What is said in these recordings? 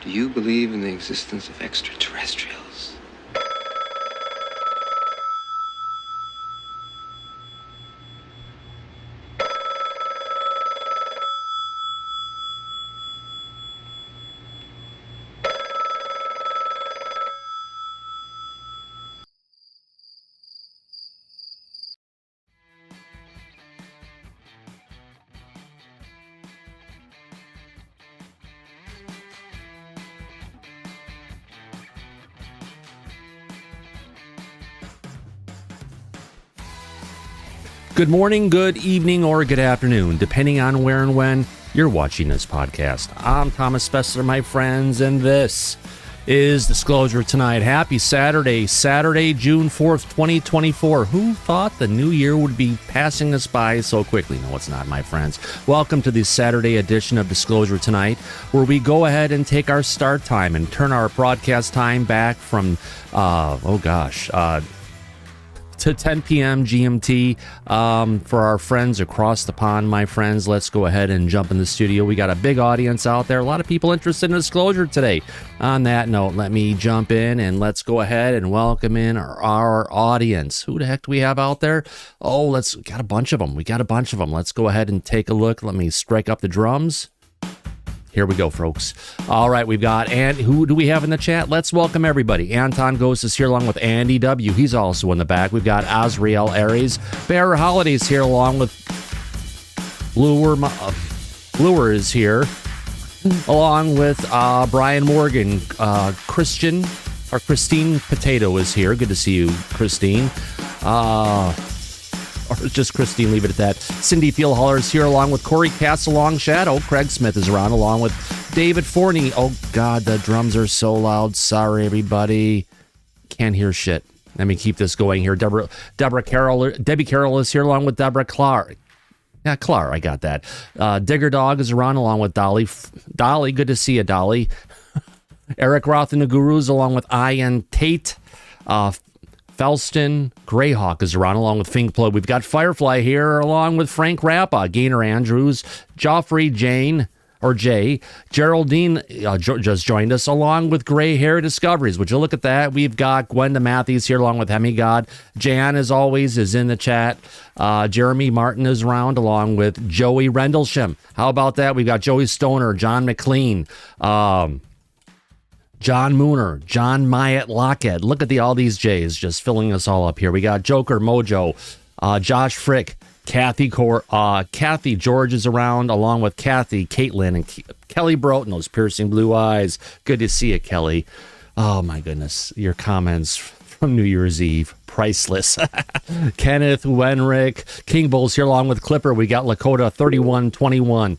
Do you believe in the existence of extraterrestrials? Good morning, good evening, or good afternoon, depending on where and when you're watching this podcast. I'm Thomas Fessler, my friends, and this is Disclosure Tonight. Happy Saturday, June 4th, 2024. Who thought the new year would be passing us by so quickly? No, it's not, my friends. Welcome to the Saturday edition of Disclosure Tonight, where we go ahead and take our start time and turn our broadcast time back from, to 10 p.m. GMT. For our friends across the pond, my friends, let's go ahead and jump in the studio. We got a big audience out there, a lot of people interested in disclosure today. On that note, let me jump in and let's go ahead and welcome in our audience. Who the heck do we have out there? Oh, got a bunch of them. Let's go ahead and take a look. Let me strike up the drums. Here we go, folks. All right, we've got, and who do we have in the chat? Let's welcome everybody. Anton Ghost is here along with Andy W. He's also in the back. We've got Azrael Aries. Bear Holidays here along with Bluer is here. Along with Brian Morgan. Christine Potato is here. Good to see you, Christine. Or just Christine, leave it at that. Cindy Thielhaller is here along with Corey Castle Long Shadow. Craig Smith is around along with David Forney. Oh, God, the drums are so loud. Sorry, everybody. Can't hear shit. Let me keep this going here. Debbie Carroll is here along with Deborah Clark. Yeah, Clark, I got that. Digger Dog is around along with Dolly. Dolly, good to see you, Dolly. Eric Roth and the Gurus along with Ian Tate. Felston Greyhawk is around along with Finkplug. We've got Firefly here along with Frank Rappa, Gaynor Andrews, Joffrey Jay, Geraldine just joined us along with Gray Hair Discoveries. Would you look at that? We've got Gwenda Matthews here along with Hemigod. Jan, as always, is in the chat. Jeremy Martin is around along with Joey Rendlesham. How about that? We've got Joey Stoner, John McLean, John Mooner, John Myatt Lockhead. Look at all these J's just filling us all up here. We got Joker Mojo, Josh Frick, Kathy George is around along with Kathy, Caitlin, and Kelly Broughton, those piercing blue eyes. Good to see you, Kelly. Oh my goodness, your comments from New Year's Eve, priceless. Kenneth Wenrick, King Bulls here along with Clipper. We got Lakota 3121.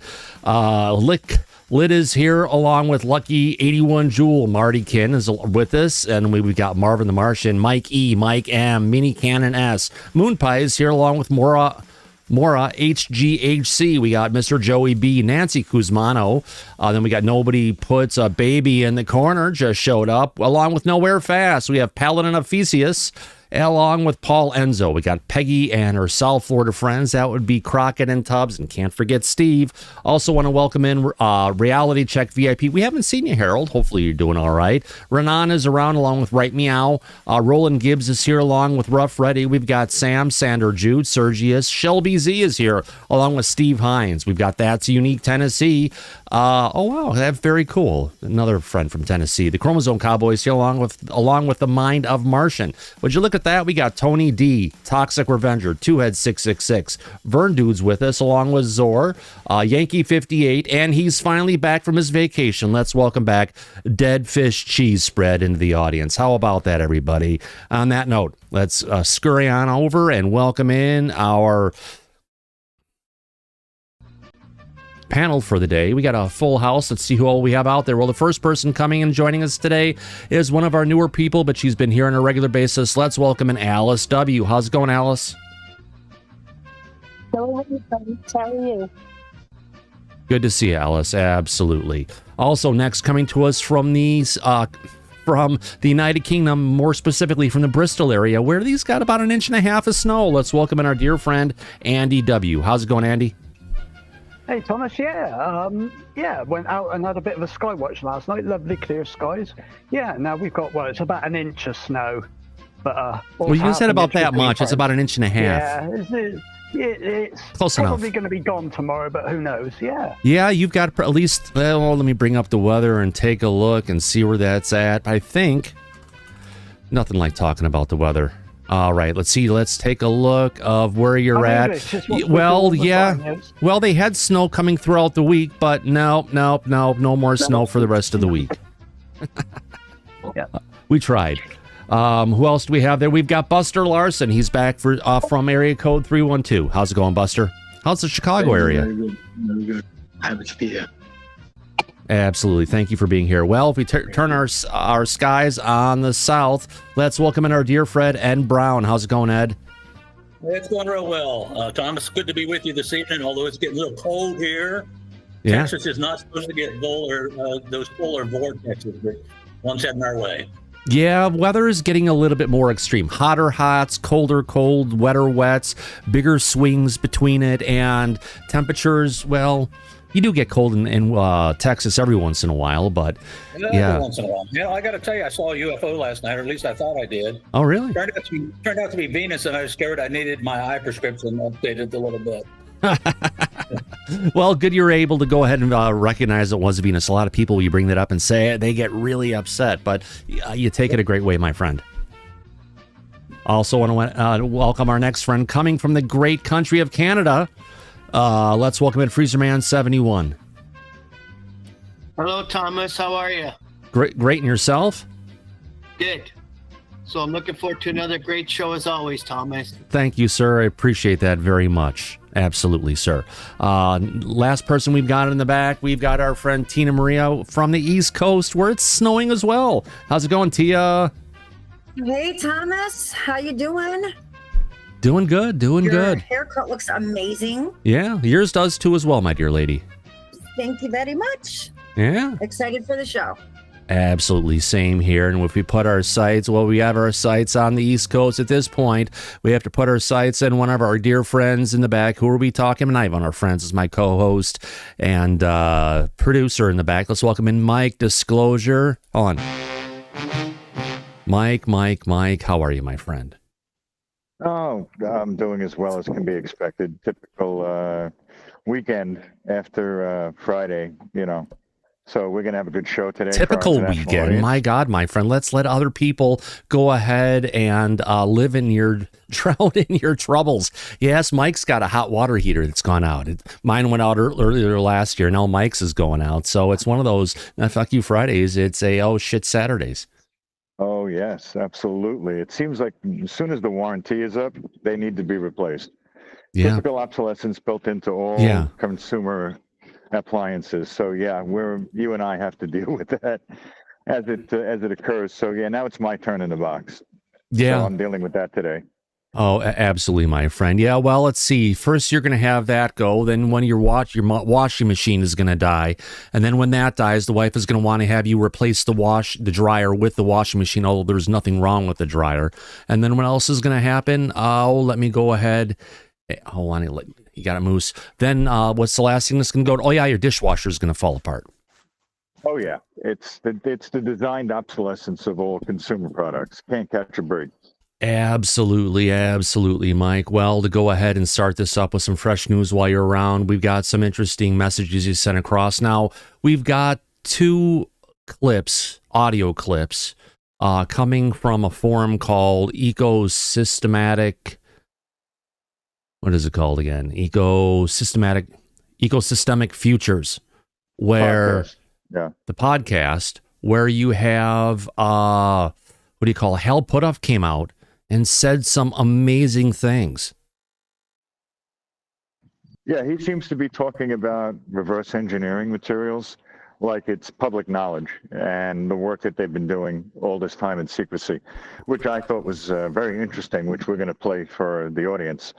Lit is here along with Lucky 81 Jewel. Marty Kin is with us. And we've got Marvin the Martian, Mike E, Mike M, Mini Cannon S. Moon Pie is here along with Mora HGHC. We got Mr. Joey B, Nancy Kuzmano. Then we got Nobody Puts a Baby in the Corner, just showed up. Along with Nowhere Fast, we have Paladin Ephesius. Along with Paul Enzo, we got Peggy and her South Florida friends. That would be Crockett and Tubbs, and can't forget Steve. Also want to welcome in Reality Check VIP. We haven't seen you, Harold. Hopefully you're doing all right. Renan is around along with Right Meow. Roland Gibbs is here along with Rough Reddy. We've got Sam, Sander, Jude, Sergius. Shelby Z is here along with Steve Hines. We've got That's Unique Tennessee. Oh wow, that's very cool. Another friend from Tennessee. The Chromosome Cowboys here along with the Mind of Martian. Would you look at that? We got Tony D, Toxic Revenger, Two Head 666. Vern Dude's with us along with Zor, Yankee 58, and he's finally back from his vacation. Let's welcome back Dead Fish Cheese Spread into the audience. How about that, everybody? On that note, let's scurry on over and welcome in our panel for the day. We got a full house. Let's see who all we have out there. Well, the first person coming and joining us today is one of our newer people, but she's been here on a regular basis. Let's welcome in Alice W. How's it going, Alice? Hello, everybody. How are you? Good to see you, Alice. Absolutely. Also, next coming to us from the United Kingdom, more specifically from the Bristol area, where these got about 1.5 inches of snow. Let's welcome in our dear friend Andy W. How's it going, Andy? Hey Thomas, went out and had a bit of a sky watch last night. Lovely clear skies. Yeah, now we've got it's about an inch of snow. But well, you said about that much. It's about an inch and a half. Yeah, it's close probably enough. going to be gone tomorrow, but who knows? Yeah. Yeah, you've got at least. Well, let me bring up the weather and take a look and see where that's at. I think nothing like talking about the weather. All right, let's see. Let's take a look of where you're at. Well, yeah. Well, they had snow coming throughout the week, but no more snow for the rest of the week. Yeah. We tried. Who else do we have there? We've got Buster Larson. He's back from area code 312. How's it going, Buster? How's the Chicago area? Very good. Happy to be here. Absolutely. Thank you for being here. Well, if we turn our skies on the south, let's welcome in our dear friend, Ed Brown. How's it going, Ed? It's going real well. Thomas, good to be with you this evening, although it's getting a little cold here. Yeah. Texas is not supposed to get those polar vortexes, but one's heading our way. Yeah, weather is getting a little bit more extreme. Hotter hots, colder cold, wetter wets, bigger swings between it, and temperatures, well, you do get cold in Texas every once in a while, but yeah. Every once in a while. Yeah, I got to tell you, I saw a UFO last night, or at least I thought I did. Oh, really? Turned out to be Venus, and I was scared I needed my eye prescription updated a little bit. Well, good you're able to go ahead and recognize it was Venus. A lot of people, you bring that up and say it, they get really upset, but you take it a great way, my friend. Also want to welcome our next friend coming from the great country of Canada. Let's welcome in Freezerman 71. Hello, Thomas. How are you? Great, and yourself? Good. So I'm looking forward to another great show as always, Thomas. Thank you, sir. I appreciate that very much. Absolutely, sir. Last person we've got in the back, we've got our friend Tina Maria from the East Coast, where it's snowing as well. How's it going, Tia? Hey, Thomas. How you doing? Doing good, Your good. haircut looks amazing. Yeah, yours does too as well, my dear lady. Thank you very much. Yeah. Excited for the show. Absolutely, same here. And if we put our sights, well, we have our sights on the East Coast at this point. We have to put our sights in one of our dear friends in the back. Who are we talking tonight? One of our friends is my co-host and producer in the back. Let's welcome in Mike Disclosure. On. Mike, how are you, my friend? Oh, I'm doing as well as can be expected. Typical weekend after Friday, you know. So we're going to have a good show today. Typical weekend. Audience. My God, my friend. Let's let other people go ahead and live in your drown in your troubles. Yes, Mike's got a hot water heater that's gone out. Mine went out earlier last year. Now Mike's is going out. So it's one of those, fuck you Fridays. It's a, oh shit Saturdays. Oh, yes, absolutely. It seems like as soon as the warranty is up, they need to be replaced. Yeah. Typical obsolescence built into all consumer appliances. So yeah, you and I have to deal with that as it occurs. So yeah, now it's my turn in the box. Yeah. So I'm dealing with that today. Oh, absolutely, my friend. Yeah, well, let's see. First, you're going to have that go. Then when your washing machine is going to die. And then when that dies, the wife is going to want to have you replace the dryer with the washing machine, although there's nothing wrong with the dryer. And then what else is going to happen? Oh, let me go ahead. Hold on. You got a moose. Then what's the last thing that's going to go? Oh, yeah, your dishwasher is going to fall apart. Oh, yeah. It's the designed obsolescence of all consumer products. Can't catch a break. Absolutely, Mike. Well, to go ahead and start this up with some fresh news while you're around, we've got some interesting messages you sent across. Now, we've got two audio clips, coming from a forum called Ecosystematic. What is it called again? Ecosystemic Futures, where the podcast, where you have, Hal Puthoff came out and said some amazing things. Yeah, he seems to be talking about reverse engineering materials like it's public knowledge and the work that they've been doing all this time in secrecy, which I thought was very interesting, which we're going to play for the audience.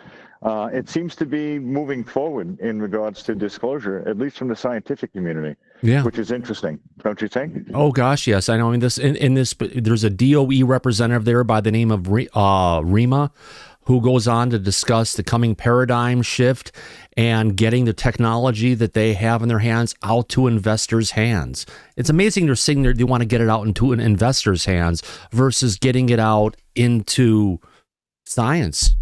It seems to be moving forward in regards to disclosure, at least from the scientific community, which is interesting, don't you think? Oh gosh, yes, I know. I mean, this there's a DOE representative there by the name of Rima, who goes on to discuss the coming paradigm shift and getting the technology that they have in their hands out to investors' hands. It's amazing they're saying they want to get it out into an investor's hands versus getting it out into science.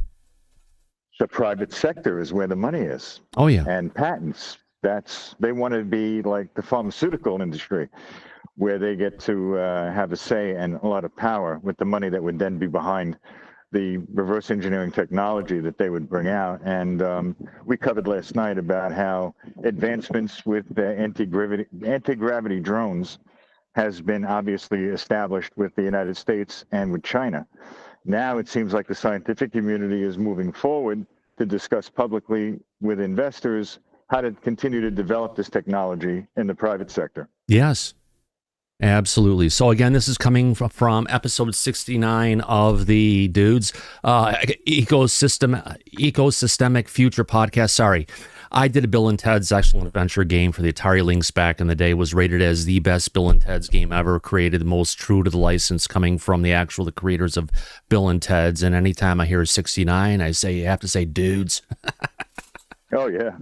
The private sector is where the money is. Oh, yeah. And patents. They want to be like the pharmaceutical industry, where they get to have a say and a lot of power with the money that would then be behind the reverse engineering technology that they would bring out. And we covered last night about how advancements with anti-gravity drones has been obviously established with the United States and with China. Now it seems like the scientific community is moving forward to discuss publicly with investors how to continue to develop this technology in the private sector. Yes, absolutely. So again, this is coming from episode 69 of the Dudes Ecosystemic Future podcast. Sorry. I did a Bill and Ted's Excellent Adventure game for the Atari Lynx back in the day. It was rated as the best Bill and Ted's game ever, created the most true to the license, coming from the creators of Bill and Ted's. And anytime I hear 69, I say, you have to say Dudes. Oh, yeah.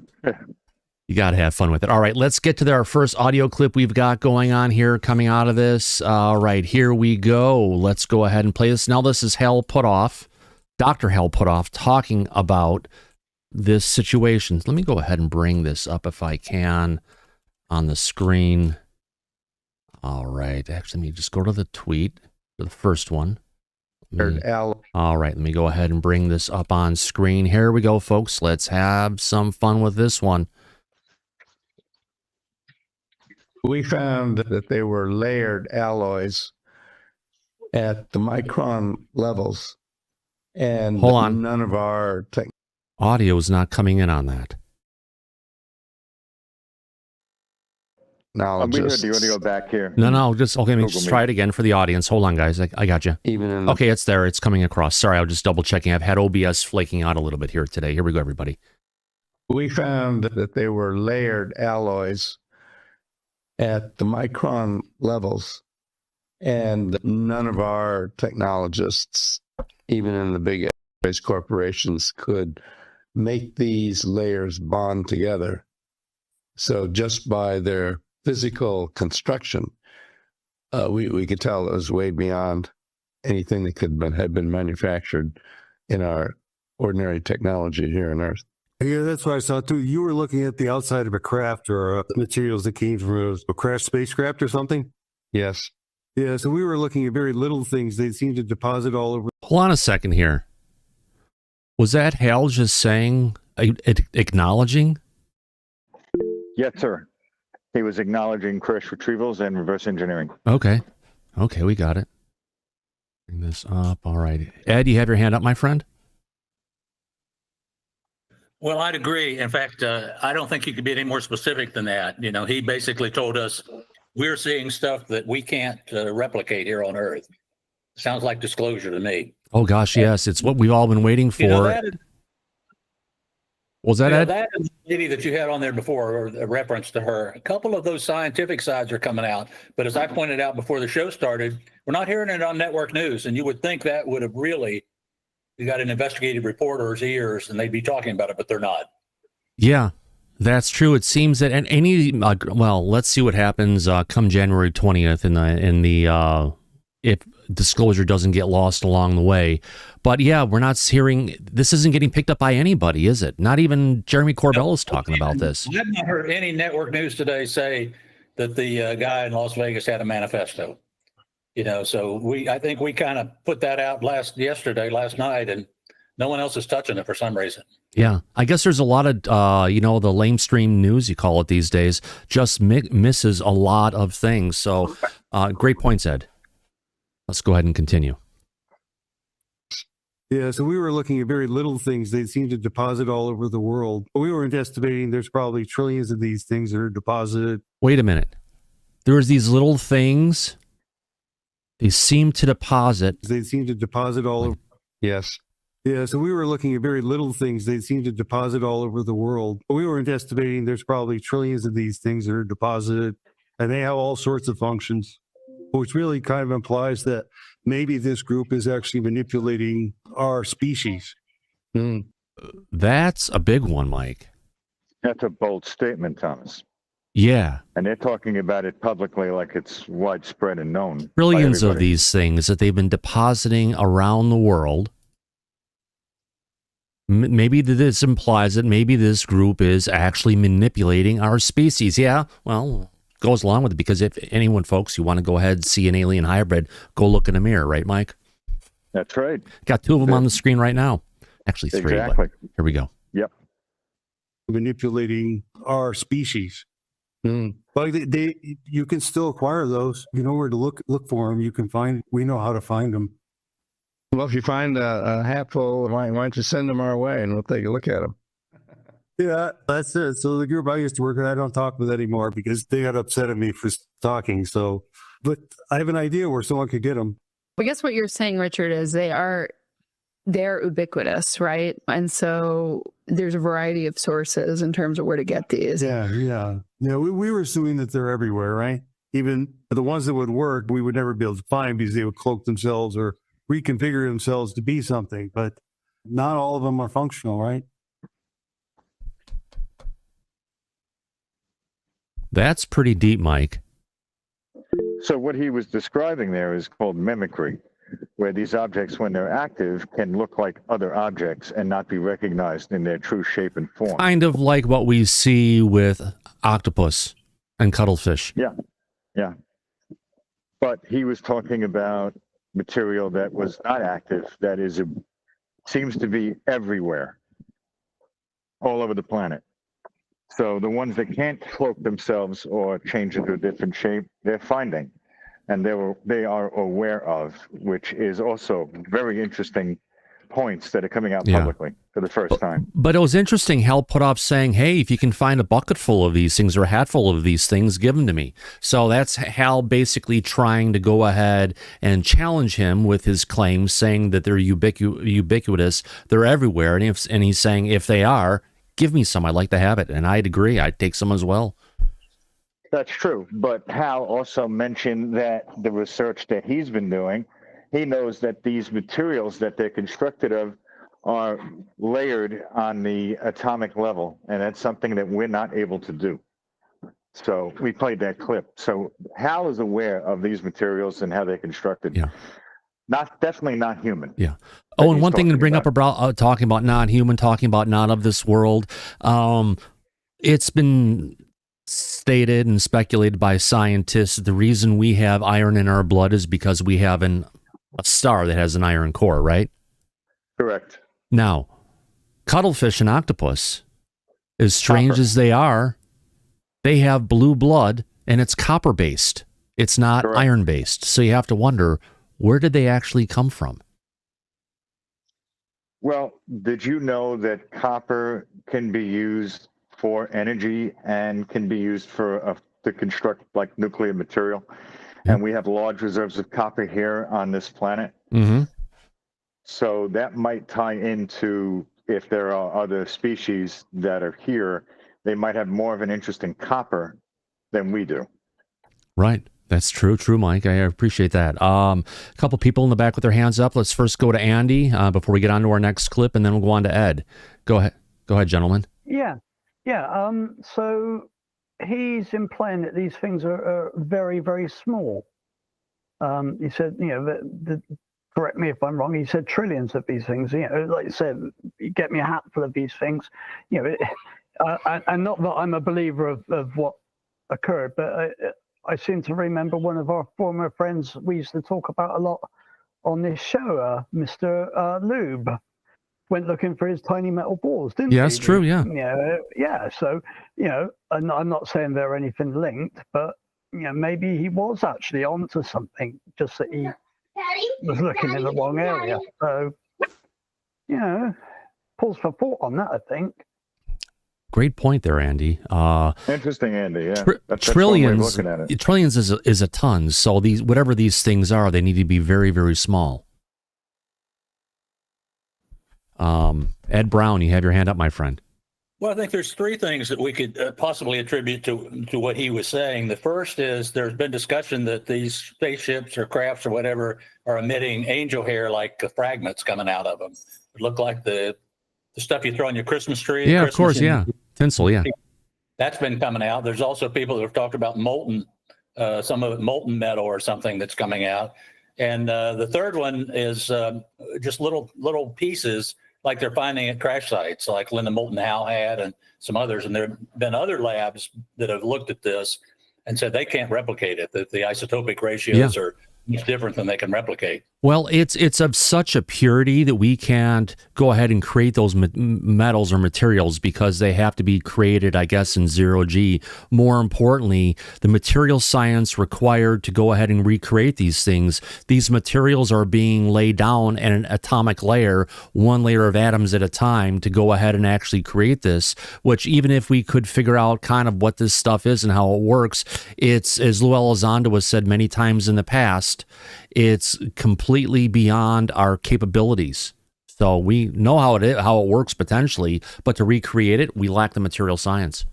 You got to have fun with it. All right, let's get to our first audio clip we've got going on here coming out of this. All right, here we go. Let's go ahead and play this. Now, this is Hal Putoff, Dr. Hal Putoff, talking about this situation. Let me go ahead and bring this up if I can on the screen. All right, actually, let me just go to the tweet for the first one. All right, let me go ahead and bring this up on screen. Here we go, folks. Let's have some fun with this one. We found that they were layered alloys at the micron levels, and hold on, none of our audio is not coming in on that. We heard the audio back here. No, just okay. Let me just try it again for the audience. Hold on, guys. I got you. Okay, it's there. It's coming across. Sorry, I was just double checking. I've had OBS flaking out a little bit here today. Here we go, everybody. We found that they were layered alloys at the micron levels, and none of our technologists, even in the big aerospace corporations, could make these layers bond together. So just by their physical construction, we could tell it was way beyond anything that had been manufactured in our ordinary technology here on Earth. Yeah, that's what I saw too. You were looking at the outside of a craft or materials that came from a crashed spacecraft or something? Yes. Yeah, so we were looking at very little things. They seem to deposit all over. Hold on a second here. Was that Hal just saying, acknowledging? Yes, sir. He was acknowledging crash retrievals and reverse engineering. Okay, we got it. Bring this up. All right. Ed, you have your hand up, my friend? Well, I'd agree. In fact, I don't think he could be any more specific than that. You know, he basically told us we're seeing stuff that we can't replicate here on Earth. Sounds like disclosure to me. Oh, gosh, yes. It's what we've all been waiting for. Was that Ed? That lady that you had on there before, or a reference to her, a couple of those scientific sides are coming out. But as I pointed out before the show started, we're not hearing it on network news. And you would think that would have really... You got an investigative reporter's ears, and they'd be talking about it, but they're not. Yeah, that's true. It seems that well, let's see what happens come January 20th in the if disclosure doesn't get lost along the way. But yeah, we're not hearing, this isn't getting picked up by anybody, is it? Not even Jeremy Corbell is talking about this. I've not heard any network news today say that the guy in Las Vegas had a manifesto. You know, so I think we kind of put that out last night, and no one else is touching it for some reason. Yeah, I guess there's a lot of, the lamestream news, you call it these days, just misses a lot of things. So great points, Ed. Let's go ahead and continue. Yeah, so we were looking at very little things. They seem to deposit all over the world. We weren't estimating there's probably trillions of these things that are deposited. Wait a minute. There's these little things... They seem to deposit all over. Yes. Yeah, so we were looking at very little things. They seem to deposit all over the world. We weren't estimating there's probably trillions of these things that are deposited, and they have all sorts of functions, which really kind of implies that maybe this group is actually manipulating our species. That's a big one, Mike. That's a bold statement, Thomas. Yeah. And they're talking about it publicly like it's widespread and known. Trillions of these things that they've been depositing around the world. Maybe this implies that maybe this group is actually manipulating our species. Yeah, well, goes along with it, because if anyone, folks, you want to go ahead and see an alien hybrid, go look in a mirror, right, Mike? That's right. Got two of them on the screen right now. Actually, three. Exactly. Here we go. Yep. Manipulating our species. But you can still acquire those. You know where to look for them. You can find. We know how to find them. Well, if you find a hatful, why don't you send them our way and we'll take a look at them? Yeah, that's it. So the group I used to work with, I don't talk with anymore because they got upset at me for talking. So, but I have an idea where someone could get them. I guess what you're saying, Richard, is they're ubiquitous, right? And so there's a variety of sources in terms of where to get these. Yeah. We were assuming that they're everywhere, right? Even the ones that would work, we would never be able to find because they would cloak themselves or reconfigure themselves to be something. But not all of them are functional, right? That's pretty deep, Mike. So what he was describing there is called mimicry, where these objects, when they're active, can look like other objects and not be recognized in their true shape and form. Kind of like what we see with octopus and cuttlefish. Yeah. But he was talking about material that was not active, that seems to be everywhere, all over the planet. So the ones that can't cloak themselves or change into a different shape, they're finding, and they are aware of, which is also very interesting points that are coming out publicly for the first time. But it was interesting, Hal put off saying, hey, if you can find a bucket full of these things or a hat full of these things, give them to me. So that's Hal basically trying to go ahead and challenge him with his claims, saying that they're ubiquitous, they're everywhere. And he's saying, if they are, give me some. I'd like to have it. And I'd agree. I'd take some as well. That's true. But Hal also mentioned that the research that he's been doing, he knows that these materials that they're constructed of are layered on the atomic level. And that's something that we're not able to do. So we played that clip. So Hal is aware of these materials and how they're constructed. Yeah. Definitely not human. Yeah. Oh, and one thing to bring up about talking about non-human, talking about not of this world. It's been stated and speculated by scientists that the reason we have iron in our blood is because we have a star that has an iron core, right? Correct. Now, cuttlefish and octopus, as strange as they are, they have blue blood and it's copper-based. It's not iron-based. So you have to wonder, where did they actually come from? Well, did you know that copper can be used for energy and can be used to construct like nuclear material? Yeah. And we have large reserves of copper here on this planet. Mm-hmm. So that might tie into, if there are other species that are here, they might have more of an interest in copper than we do. Right. That's true, Mike. I appreciate that. A couple people in the back with their hands up. Let's first go to Andy before we get on to our next clip, and then we'll go on to Ed. Go ahead, gentlemen. Yeah. So he's implying that these things are very, very small. He said, correct me if I'm wrong. He said trillions of these things. Like you said, you get me a hatful of these things. And not that I'm a believer of what occurred, but I seem to remember one of our former friends we used to talk about a lot on this show, Mr. Lube, went looking for his tiny metal balls, didn't he? Yeah, that's true, yeah. So, I'm not saying they're anything linked, but, maybe he was actually onto something, just that he was looking in the wrong area. So, pause for thought on that, I think. Great point there, Andy. Interesting, Andy. Yeah, that's trillions. Looking at it. Trillions is a ton. So whatever these things are, they need to be very, very small. Ed Brown, you have your hand up, my friend. Well, I think there's three things that we could possibly attribute to what he was saying. The first is there's been discussion that these spaceships or crafts or whatever are emitting angel hair like fragments coming out of them. It looked like the the stuff you throw on your Christmas tree. Yeah, Christmas of course. Yeah. Tinsel. Yeah. That's been coming out. There's also people that have talked about molten, some of it molten metal or something that's coming out. And the third one is just little pieces like they're finding at crash sites, like Linda Moulton Howe had and some others. And there have been other labs that have looked at this and said they can't replicate it, that the isotopic ratios are much different than they can replicate. Well, it's of such a purity that we can't go ahead and create those metals or materials because they have to be created, I guess, in zero G. More importantly, the material science required to go ahead and recreate these things, these materials are being laid down at an atomic layer, one layer of atoms at a time, to go ahead and actually create this, which even if we could figure out kind of what this stuff is and how it works, it's, as Lou Elizondo has said many times in the past, it's completely beyond our capabilities. So we know how it works potentially, but to recreate it, we lack the material science.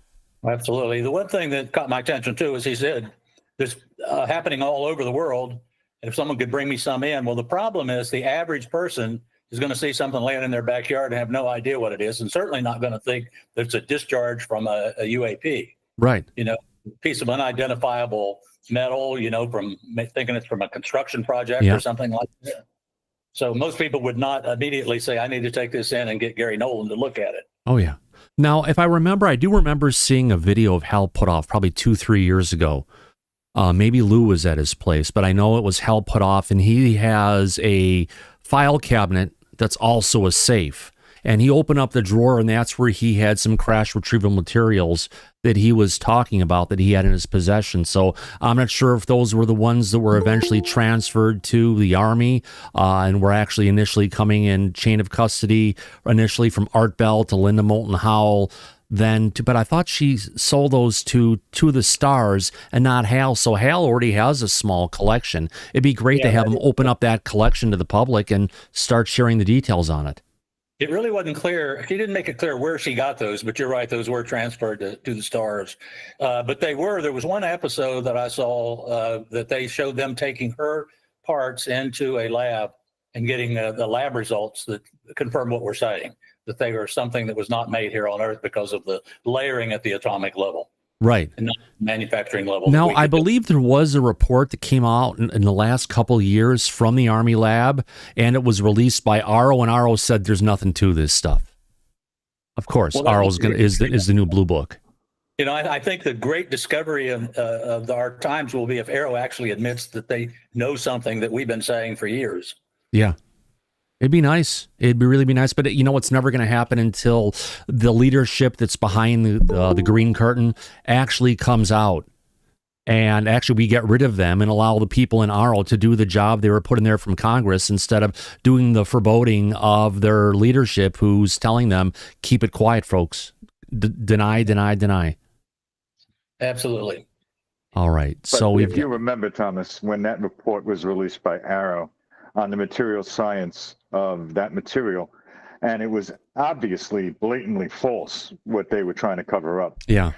Absolutely. The one thing that caught my attention too is he said this happening all over the world. And if someone could bring me some in, well, the problem is the average person is going to see something laying in their backyard and have no idea what it is, and certainly not going to think that it's a discharge from a UAP. Right. You know, piece of unidentifiable metal, you know, from thinking it's from a construction project or something like that. So most people would not immediately say, I need to take this in and get Gary Nolan to look at it. Oh, yeah. Now, if I remember, I do remember seeing a video of Hal Puthoff probably 2-3 years ago. Maybe Lou was at his place, but I know it was Hal Puthoff, and he has a file cabinet that's also a safe. And he opened up the drawer, and that's where he had some crash retrieval materials that he was talking about that he had in his possession. So I'm not sure if those were the ones that were eventually transferred to the Army and were actually initially coming in chain of custody, initially from Art Bell to Linda Moulton Howe. But I thought she sold those to the stars and not Hal. So Hal already has a small collection. It'd be great to have him open up that collection to the public and start sharing the details on it. It really wasn't clear. She didn't make it clear where she got those, but you're right. Those were transferred to the stars. But there was one episode that I saw that they showed them taking her parts into a lab and getting the lab results that confirm what we're saying, that they are something that was not made here on Earth because of the layering at the atomic level. Right. And not manufacturing level. Now, I believe there was a report that came out in the last couple of years from the Army lab, and it was released by RO, and RO said there's nothing to this stuff. Of course, RO is the new blue book. You know, I think the great discovery of our times will be if Arrow actually admits that they know something that we've been saying for years. Yeah. It'd be nice. It'd really be nice. But, you know, it's never going to happen until the leadership that's behind the green curtain actually comes out. And actually we get rid of them and allow the people in RO to do the job they were put in there from Congress instead of doing the foreboding of their leadership who's telling them, keep it quiet, folks. Deny, deny, deny. Absolutely. All right. But so if you remember, Thomas, when that report was released by Arrow on the material science of that material, and it was obviously blatantly false what they were trying to cover up. Yeah.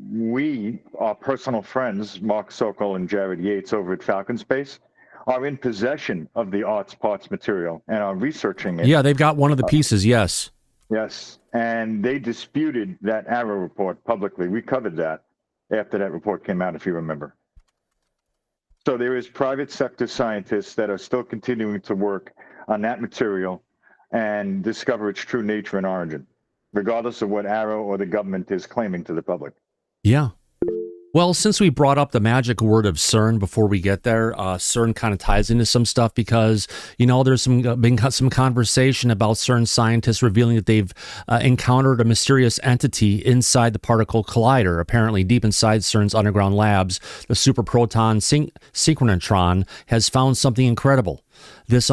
We, our personal friends, Mark Sokol and Jared Yates over at Falcon Space, are in possession of the arts parts material and are researching it. Yeah, they've got one of the pieces, yes. Yes, and they disputed that Arrow report publicly. We covered that after that report came out, if you remember. So there is private sector scientists that are still continuing to work on that material and discover its true nature and origin, regardless of what Arrow or the government is claiming to the public. Yeah. Well, since we brought up the magic word of CERN before we get there, CERN kind of ties into some stuff because, you know, there's been some conversation about CERN scientists revealing that they've encountered a mysterious entity inside the particle collider. Apparently, deep inside CERN's underground labs, the superproton synchrotron has found something incredible. There's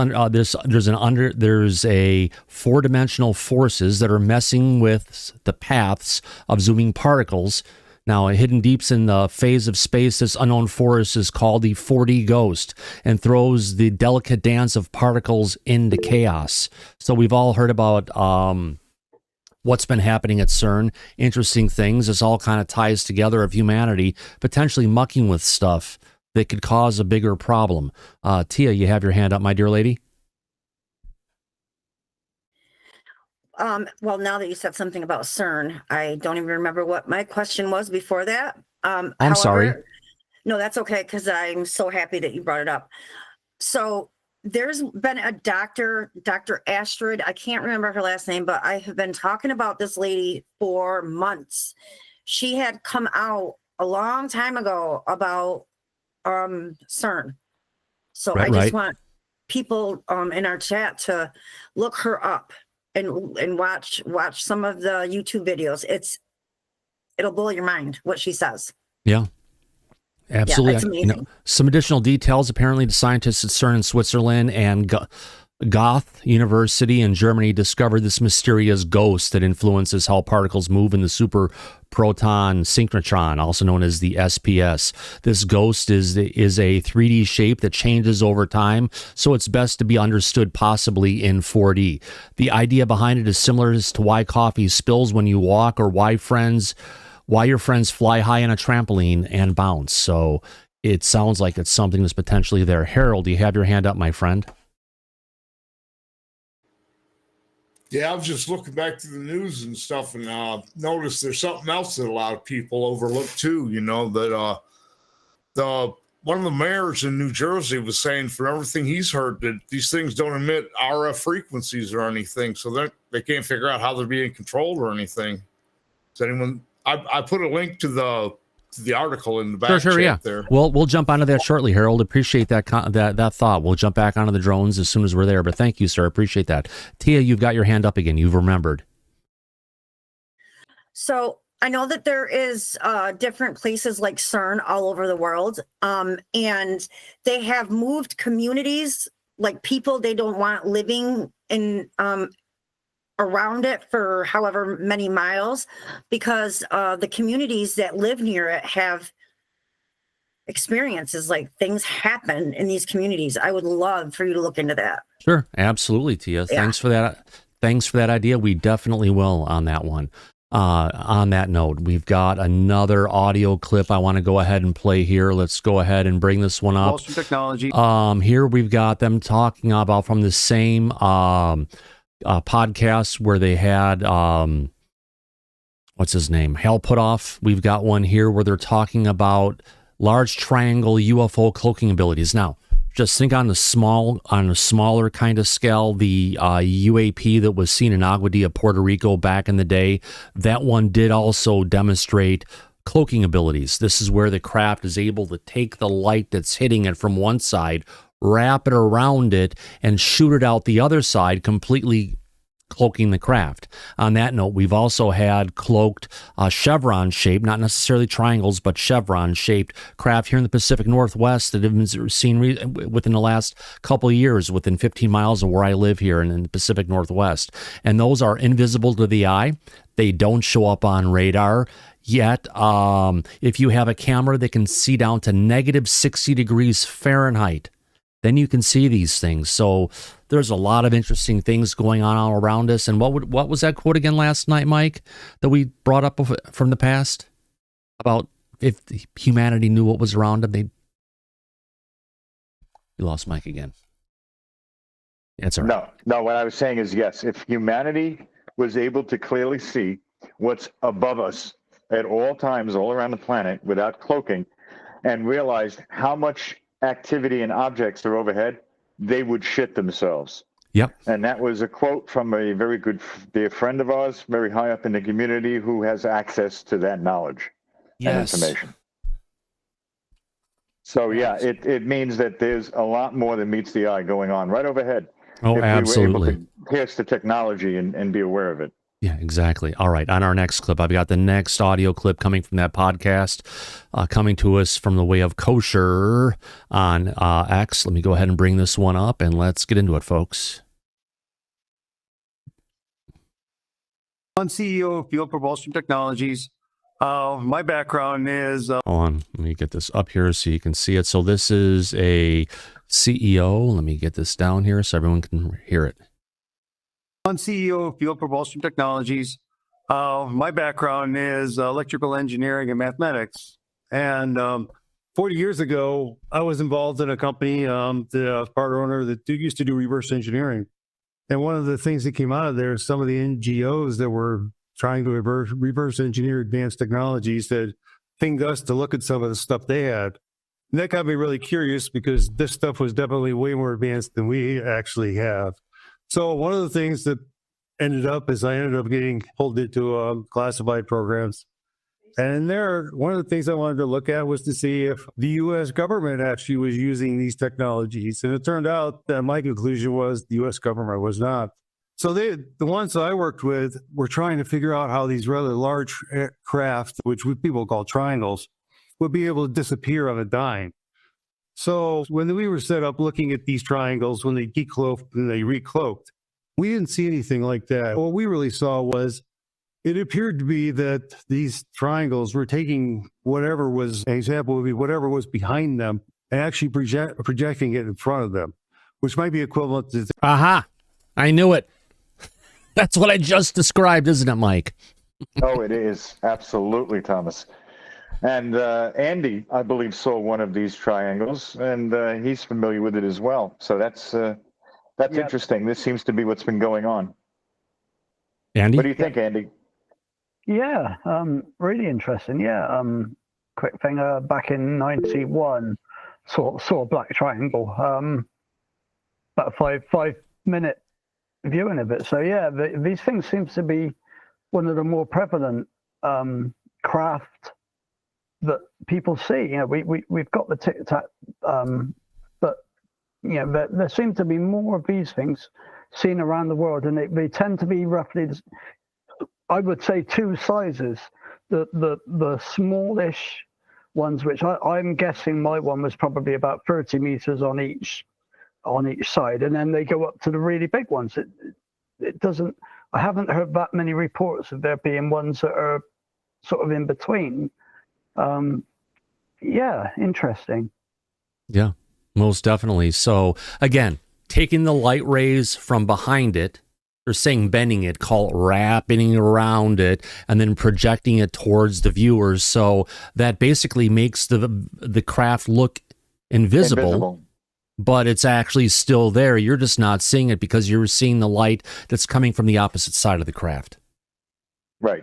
a four-dimensional forces that are messing with the paths of zooming particles. Now, hidden deeps in the phase of space, this unknown force is called the 4D ghost and throws the delicate dance of particles into chaos. So we've all heard about what's been happening at CERN, interesting things. This all kind of ties together of humanity potentially mucking with stuff that could cause a bigger problem. Tia, you have your hand up, my dear lady. Well, now that you said something about CERN, I don't even remember what my question was before that. I'm sorry. No, that's okay, because I'm so happy that you brought it up. So there's been a Dr. Astrid, I can't remember her last name, but I have been talking about this lady for months. She had come out a long time ago about CERN. So I just want people in our chat to look her up and watch some of the YouTube videos. It'll blow your mind what she says. Yeah. Absolutely. Yeah, it's amazing. Some additional details. Apparently, the scientists at CERN in Switzerland and Goethe University in Germany discovered this mysterious ghost that influences how particles move in the super proton synchrotron, also known as the SPS. This ghost is a 3D shape that changes over time, so it's best to be understood possibly in 4D. The idea behind it is similar as to why coffee spills when you walk, or why your friends fly high on a trampoline and bounce. So it sounds like it's something that's potentially there. Harold, do you have your hand up, my friend? Yeah, I was just looking back to the news and stuff, and noticed there's something else that a lot of people overlook too. You know, that one of the mayors in New Jersey was saying, from everything he's heard, that these things don't emit RF frequencies or anything, so they can't figure out how they're being controlled or anything. Does anyone? I put a link to the article in the back chat there. We'll jump onto that shortly, Harold. Appreciate that thought. We'll jump back onto the drones as soon as we're there. But thank you, sir. Appreciate that. Tia, you've got your hand up again. You've remembered. So I know that there is different places like CERN all over the world, and they have moved communities, like people they don't want living in around it for however many miles, because the communities that live near it have experiences, like things happen in these communities. I would love for you to look into that. Sure, Absolutely, Tia. Yeah. Thanks for that idea. We definitely will on that one. On that note, we've got another audio clip I want to go ahead and play here. Let's go ahead and bring this one up. Technology. Here we've got them talking about from the same podcast where they had what's his name, Hal Puthoff. We've got one here where they're talking about large triangle UFO cloaking abilities. Now, just think on a smaller kind of scale, the UAP that was seen in Aguadilla, Puerto Rico back in the day, that one did also demonstrate cloaking abilities. This is where the craft is able to take the light that's hitting it from one side, wrap it around it, and shoot it out the other side, completely cloaking the craft. On that note, we've also had cloaked chevron-shaped, not necessarily triangles, but chevron-shaped craft here in the Pacific Northwest that have been seen within the last couple of years, within 15 miles of where I live here in the Pacific Northwest. And those are invisible to the eye. They don't show up on radar. Yet, if you have a camera that can see down to negative 60 degrees Fahrenheit, then you can see these things. So there's a lot of interesting things going on all around us. And what was that quote again last night, Mike, that we brought up from the past about if humanity knew what was around them, You lost Mike again. That's all right. No, what I was saying is, yes, if humanity was able to clearly see what's above us at all times, all around the planet, without cloaking, and realized how much activity and objects are overhead, they would shit themselves. Yep. And that was a quote from a very good dear friend of ours, very high up in the community, who has access to that knowledge and information. So yeah, it means that there's a lot more than meets the eye going on right overhead. Oh, absolutely. If we were able to pierce the technology and be aware of it. Yeah, exactly. All right. On our next clip, I've got the next audio clip coming from that podcast, coming to us from the way of Kosher on X. Let me go ahead and bring this one up and let's get into it, folks. I'm CEO of Fuel Propulsion Technologies. My background is... Hold on. Let me get this up here so you can see it. So this is a CEO. Let me get this down here so everyone can hear it. I'm CEO of Fuel Propulsion Technologies. My background is electrical engineering and mathematics. And 40 years ago, I was involved in a company, the part owner that used to do reverse engineering. And one of the things that came out of there is some of the NGOs that were trying to reverse engineer advanced technologies that pinged us to look at some of the stuff they had. And that got me really curious because this stuff was definitely way more advanced than we actually have. So one of the things that ended up is I ended up getting pulled into classified programs. And there, one of the things I wanted to look at was to see if the U.S. government actually was using these technologies. And it turned out that my conclusion was the U.S. government was not. So the ones I worked with were trying to figure out how these rather large craft, which people call triangles, would be able to disappear on a dime. So when we were set up looking at these triangles, when they decloaked and they recloaked, we didn't see anything like that. What we really saw was it appeared to be that these triangles were taking whatever was, an example would be whatever was behind them and actually projecting it in front of them, which might be equivalent to... Aha! I knew it. That's what I just described, isn't it, Mike? Oh, it is. Absolutely, Thomas. And Andy, I believe, saw one of these triangles, and he's familiar with it as well. So that's interesting. This seems to be what's been going on. Andy? What do you think, Andy? Yeah, really interesting. Yeah, quick thing. Back in '91, saw a black triangle. About a 5-minute viewing of it. So yeah, these things seems to be one of the more prevalent craft that people see. You know, we've got the Tic Tac, but you know, there seem to be more of these things seen around the world, and they tend to be roughly, I would say, two sizes. The smallish ones, which I'm guessing my one was probably about 30 meters on each side, and then they go up to the really big ones. It doesn't. I haven't heard that many reports of there being ones that are sort of in between. Yeah, interesting. Yeah, most definitely. So again, taking the light rays from behind it, they're saying bending it, call it wrapping around it, and then projecting it towards the viewers. So that basically makes the craft look invisible. But it's actually still there. You're just not seeing it because you're seeing the light that's coming from the opposite side of the craft. Right.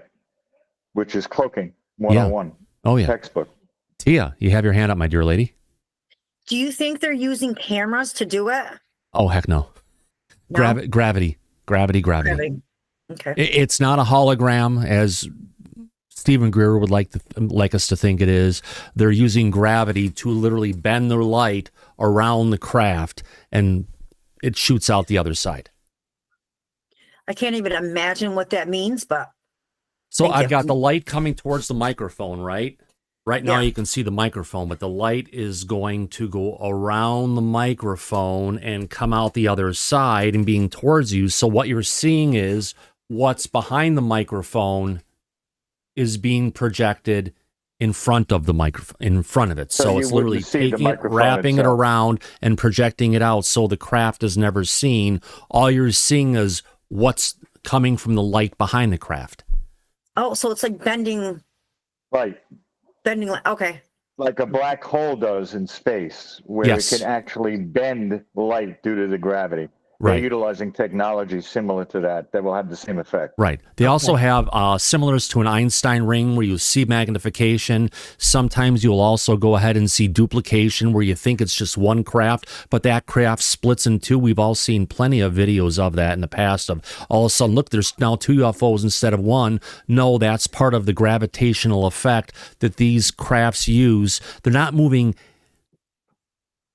Which is cloaking 101. Yeah. Oh, yeah. Textbook. Tia, you have your hand up, my dear lady. Do you think they're using cameras to do it? Oh, heck no. No? Gravity. Okay. It's not a hologram, as Stephen Greer would like us to think it is. They're using gravity to literally bend the light around the craft, and it shoots out the other side. I can't even imagine what that means, but... So I've got the light coming towards the microphone, right? Right now you can see the microphone, but the light is going to go around the microphone and come out the other side and being towards you. So what you're seeing is what's behind the microphone is being projected in front of the microphone, in front of it. So it's literally taking it, wrapping it around, and projecting it out. So the craft is never seen. All you're seeing is what's coming from the light behind the craft. Oh, so it's like bending. Right. Bending, okay. Like a black hole does in space, where it can actually bend light due to the gravity. Right. They're utilizing technology similar to that will have the same effect. Right. They also have similars to an Einstein ring where you see magnification. Sometimes you'll also go ahead and see duplication where you think it's just one craft, but that craft splits in two. We've all seen plenty of videos of that in the past of all of a sudden, look, there's now two UFOs instead of one. No, that's part of the gravitational effect that these crafts use. They're not moving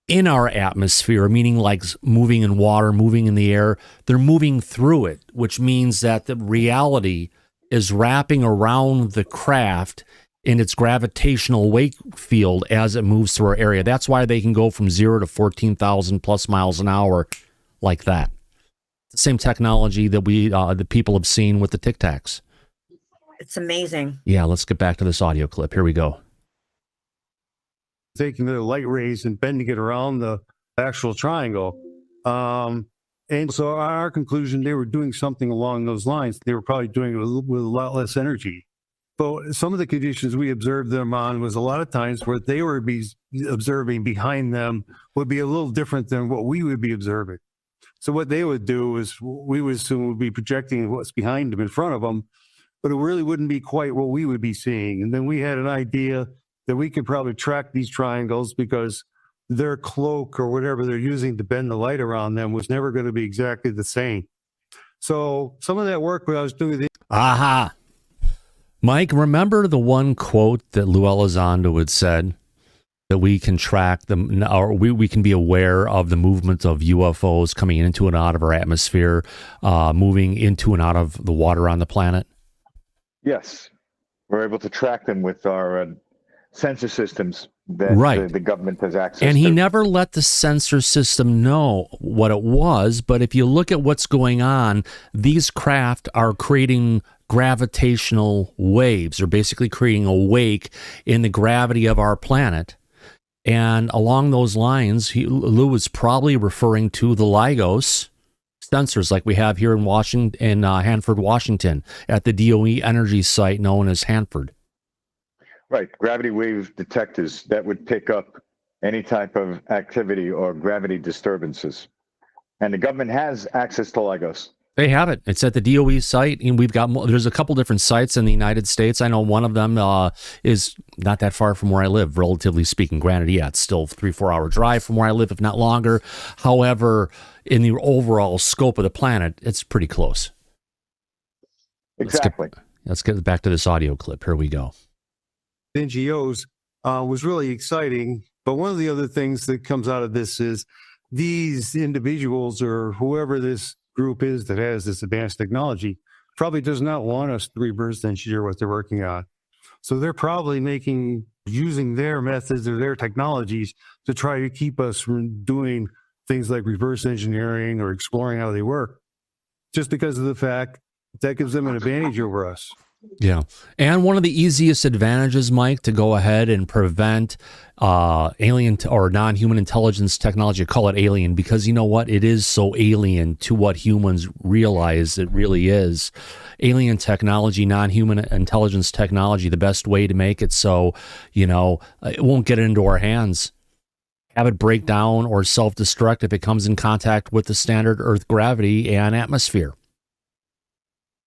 in our atmosphere, meaning like moving in water, moving in the air. They're moving through it, which means that the reality is wrapping around the craft in its gravitational wake field as it moves through our area. That's why they can go from 0 to 14,000 plus miles an hour like that. The same technology that the people have seen with the Tic Tacs. It's amazing. Yeah, let's get back to this audio clip. Here we go. Taking the light rays and bending it around the actual triangle. And so our conclusion, they were doing something along those lines. They were probably doing it with a lot less energy. But some of the conditions we observed them on was a lot of times where they were observing behind them would be a little different than what we would be observing. So what they would do is we would assume would be projecting what's behind them in front of them, but it really wouldn't be quite what we would be seeing. And then we had an idea that we could probably track these triangles because their cloak or whatever they're using to bend the light around them was never going to be exactly the same. So some of that work when I was doing Aha. Mike, remember the one quote that Lou Elizondo had said? That we can track them, or we can be aware of the movement of UFOs coming into and out of our atmosphere, moving into and out of the water on the planet? Yes. We're able to track them with our sensor systems that right. the government has access and to. he never let the sensor system know what it was, but if you look at what's going on, these craft are creating gravitational waves. They're basically creating a wake in the gravity of our planet. And along those lines, Lou was probably referring to the LIGOS sensors like we have here in Washington, in Hanford, Washington, at the DOE energy site known as Hanford. Right, gravity wave detectors that would pick up any type of activity or gravity disturbances. And the government has access to LIGOS. They have it. It's at the DOE site, and there's a couple different sites in the United States. I know one of them is not that far from where I live, relatively speaking. Granted, yeah, it's still 3-4 hour drive from where I live, if not longer. However, in the overall scope of the planet, it's pretty close. Exactly. Let's get back to this audio clip. Here we go. NGOs was really exciting. But one of the other things that comes out of this is these individuals or whoever this group is that has this advanced technology probably does not want us to reverse engineer what they're working on. So they're probably using their methods or their technologies to try to keep us from doing things like reverse engineering or exploring how they work, just because of the fact that gives them an advantage over us. Yeah. And one of the easiest advantages, Mike, to go ahead and prevent alien or non-human intelligence technology, I call it alien because you know what? It is so alien to what humans realize it really is. Alien technology, non-human intelligence technology, the best way to make it so, it won't get into our hands. Have it break down or self-destruct if it comes in contact with the standard Earth gravity and atmosphere.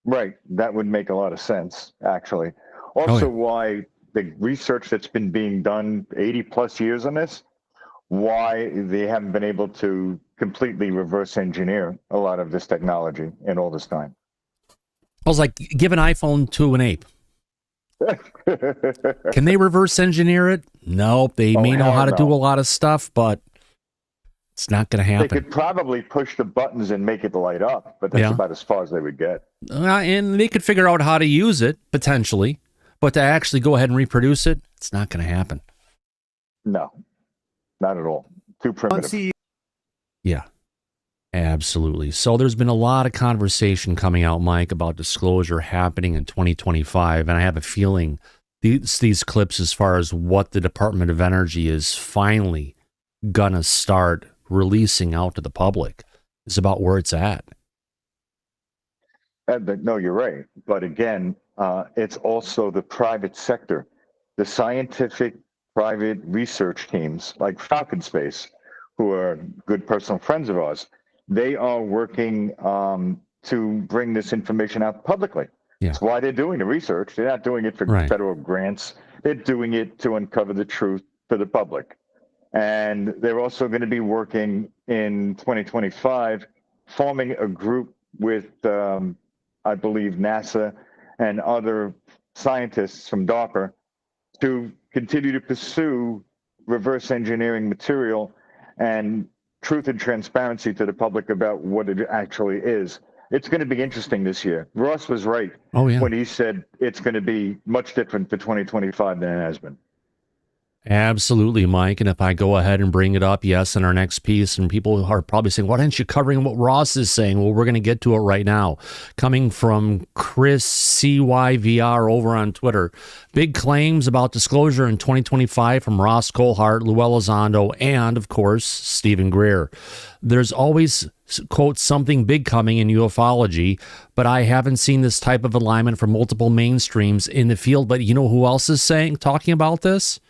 Right. That would make a lot of sense, actually. Also, why the research that's been being done 80 plus years on this, why they haven't been able to completely reverse engineer a lot of this technology in all this time. I was like, give an iPhone to an ape. Can they reverse engineer it? No, they may know how to do a lot of stuff, but it's not going to happen. They could probably push the buttons and make it light up, but that's about as far as they would get. And they could figure out how to use it, potentially, but to actually go ahead and reproduce it, it's not going to happen. No, not at all. Too primitive. Yeah, absolutely. So there's been a lot of conversation coming out, Mike, about disclosure happening in 2025, and I have a feeling these clips as far as what the Department of Energy is finally going to start releasing out to the public is about where it's at. No, you're right. But again, it's also the private sector, the scientific private research teams like Falcon Space, who are good personal friends of ours. They are working to bring this information out publicly. Yeah. That's why they're doing the research. They're not doing it for federal grants. They're doing it to uncover the truth for the public. And they're also going to be working in 2025, forming a group with, I believe, NASA and other scientists from DARPA to continue to pursue reverse engineering material and truth and transparency to the public about what it actually is. It's going to be interesting this year. Ross was right when he said it's going to be much different for 2025 than it has been. Absolutely, Mike. And if I go ahead and bring it up, yes, in our next piece, and people are probably saying, why aren't you covering what Ross is saying? Well, we're going to get to it right now. Coming from Chris CYVR over on Twitter. Big claims about disclosure in 2025 from Ross Colhart, Lou Elizondo, and, of course, Stephen Greer. There's always, quote, something big coming in ufology, but I haven't seen this type of alignment from multiple mainstreams in the field. But you know who else is talking about this?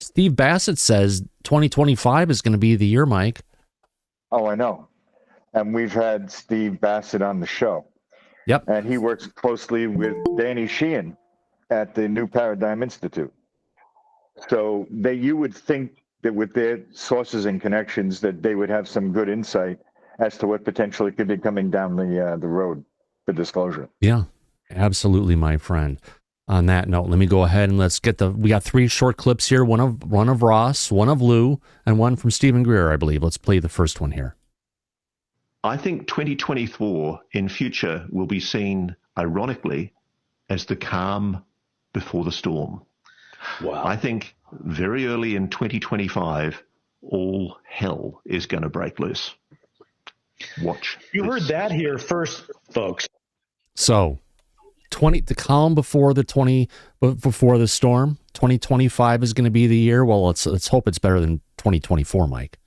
Steve Bassett says 2025 is going to be the year, Mike. Oh, I know. And we've had Steve Bassett on the show. Yep. And he works closely with Danny Sheehan at the New Paradigm Institute. So you would think that with their sources and connections that they would have some good insight as to what potentially could be coming down the road for disclosure. Yeah, absolutely, my friend. On that note, let me go ahead and let's get we got 3 short clips here, one of Ross, one of Lou, and one from Stephen Greer, I believe. Let's play the first one here. I think 2024 in future will be seen, ironically, as the calm before the storm. Wow. I think very early in 2025, all hell is going to break loose. Watch. You heard that here first, folks. So, the calm before the storm. 2025 is going to be the year. Well, let's hope it's better than 2024, Mike.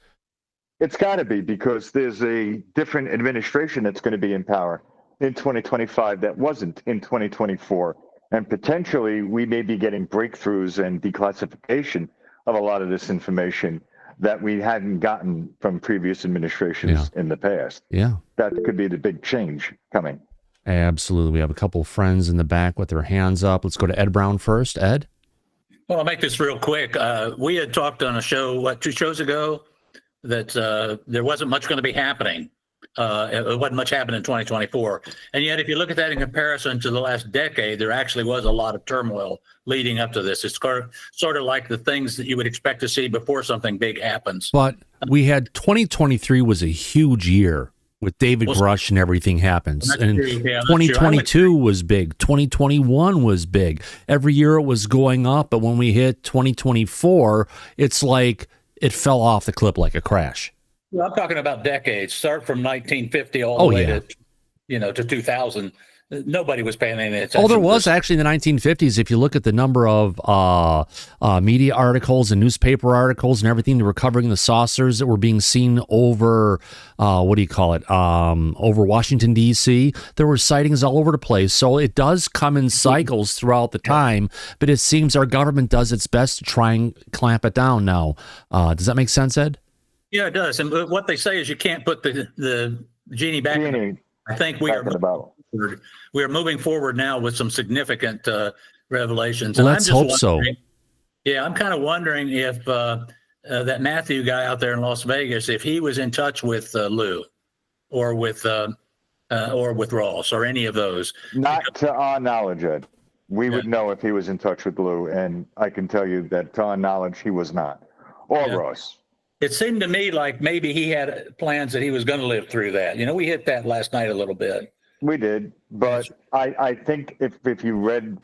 It's got to be, because there's a different administration that's going to be in power in 2025 that wasn't in 2024. And potentially we may be getting breakthroughs and declassification of a lot of this information that we hadn't gotten from previous administrations in the past. Yeah. That could be the big change coming. Absolutely. We have a couple of friends in the back with their hands up. Let's go to Ed Brown first. Ed? Well, I'll make this real quick. We had talked on a show, 2 shows ago, that there wasn't much going to be happening. It wasn't much happening in 2024. And yet, if you look at that in comparison to the last decade, there actually was a lot of turmoil leading up to this. It's sort of like the things that you would expect to see before something big happens. But we had 2023 was a huge year with David Grush and everything happens. And 2022 was big. 2021 was big. Every year it was going up. But when we hit 2024, it's like it fell off the cliff like a crash. Well, I'm talking about decades. Start from 1950 all the way to 2000. Nobody was paying any attention. Oh, there was actually in the 1950s. If you look at the number of media articles and newspaper articles and everything that were covering the saucers that were being seen over, over Washington, D.C., there were sightings all over the place. So it does come in cycles throughout the time, but it seems our government does its best to try and clamp it down now. Does that make sense, Ed? Yeah, it does. And what they say is you can't put the genie back. I think we are moving forward now with some significant revelations. And Let's hope so. Yeah, I'm kind of wondering if that Matthew guy out there in Las Vegas, if he was in touch with Lou or with Ross or any of those. Not to our knowledge, Ed. We would know if he was in touch with Lou, and I can tell you that to our knowledge, he was not. Or Ross. It seemed to me like maybe he had plans that he was going to live through that. We hit that last night a little bit. We did, but I think if you read,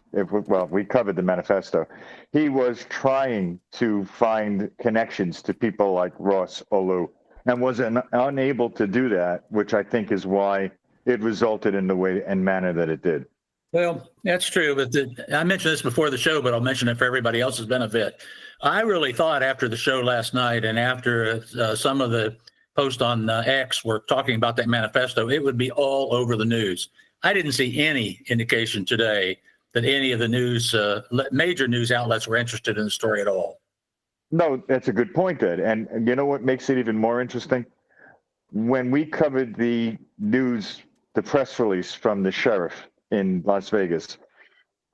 we covered the manifesto. He was trying to find connections to people like Ross or Lou, and was unable to do that, which I think is why it resulted in the way and manner that it did. Well, that's true, but I mentioned this before the show, but I'll mention it for everybody else's benefit. I really thought after the show last night and after some of the posts on X were talking about that manifesto, it would be all over the news. I didn't see any indication today that any of the news, major news outlets were interested in the story at all. No, that's a good point, Ed. And you know what makes it even more interesting? When we covered the news, the press release from the sheriff in Las Vegas,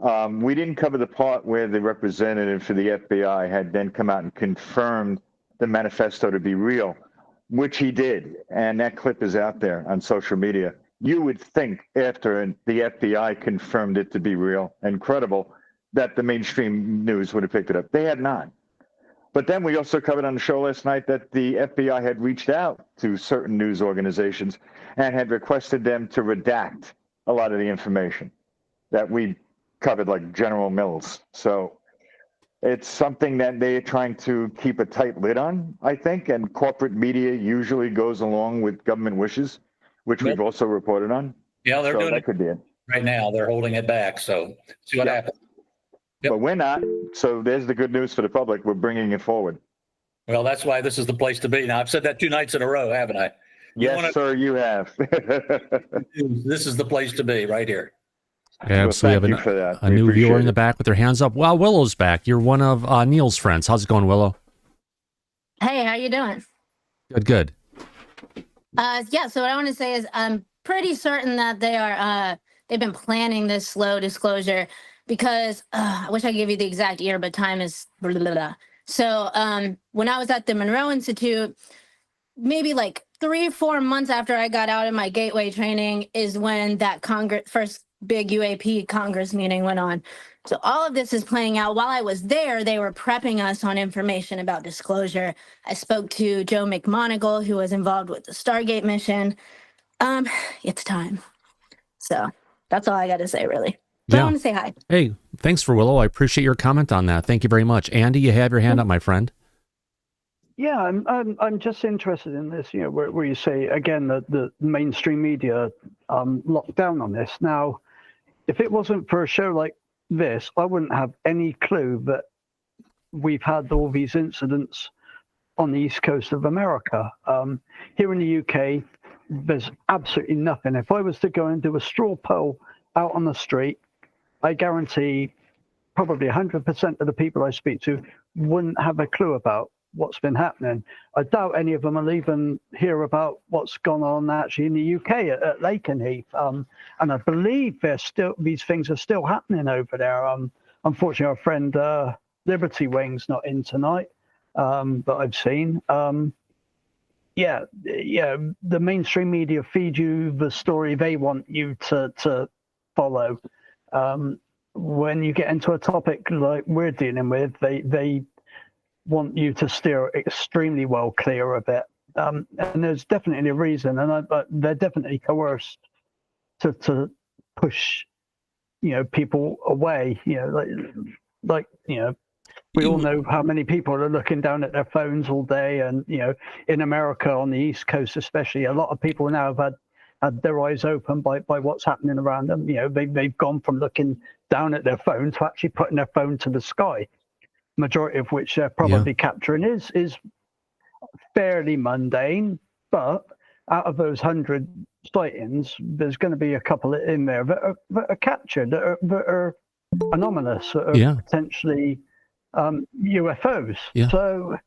we didn't cover the part where the representative for the FBI had then come out and confirmed the manifesto to be real, which he did. And that clip is out there on social media. You would think after the FBI confirmed it to be real and credible that the mainstream news would have picked it up. They had not. But then we also covered on the show last night that the FBI had reached out to certain news organizations and had requested them to redact a lot of the information that we covered, like General Mills. So it's something that they're trying to keep a tight lid on, I think, and corporate media usually goes along with government wishes, which we've also reported on. Yeah, they're doing that could be it. Right now. They're holding it back. So see what happens. Yep. But we're not. So there's the good news for the public. We're bringing it forward. Well, that's why this is the place to be. Now, I've said that 2 nights in a row, haven't I? Sir, you have. This is the place to be right here. Absolutely. Well, thank you for that. A new viewer in the back with their hands up. Well, Willow's back. You're one of Neil's friends. How's it going, Willow? Hey, how you doing? Good. Yeah, so what I want to say is I'm pretty certain that they've been planning this slow disclosure because I wish I could give you the exact year, but time is blah, blah, blah. So when I was at the Monroe Institute, maybe like 3 or 4 months after I got out of my gateway training is when that first big UAP Congress meeting went on. So all of this is playing out. While I was there, they were prepping us on information about disclosure. I spoke to Joe McMoneagle, who was involved with the Stargate mission. It's time. So that's all I got to say, really. But I want to say hi. Hey, thanks for Willow. I appreciate your comment on that. Thank you very much. Andy, you have your hand up, my friend. Yeah, I'm just interested in this, where you say, again, that the mainstream media locked down on this. Now, if it wasn't for a show like this, I wouldn't have any clue that we've had all these incidents on the east coast of America. Here in the UK, there's absolutely nothing. If I was to go and do a straw poll out on the street, I guarantee probably 100% of the people I speak to wouldn't have a clue about what's been happening. I doubt any of them will even hear about what's gone on actually in the UK at Lakenheath. And I believe these things are still happening over there. Unfortunately, our friend Liberty Wing's not in tonight, that I've seen. The mainstream media feed you the story they want you to follow. When you get into a topic like we're dealing with, they want you to steer extremely well clear of it. And there's definitely a reason, and they're definitely coerced to push, people away. We all know how many people are looking down at their phones all day, and in America on the East Coast especially, a lot of people now have had their eyes open by what's happening around them. They've gone from looking down at their phone to actually putting their phone to the sky. Majority of which they're probably capturing is fairly mundane, but out of those 100 sightings, there's going to be a couple in there that are captured, that are anomalous, that are potentially UFOs. So,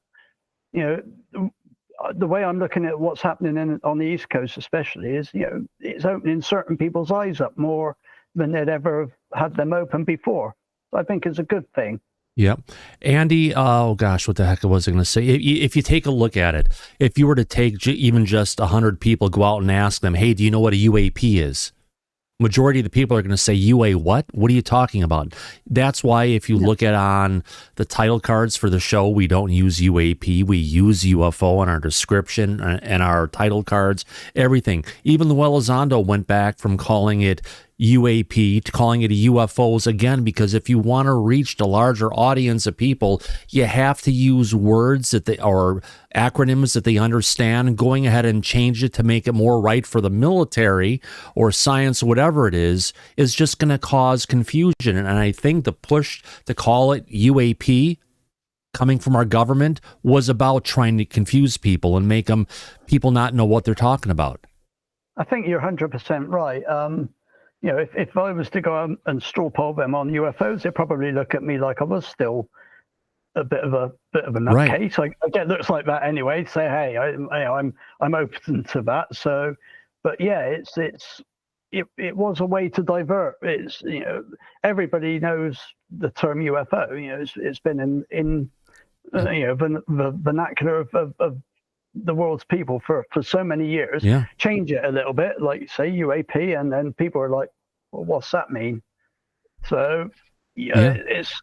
the way I'm looking at what's happening on the East Coast especially is, it's opening certain people's eyes up more than they'd ever had them open before. I think it's a good thing. Yep. Andy, oh gosh, what the heck was I going to say? If you take a look at it, if you were to take even just 100 people, go out and ask them, hey, do you know what a UAP is? Majority of the people are going to say, UA what? What are you talking about? That's why if you look at on the title cards for the show, we don't use UAP. We use UFO on our description and our title cards, everything. Even the Elizondo went back from calling it UAP to calling it a UFOs again, because if you want to reach the larger audience of people, you have to use words that or acronyms that they understand. Going ahead and change it to make it more right for the military or science, whatever it is just going to cause confusion. And I think the push to call it UAP coming from our government was about trying to confuse people and make people not know what they're talking about. I think you're 100% right. If I was to go and straw poll them on UFOs, they'd probably look at me like I was still a bit of a nutcase. I get looks like that anyway. Say, hey, I'm open to that. So, but yeah, it was a way to divert. It's everybody knows the term UFO. It's been in the vernacular of the world's people for so many years. Change it a little bit, like you say UAP, and then people are like, well, what's that mean? So it's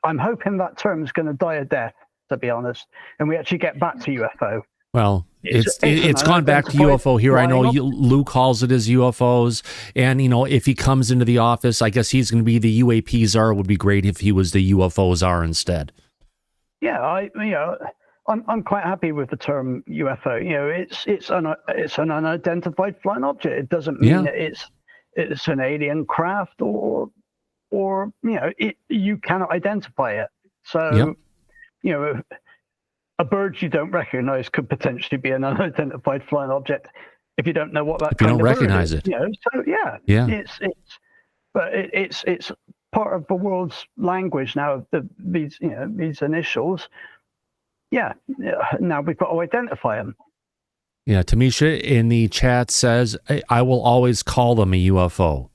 I'm hoping that term is going to die a death, to be honest, and we actually get back to UFO. Well, it's gone back to UFO here. I know Lou calls it as UFOs, and if he comes into the office, I guess he's going to be the UAP czar. It would be great if he was the UFO czar instead. Yeah, I'm quite happy with the term UFO. It's an unidentified flying object. It doesn't mean that it's an alien craft or you cannot identify it. So a bird you don't recognize could potentially be an unidentified flying object if you don't know what that. If you don't recognize it, So it's part of the world's language now. These initials. Now we've got to identify them. Yeah, Tamisha in the chat says, I will always call them a UFO.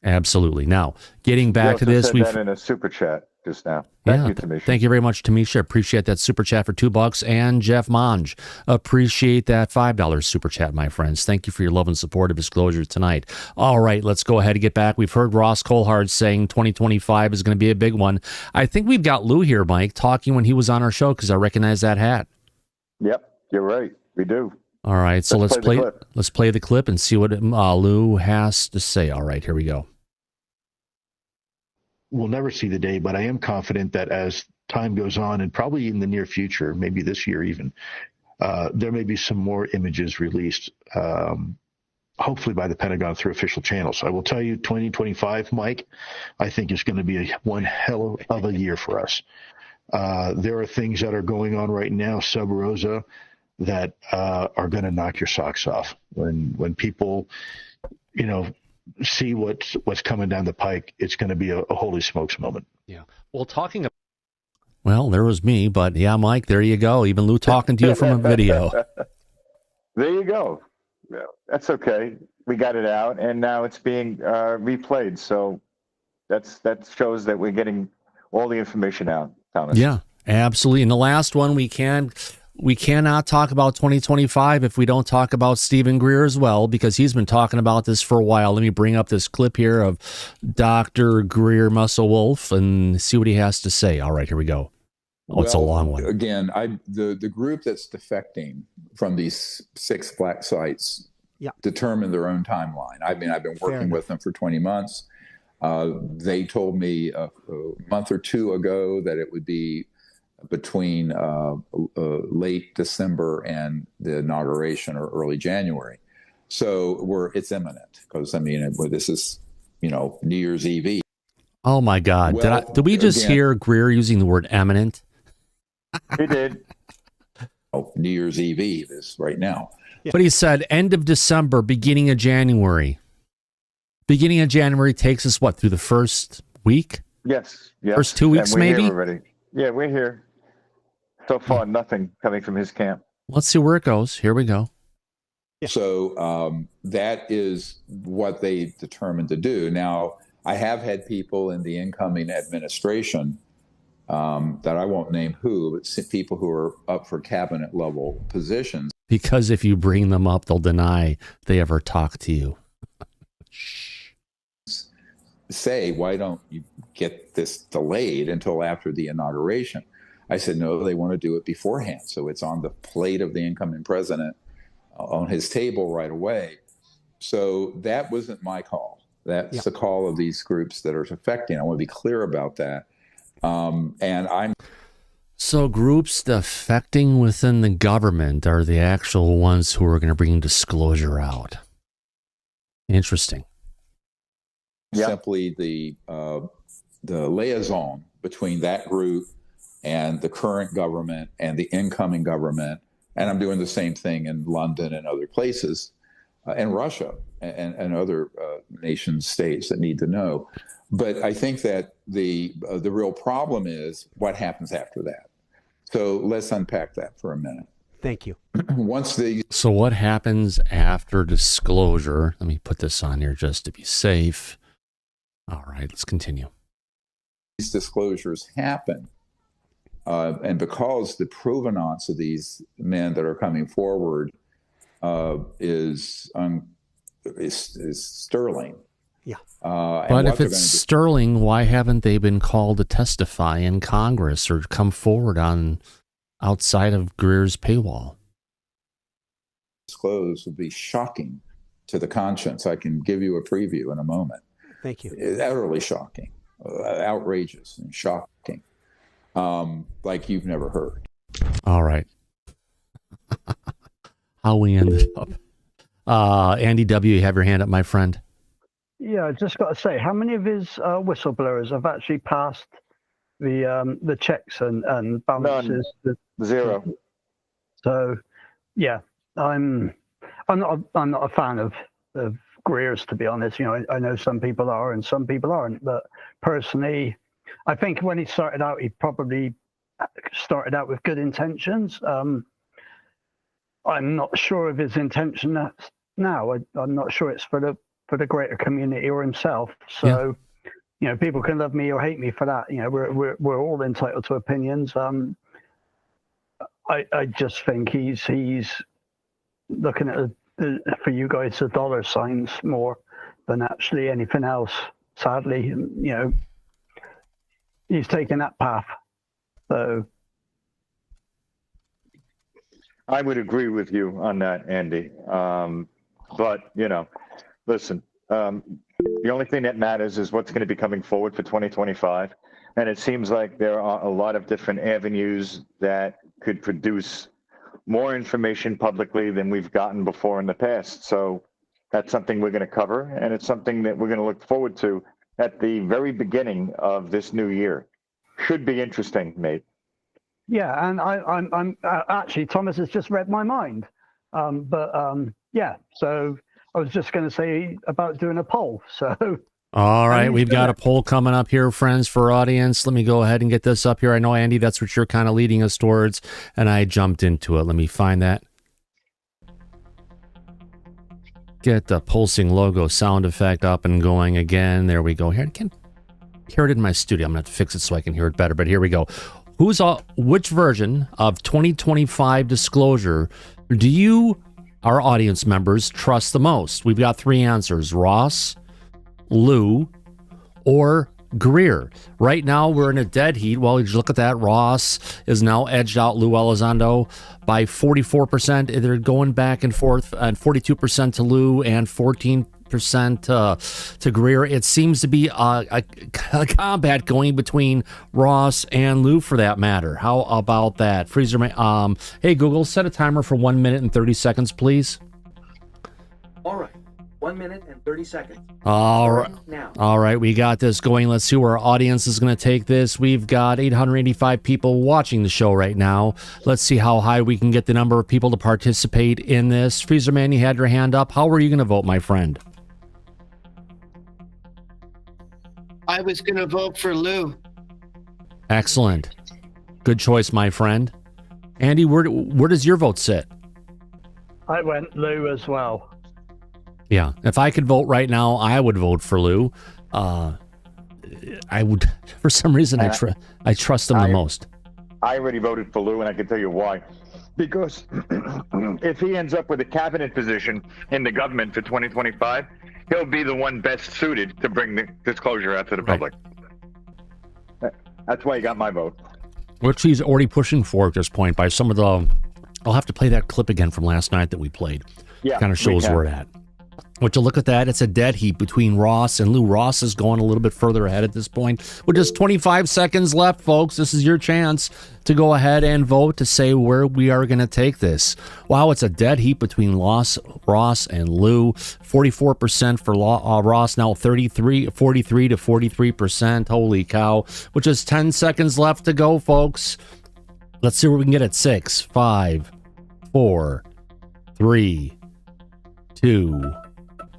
Absolutely. Now, getting back to this, we've said that in a super chat just now. Thank you, Tamisha. Thank you very much, Tamisha. Appreciate that super chat for $2. And Jeff Monge, appreciate that $5 super chat, my friends. Thank you for your love and support of Disclosure tonight. All right, let's go ahead and get back. We've heard Ross Coulthard saying 2025 is going to be a big one. I think we've got Lou here, Mike, talking when he was on our show because I recognize that hat. Yep, you're right. We do. All right, so let's play the clip and see what Lou has to say. All right, here we go. We'll never see the day, but I am confident that as time goes on, and probably in the near future, maybe this year even, there may be some more images released, hopefully by the Pentagon through official channels. So I will tell you, 2025, Mike, I think is going to be one hell of a year for us. There are things that are going on right now, sub rosa, that are going to knock your socks off. When people, see what's coming down the pike, it's going to be a holy smokes moment. Yeah. Well, well, there was me, but yeah, Mike, there you go. Even Lou talking to you from a video. There you go. Yeah, that's okay. We got it out, and now it's being replayed. So that shows that we're getting all the information out, Thomas. Yeah, absolutely. And the last one, we cannot talk about 2025 if we don't talk about Stephen Greer as well, because he's been talking about this for a while. Let me bring up this clip here of Dr. Greer Musselwolf and see what he has to say. All right, here we go. Oh, it's a long one. Again, the group that's defecting from these 6 flat sites determine their own timeline. I mean, I've been working with them for 20 months. They told me a month or two ago that it would be between late December and the inauguration or early January. So it's imminent because, I mean, this is, New Year's Eve. Oh my God. Well, did we just hear Greer using the word eminent? He did. New Year's Eve is right now. But he said end of December, beginning of January. Beginning of January takes us through the first week? Yes. First 2 weeks, maybe? Yeah, we're here. So far, nothing coming from his camp. Let's see where it goes. Here we go. So that is what they determined to do. Now, I have had people in the incoming administration that I won't name who, but people who are up for cabinet level positions. Because if you bring them up, they'll deny they ever talked to you. Say, why don't you get this delayed until after the inauguration? I said, no, they want to do it beforehand. So it's on the plate of the incoming president on his table right away. So that wasn't my call. That's the call of these groups that are affecting. I want to be clear about that. So groups defecting within the government are the actual ones who are going to bring disclosure out. Interesting. Simply the liaison between that group and the current government and the incoming government. And I'm doing the same thing in London and other places, and Russia and other nation states that need to know. But I think that the real problem is what happens after that. So let's unpack that for a minute. Thank you. So what happens after disclosure? Let me put this on here just to be safe. All right, let's continue. These disclosures happen. And because the provenance of these men that are coming forward is sterling. Yeah. But if it's sterling, why haven't they been called to testify in Congress or come forward on outside of Greer's paywall? Disclose would be shocking to the conscience. I can give you a preview in a moment. Thank you. It's utterly shocking, outrageous and shocking. Like you've never heard. All right. How we ended up. Andy W., you have your hand up, my friend. Yeah, I just got to say, how many of his whistleblowers have actually passed the checks and balances? None. Zero. So, yeah, I'm not a fan of Greer's, to be honest. I know some people are and some people aren't, but personally, I think when he started out, he probably started out with good intentions. I'm not sure of his intention now. I'm not sure it's for the greater community or himself. So, you know, people can love me or hate me for that. You know, we're all entitled to opinions. I just think he's looking at for you guys the dollar signs more than actually anything else. Sadly, you know, he's taken that path. So I would agree with you on that, Andy. But, you know, listen, the only thing that matters is what's going to be coming forward for 2025. And it seems like there are a lot of different avenues that could produce more information publicly than we've gotten before in the past. So that's something we're going to cover. And it's something that we're going to look forward to at the very beginning of this new year. Should be interesting, mate. yeah, and I'm actually Thomas has just read my mind. Yeah, so I was just going to say about doing a poll. So all right, we've got a poll coming up here, friends, for audience. Let me go ahead and get this up here. I know, Andy, that's what you're kind of leading us towards, and I jumped into it. Let me find that. Get the pulsing logo sound effect up and going again. There we go. Here, I can't hear it in my studio. I'm going to have to fix it so I can hear it better, but here we go. Which version of 2025 disclosure do you, our audience members, trust the most? We've got three answers: Ross, Lou, or Greer. Right now, we're in a dead heat. Well, you look at that. Ross is now edged out Lou Elizondo by 44%. They're going back and forth, and 42% to Lou and 14% to Greer. It seems to be a combat going between Ross and Lou, for that matter. How about that? Freezer, hey, Google, set a timer for 1 minute and 30 seconds, please. All right. 1 minute and 30 seconds. All right. Now. All right, we got this going. Let's see where our audience is going to take this. We've got 885 people watching the show right now. Let's see how high we can get the number of people to participate in this. Freezer Man, you had your hand up. How are you going to vote, my friend? I was going to vote for Lou. Excellent. Good choice, my friend. Andy, where does your vote sit? I went Lou as well. Yeah, if I could vote right now, I would vote for Lou. I would, for some reason, I trust him the most. I already voted for Lou, and I can tell you why. Because if he ends up with a cabinet position in the government for 2025, he'll be the one best suited to bring the disclosure out to the public. That's why he got my vote. Which he's already pushing for at this point by some of the... I'll have to play that clip again from last night that we played. Yeah, kind of shows where we're at. Would you look at that? It's a dead heat between Ross and Lou. Ross is going a little bit further ahead at this point. With just 25 seconds left, folks, this is your chance to go ahead and vote to say where we are going to take this. Wow, it's a dead heat between Ross and Lou. 44% for Ross, now 43 to 43%. Holy cow. With just 10 seconds left to go, folks. Let's see where we can get at 6, 5, 4, 3, 2,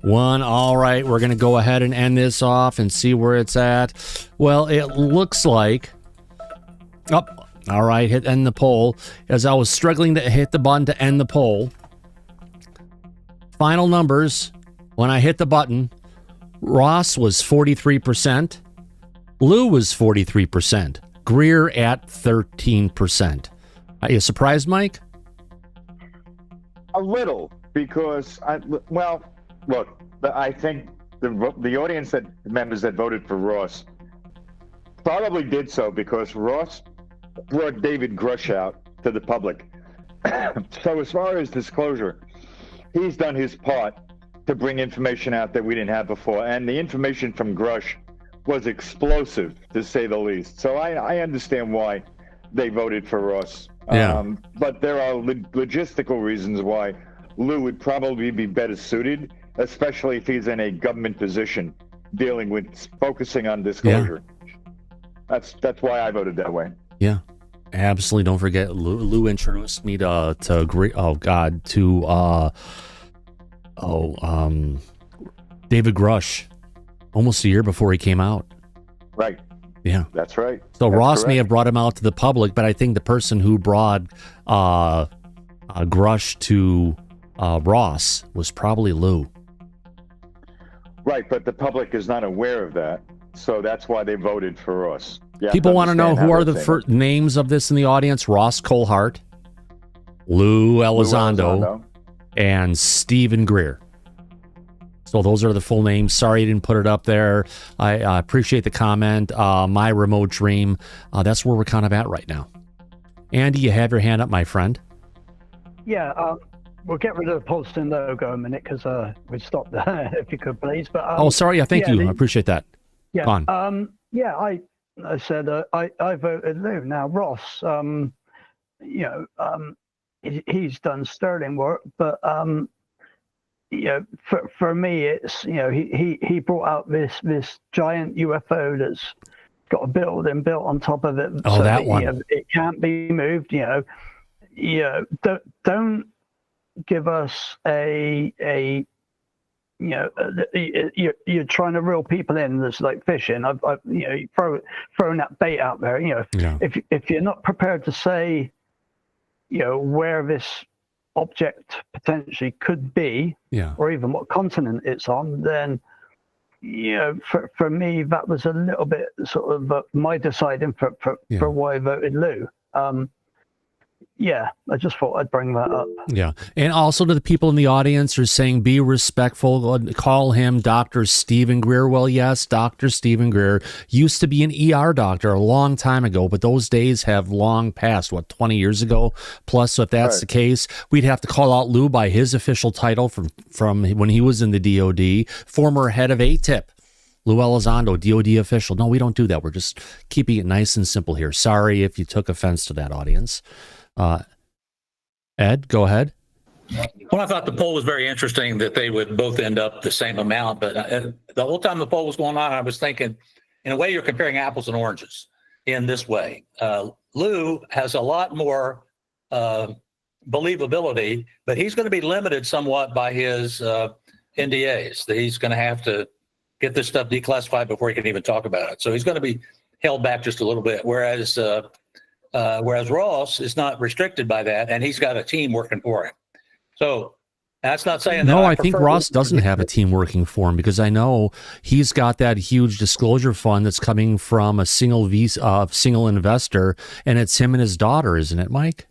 1. All right, we're going to go ahead and end this off and see where it's at. Well, it looks like... Oh, all right, hit end the poll. As I was struggling to hit the button to end the poll, final numbers, when I hit the button, Ross was 43%, Lou was 43%, Greer at 13%. Are you surprised, Mike? A little, because look, I think the audience members that voted for Ross probably did so because Ross brought David Grush out to the public. So as far as disclosure, he's done his part to bring information out that we didn't have before. And the information from Grush was explosive, to say the least. So I understand why they voted for Ross. Yeah. But there are logistical reasons why Lou would probably be better suited, especially if he's in a government position dealing with focusing on disclosure. Yeah. That's why I voted that way. Yeah, absolutely. Don't forget, Lou introduced me to David Grush almost a year before he came out. Right. Yeah, that's right. So that's Ross correct. may have brought him out to the public, but I think the person who brought Grush to Ross was probably Lou. Right, but the public is not aware of that, so that's why they voted for us. People want to know who are the first names of this in the audience. Ross Colhart, Lou Elizondo, and Stephen Greer. So those are the full names. Sorry I didn't put it up there. I appreciate the comment. My remote dream. That's where we're kind of at right now. Andy, you have your hand up, my friend. Yeah, we'll get rid of the Polston logo a minute because we stopped there, if you could please. But sorry. Yeah, thank you. I appreciate that. Yeah. Go on. Yeah, I said I voted Lou. Now Ross, he's done sterling work, but for me, it's he brought out this giant UFO that's got a building built on top of it. Oh, so that one. It can't be moved. Don't give us you're trying to reel people in. That's like fishing. I've throwing that bait out there. If you're not prepared to say, where this object potentially could be, or even what continent it's on, then for me that was a little bit sort of my deciding for why I voted Lou. I just thought I'd bring that up. Yeah. And also to the people in the audience who are saying, be respectful, call him Dr. Stephen Greer. Well, yes, Dr. Stephen Greer used to be an ER doctor a long time ago, but those days have long passed, 20 years ago? Plus, so if that's the case, we'd have to call out Lou by his official title from when he was in the DOD, former head of ATIP. Lou Elizondo, DOD official. No, we don't do that. We're just keeping it nice and simple here. Sorry if you took offense to that, audience. Ed, go ahead. Well, I thought the poll was very interesting that they would both end up the same amount. But the whole time the poll was going on, I was thinking, in a way, you're comparing apples and oranges in this way. Lou has a lot more believability, but he's going to be limited somewhat by his NDAs. That he's going to have to get this stuff declassified before he can even talk about it. So he's going to be held back just a little bit. Whereas Ross is not restricted by that, and he's got a team working for him. So that's not saying that. No, I think Ross doesn't have a team working for him, because I know he's got that huge disclosure fund that's coming from a single investor, and it's him and his daughter, isn't it, Mike?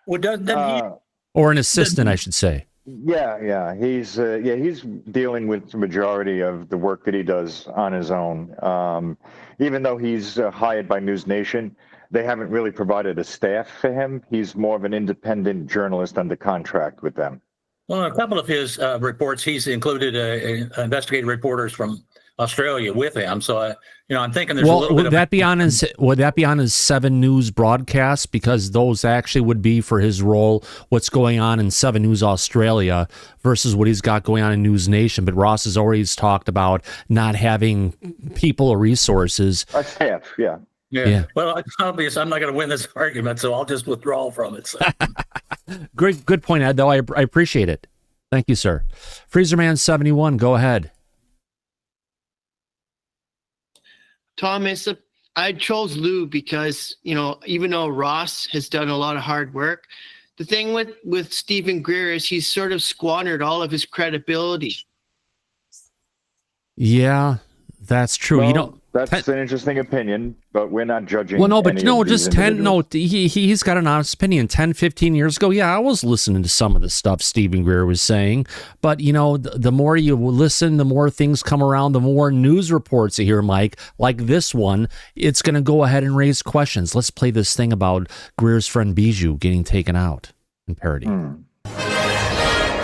Well, or an assistant, I should say. Yeah. He's dealing with the majority of the work that he does on his own. Even though he's hired by News Nation, they haven't really provided a staff for him. He's more of an independent journalist under contract with them. Well, a couple of his reports, he's included investigative reporters from Australia with him. So, I'm thinking there's a little bit of... Would that be on his 7 News broadcast? Because those actually would be for his role, what's going on in 7 News Australia versus what he's got going on in News Nation. But Ross has always talked about not having people or resources. A staff, yeah. Yeah. Well, it's obvious I'm not going to win this argument, so I'll just withdraw from it. So. Good point, Ed, though. I appreciate it. Thank you, sir. Freezerman71, go ahead. Thomas, I chose Lou because, even though Ross has done a lot of hard work, the thing with Stephen Greer is he's sort of squandered all of his credibility. Yeah, that's true. Well, that's an interesting opinion, but we're not judging. Well, no, but he's got an honest opinion. 10, 15 years ago, I was listening to some of the stuff Stephen Greer was saying. But, the more you listen, the more things come around, the more news reports you hear, Mike, like this one, it's going to go ahead and raise questions. Let's play this thing about Greer's friend Bijou getting taken out in parody.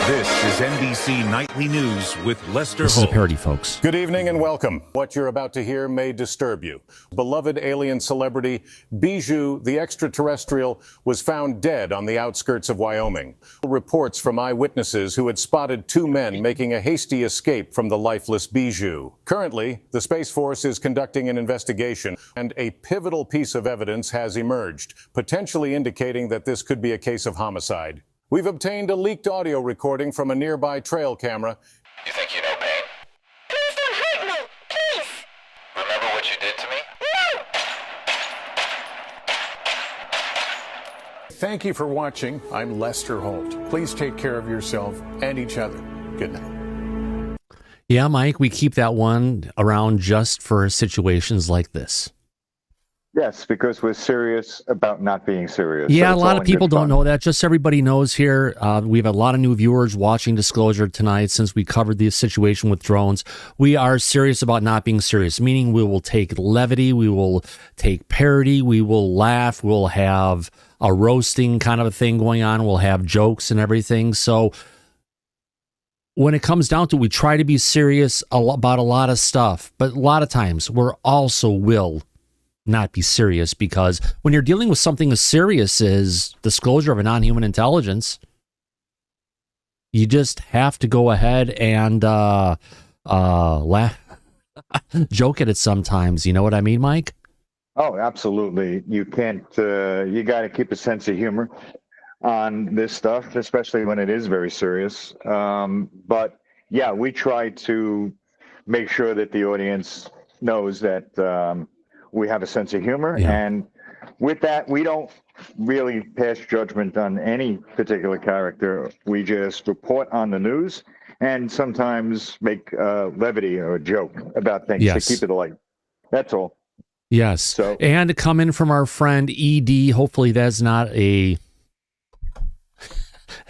This is NBC Nightly News with Lester This Holt. is a parody, folks. Good evening and welcome. What you're about to hear may disturb you. Beloved alien celebrity Bijou, the extraterrestrial, was found dead on the outskirts of Wyoming. Reports from eyewitnesses who had spotted 2 men making a hasty escape from the lifeless Bijou. Currently, the Space Force is conducting an investigation, and a pivotal piece of evidence has emerged, potentially indicating that this could be a case of homicide. We've obtained a leaked audio recording from a nearby trail camera. You think you know pain? Please don't hurt me, please! Remember what you did to me? Thank you for watching. I'm Lester Holt. Please take care of yourself and each other. Good night. Yeah, Mike, we keep that one around just for situations like this. Yes, because we're serious about not being serious. Yeah, So a lot of people don't know that. Just so everybody knows here, we have a lot of new viewers watching Disclosure tonight since we covered the situation with drones. We are serious about not being serious, meaning we will take levity, we will take parody, we will laugh, we'll have a roasting kind of a thing going on, we'll have jokes and everything. So when it comes down to it, we try to be serious about a lot of stuff, but a lot of times we're also will not be serious, because when you're dealing with something as serious as disclosure of a non-human intelligence, you just have to go ahead and laugh, joke at it sometimes. You know what I mean, Mike? Oh, absolutely. You can't, you got to keep a sense of humor on this stuff, especially when it is very serious. But yeah, we try to make sure that the audience knows that we have a sense of humor. Yeah. And with that, we don't really pass judgment on any particular character. We just report on the news and sometimes make levity or a joke about things Yes. to keep it light. That's all. Yes. So, and to come in from our friend ED, hopefully that's not an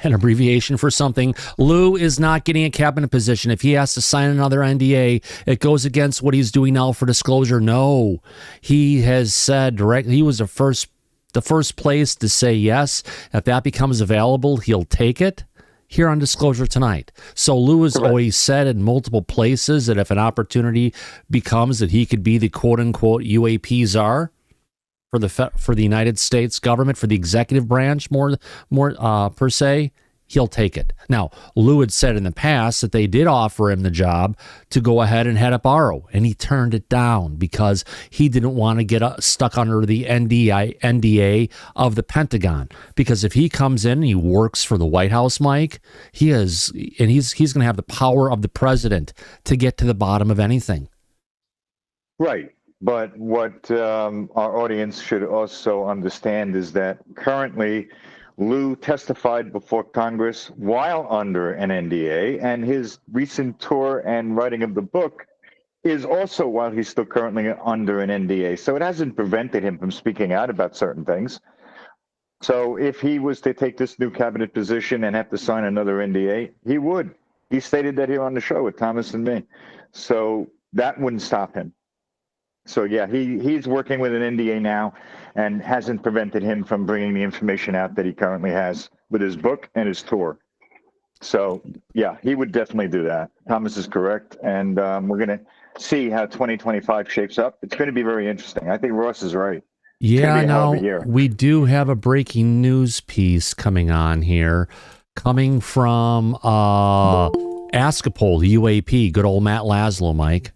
abbreviation for something. Lou is not getting a cabinet position. If he has to sign another NDA, it goes against what he's doing now for disclosure. No, he has said directly, he was the first place to say yes. If that becomes available, he'll take it here on Disclosure tonight. So Lou has always said in multiple places that if an opportunity becomes that he could be the quote unquote UAP czar for the United States government, for the executive branch more per se, he'll take it. Now, Lou had said in the past that they did offer him the job to go ahead and head up RO, and he turned it down because he didn't want to get stuck under the NDA of the Pentagon. Because if he comes in and he works for the White House, Mike, he's going to have the power of the president to get to the bottom of anything. right. But what our audience should also understand is that currently Lou testified before Congress while under an NDA, and his recent tour and writing of the book is also while he's still currently under an NDA. So it hasn't prevented him from speaking out about certain things. So if he was to take this new cabinet position and have to sign another NDA, he would. He stated that here on the show with Thomas and me. So that wouldn't stop him. So yeah, he's working with an NDA now and hasn't prevented him from bringing the information out that he currently has with his book and his tour. So yeah, he would definitely do that. Thomas is correct. And we're going to see how 2025 shapes up. It's going to be very interesting. I think Ross is right. Yeah, now we do have a breaking news piece coming on here, coming from Askapole UAP, good old Matt Laszlo, Mike.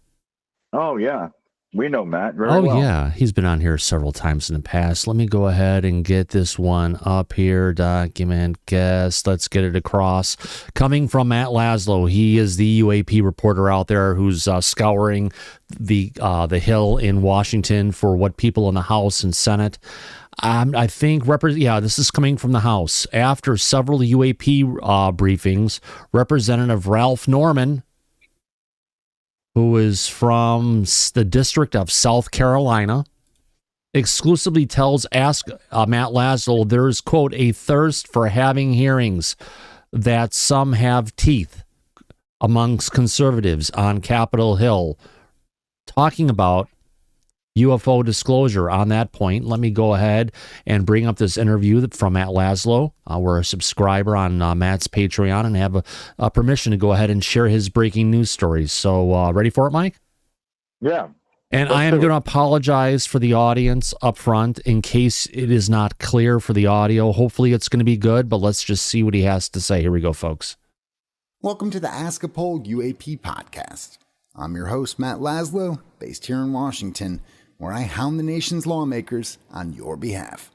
Oh yeah. We know Matt very well. Oh, yeah. He's been on here several times in the past. Let me go ahead and get this one up here. Document guest. Let's get it across. Coming from Matt Laszlo. He is the UAP reporter out there who's scouring the Hill in Washington for what people in the House and Senate. I think, this is coming from the House. After several UAP briefings, Representative Ralph Norman, who is from the District of South Carolina, exclusively tells Matt Laszlo there's, quote, a thirst for having hearings, that some have teeth amongst conservatives on Capitol Hill, talking about UFO disclosure. On that point, let me go ahead and bring up this interview from Matt Laszlo. We're a subscriber on Matt's Patreon and have a permission to go ahead and share his breaking news stories. So ready for it, Mike? Yeah. And I am going to apologize for the audience up front in case it is not clear for the audio. Hopefully it's going to be good, but let's just see what he has to say. Here we go, folks. Welcome to the Askapole UAP podcast. I'm your host, Matt Laszlo, based here in Washington, where I hound the nation's lawmakers on your behalf.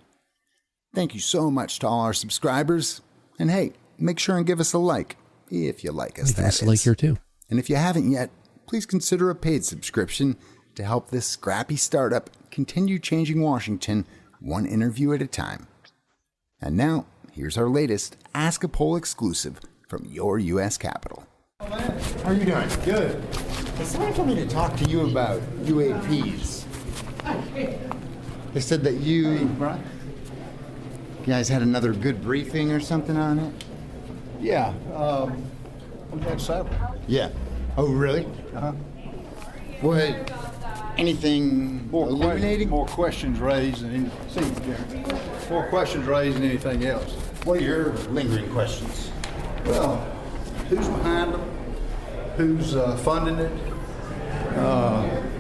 Thank you so much to all our subscribers. And hey, make sure and give us a like, if you like us, that is. Like here too. And if you haven't yet, please consider a paid subscription to help this scrappy startup continue changing Washington one interview at a time. And now, here's our latest Ask a Poll exclusive from your U.S. Capitol. How are you doing? Good. Someone told me to talk to you about UAPs. They said that you guys had another good briefing or something on it? Yeah, we've had several. Yeah. Oh, really? Uh-huh. What? Anything illuminating? More questions raised than more questions raised than anything else. What are your lingering questions? Well, who's behind them? Who's funding it?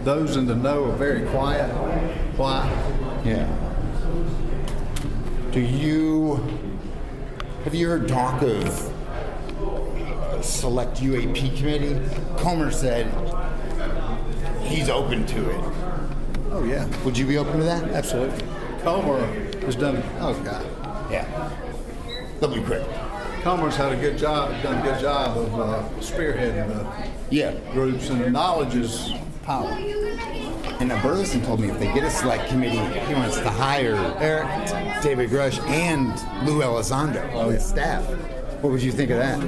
Those in the know are very quiet. Why? Yeah. Have you heard talk of a select UAP committee? Comer said he's open to it. Oh, yeah. Would you be open to that? Absolutely. Comer has done, oh, God. Yeah. They'll be quick. Comer's done a good job of spearheading groups, and knowledge is power. And now Burleson told me if they get a select committee, he wants to hire Eric, David Grush, and Lou Elizondo on his staff. What would you think of that?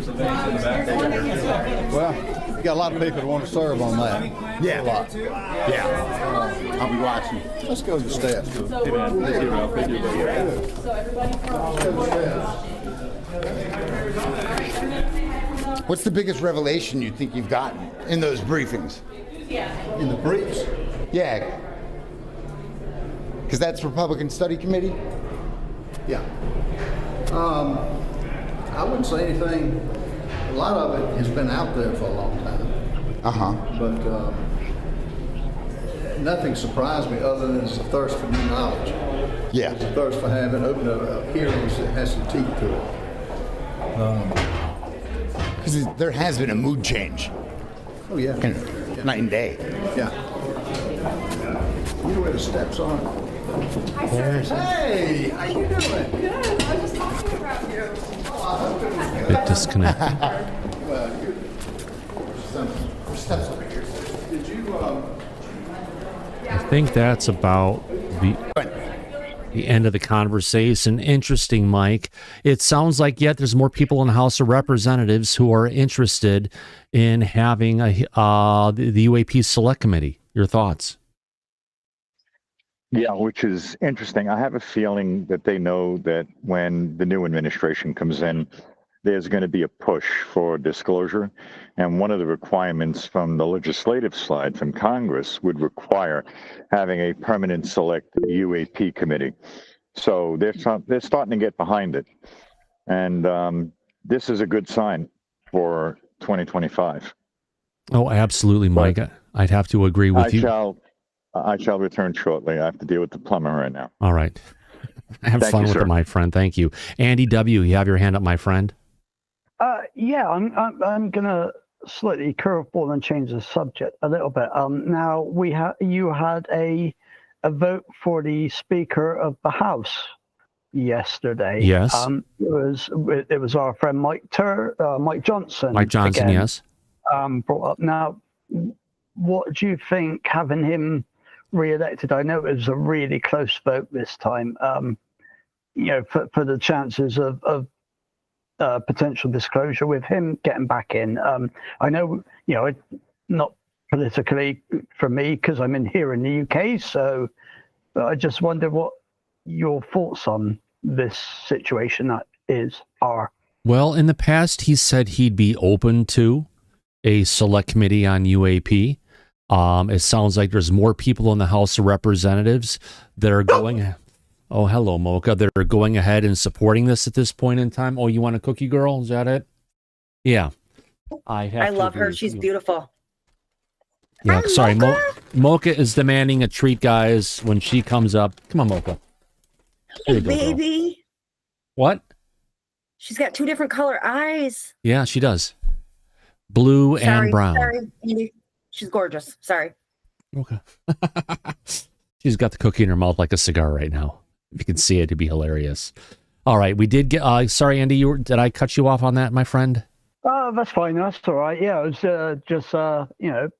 Well, you got a lot of people that want to serve on that. Yeah. A lot. Yeah. I'll be watching. Let's go to the steps. What's the biggest revelation you think you've gotten in those briefings? In the briefs? Yeah. Because that's Republican Study Committee? Yeah. I wouldn't say anything. A lot of it has been out there for a long time. Uh-huh. But nothing surprised me other than it's a thirst for new knowledge. Yeah. It's a thirst for having hearings that has some teeth to it. Because there has been a mood change. Oh, yeah. Kind of night and day. Yeah. You know where the steps are? Hey, how you doing? Good. I was just talking about you. Bit disconnected. Well, steps over here. Did you? I think that's about the end of the conversation. Interesting, Mike. It sounds like yet there's more people in the House of Representatives who are interested in having the UAP Select Committee. Your thoughts? Yeah, which is interesting. I have a feeling that they know that when the new administration comes in, there's going to be a push for disclosure. And one of the requirements from the legislative side from Congress would require having a permanent select UAP committee. So they're starting to get behind it. And this is a good sign for 2025. Oh, absolutely, Mike. I'd have to agree with you. I shall return shortly. I have to deal with the plumber right now. All right. Have Thank fun you, with sir. it, my friend. Thank you. Andy W., you have your hand up, my friend. Yeah, I'm gonna slightly curveball and change the subject a little bit. Now you had a vote for the Speaker of the House yesterday. Yes. It was our friend Mike Johnson. Mike Johnson, again, yes. Brought up. Now, what do you think having him re-elected? I know it was a really close vote this time. For the chances of potential disclosure with him getting back in. I know, not politically for me because I'm here in the UK. So I just wonder what your thoughts on this situation are. Well, in the past, he said he'd be open to a select committee on UAP. It sounds like there's more people in the House of Representatives that are going. Oh, hello, Mocha. That are going ahead and supporting this at this point in time. Oh, you want a cookie, girl? Is that it? Yeah. I love her. She's beautiful. Yeah, sorry. Mocha is demanding a treat, guys, when she comes up. Come on, Mocha. There you go, girl. Baby. What? She's got two different color eyes. Yeah, she does. Blue and brown. Sorry, Andy. She's gorgeous. Sorry. Okay. She's got the cookie in her mouth like a cigar right now. If you can see it, it'd be hilarious. All right, we did get. Sorry, Andy, did I cut you off on that, my friend? That's fine. That's all right. Yeah, it was just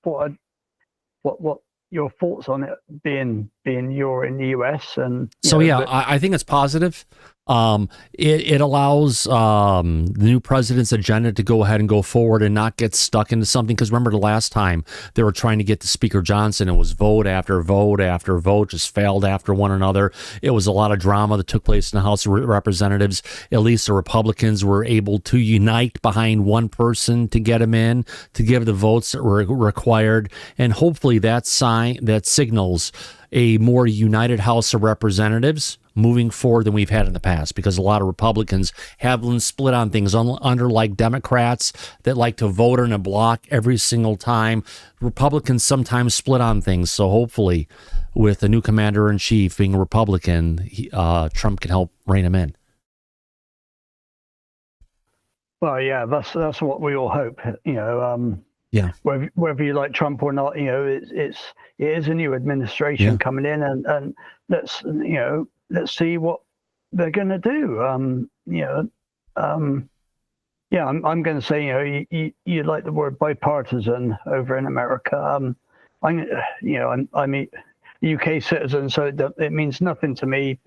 what your thoughts on it being you're in the US and so yeah, I think it's positive. It allows the new president's agenda to go ahead and go forward and not get stuck into something. Because remember the last time they were trying to get to Speaker Johnson, it was vote after vote after vote, just failed after one another. It was a lot of drama that took place in the House of Representatives. At least the Republicans were able to unite behind one person to get him in, to give the votes that were required. And hopefully that signals a more united House of Representatives moving forward than we've had in the past, because a lot of Republicans have been split on things under like Democrats that like to vote in a block every single time. Republicans sometimes split on things. So hopefully with the new commander-in-chief being a Republican, Trump can help rein him in. Well, yeah, that's what we all hope, yeah. Whether you like Trump or not, it is a new administration coming in, and let's see what they're going to do. I'm going to say, you like the word bipartisan over in America. I'm a UK citizen, so it means nothing to me.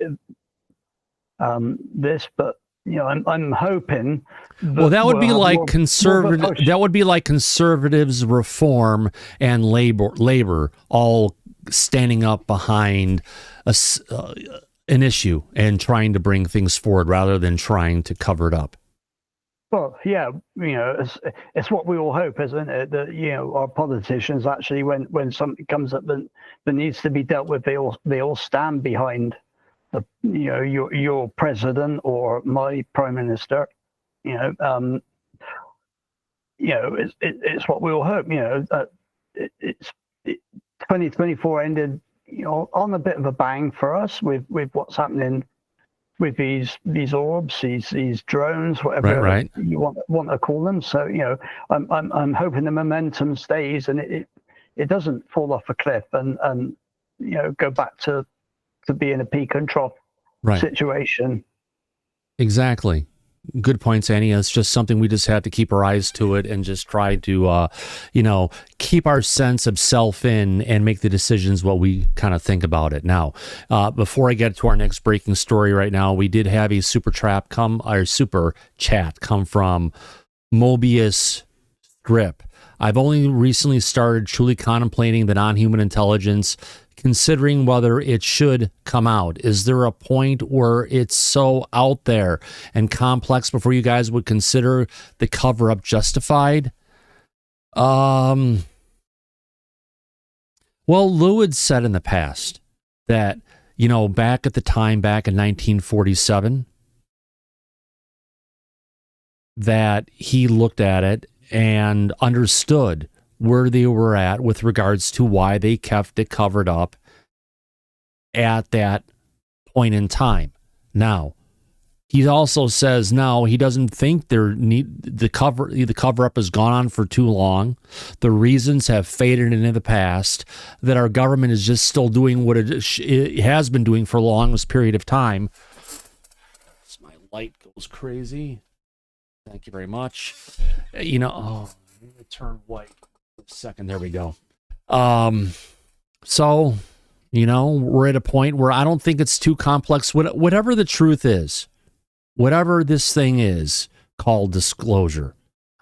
But I'm hoping. That would be like conservative. That would be like conservatives, reform, and labor all standing up behind an issue and trying to bring things forward rather than trying to cover it up. Well, yeah, it's what we all hope, isn't it? That our politicians actually, when something comes up that needs to be dealt with, they all stand behind your president or my prime minister. It's what we all hope. It's 2024 ended on a bit of a bang for us with what's happening with these orbs, these drones, whatever you want to call them. So I'm hoping the momentum stays and it doesn't fall off a cliff and go back to being a peak and trough situation. Exactly. Good points, Annie. It's just something we just have to keep our eyes to it and just try to, keep our sense of self in and make the decisions what we kind of think about it. Now, before I get to our next breaking story right now, we did have a super chat come from Mobius Grip. I've only recently started truly contemplating the non-human intelligence, considering whether it should come out. Is there a point where it's so out there and complex before you guys would consider the cover-up justified? Well, Lou had said in the past that, back at the time, back in 1947, that he looked at it and understood where they were at with regards to why they kept it covered up at that point in time. Now, he also says now he doesn't think the cover up has gone on for too long. The reasons have faded into the past, that our government is just still doing what it has been doing for the longest period of time. My light goes crazy. Thank you very much. I'm going to turn white for a second. There we go. So, we're at a point where I don't think it's too complex. Whatever the truth is, whatever this thing is called disclosure,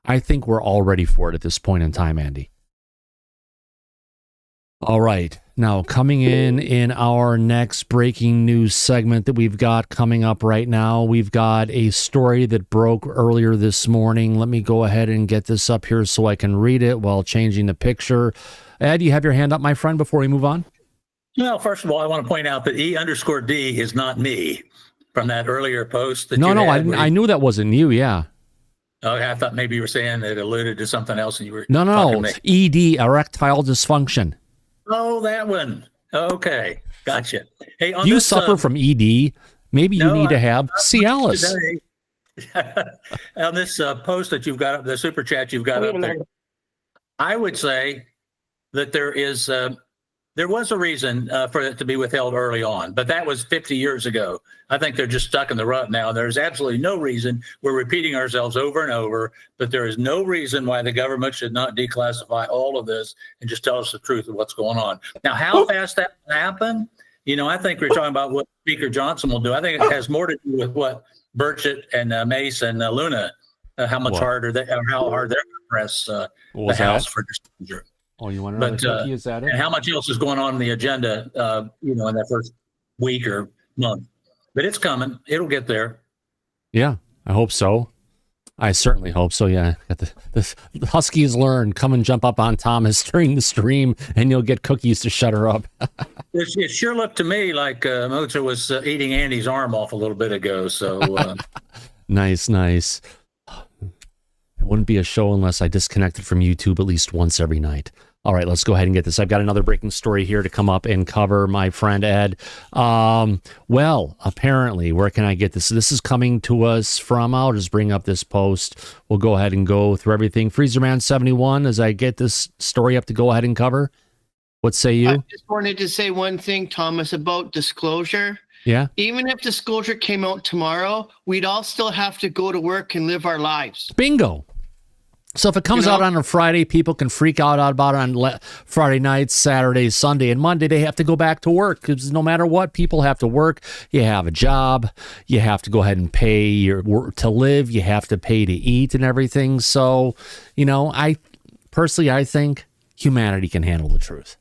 I think we're all ready for it at this point in time, Andy. All right. Now, coming in our next breaking news segment that we've got coming up right now, we've got a story that broke earlier this morning. Let me go ahead and get this up here so I can read it while changing the picture. Ed, you have your hand up, my friend, before we move on? Well, first of all, I want to point out that E_D is not me from that earlier post. That I knew that wasn't you, yeah. Okay, I thought maybe you were saying it alluded to something else and you were No, ED, erectile dysfunction. Oh, that one. Okay, gotcha. Hey, Do you suffer from ED? Maybe you need to have Cialis. On this post that you've got up, the super chat you've got up there, I would say that there was a reason for it to be withheld early on, but that was 50 years ago. I think they're just stuck in the rut now. There's absolutely no reason. We're repeating ourselves over and over, but there is no reason why the government should not declassify all of this and just tell us the truth of what's going on. Now, how fast that will happen, I think we're talking about what Speaker Johnson will do. I think it has more to do with what Burchett and Mace and Luna, how much harder they, or how hard they're going to press the House for disclosure. Oh, you want to know the cookie? Is that it? And how much else is going on in the agenda, in that first week or month? But it's coming. It'll get there. Yeah, I hope so. I certainly hope so. Yeah, the Huskies learn. Come and jump up on Thomas during the stream, and you'll get cookies to shut her up. It sure looked to me like Mozart was eating Andy's arm off a little bit ago. So nice. It wouldn't be a show unless I disconnected from YouTube at least once every night. All right, let's go ahead and get this. I've got another breaking story here to come up and cover, my friend Ed. Well, apparently, where can I get this? This is coming to us from, I'll just bring up this post. We'll go ahead and go through everything. FreezerMan71, as I get this story up to go ahead and cover. What say you? I just wanted to say one thing, Thomas, about disclosure. Yeah? Even if disclosure came out tomorrow, we'd all still have to go to work and live our lives. Bingo. So if it comes out on a Friday, people can freak out about it on Friday night, Saturday, Sunday, and Monday. They have to go back to work because no matter what, people have to work. You have a job. You have to go ahead and pay your work to live. You have to pay to eat and everything. So, I think humanity can handle the truth.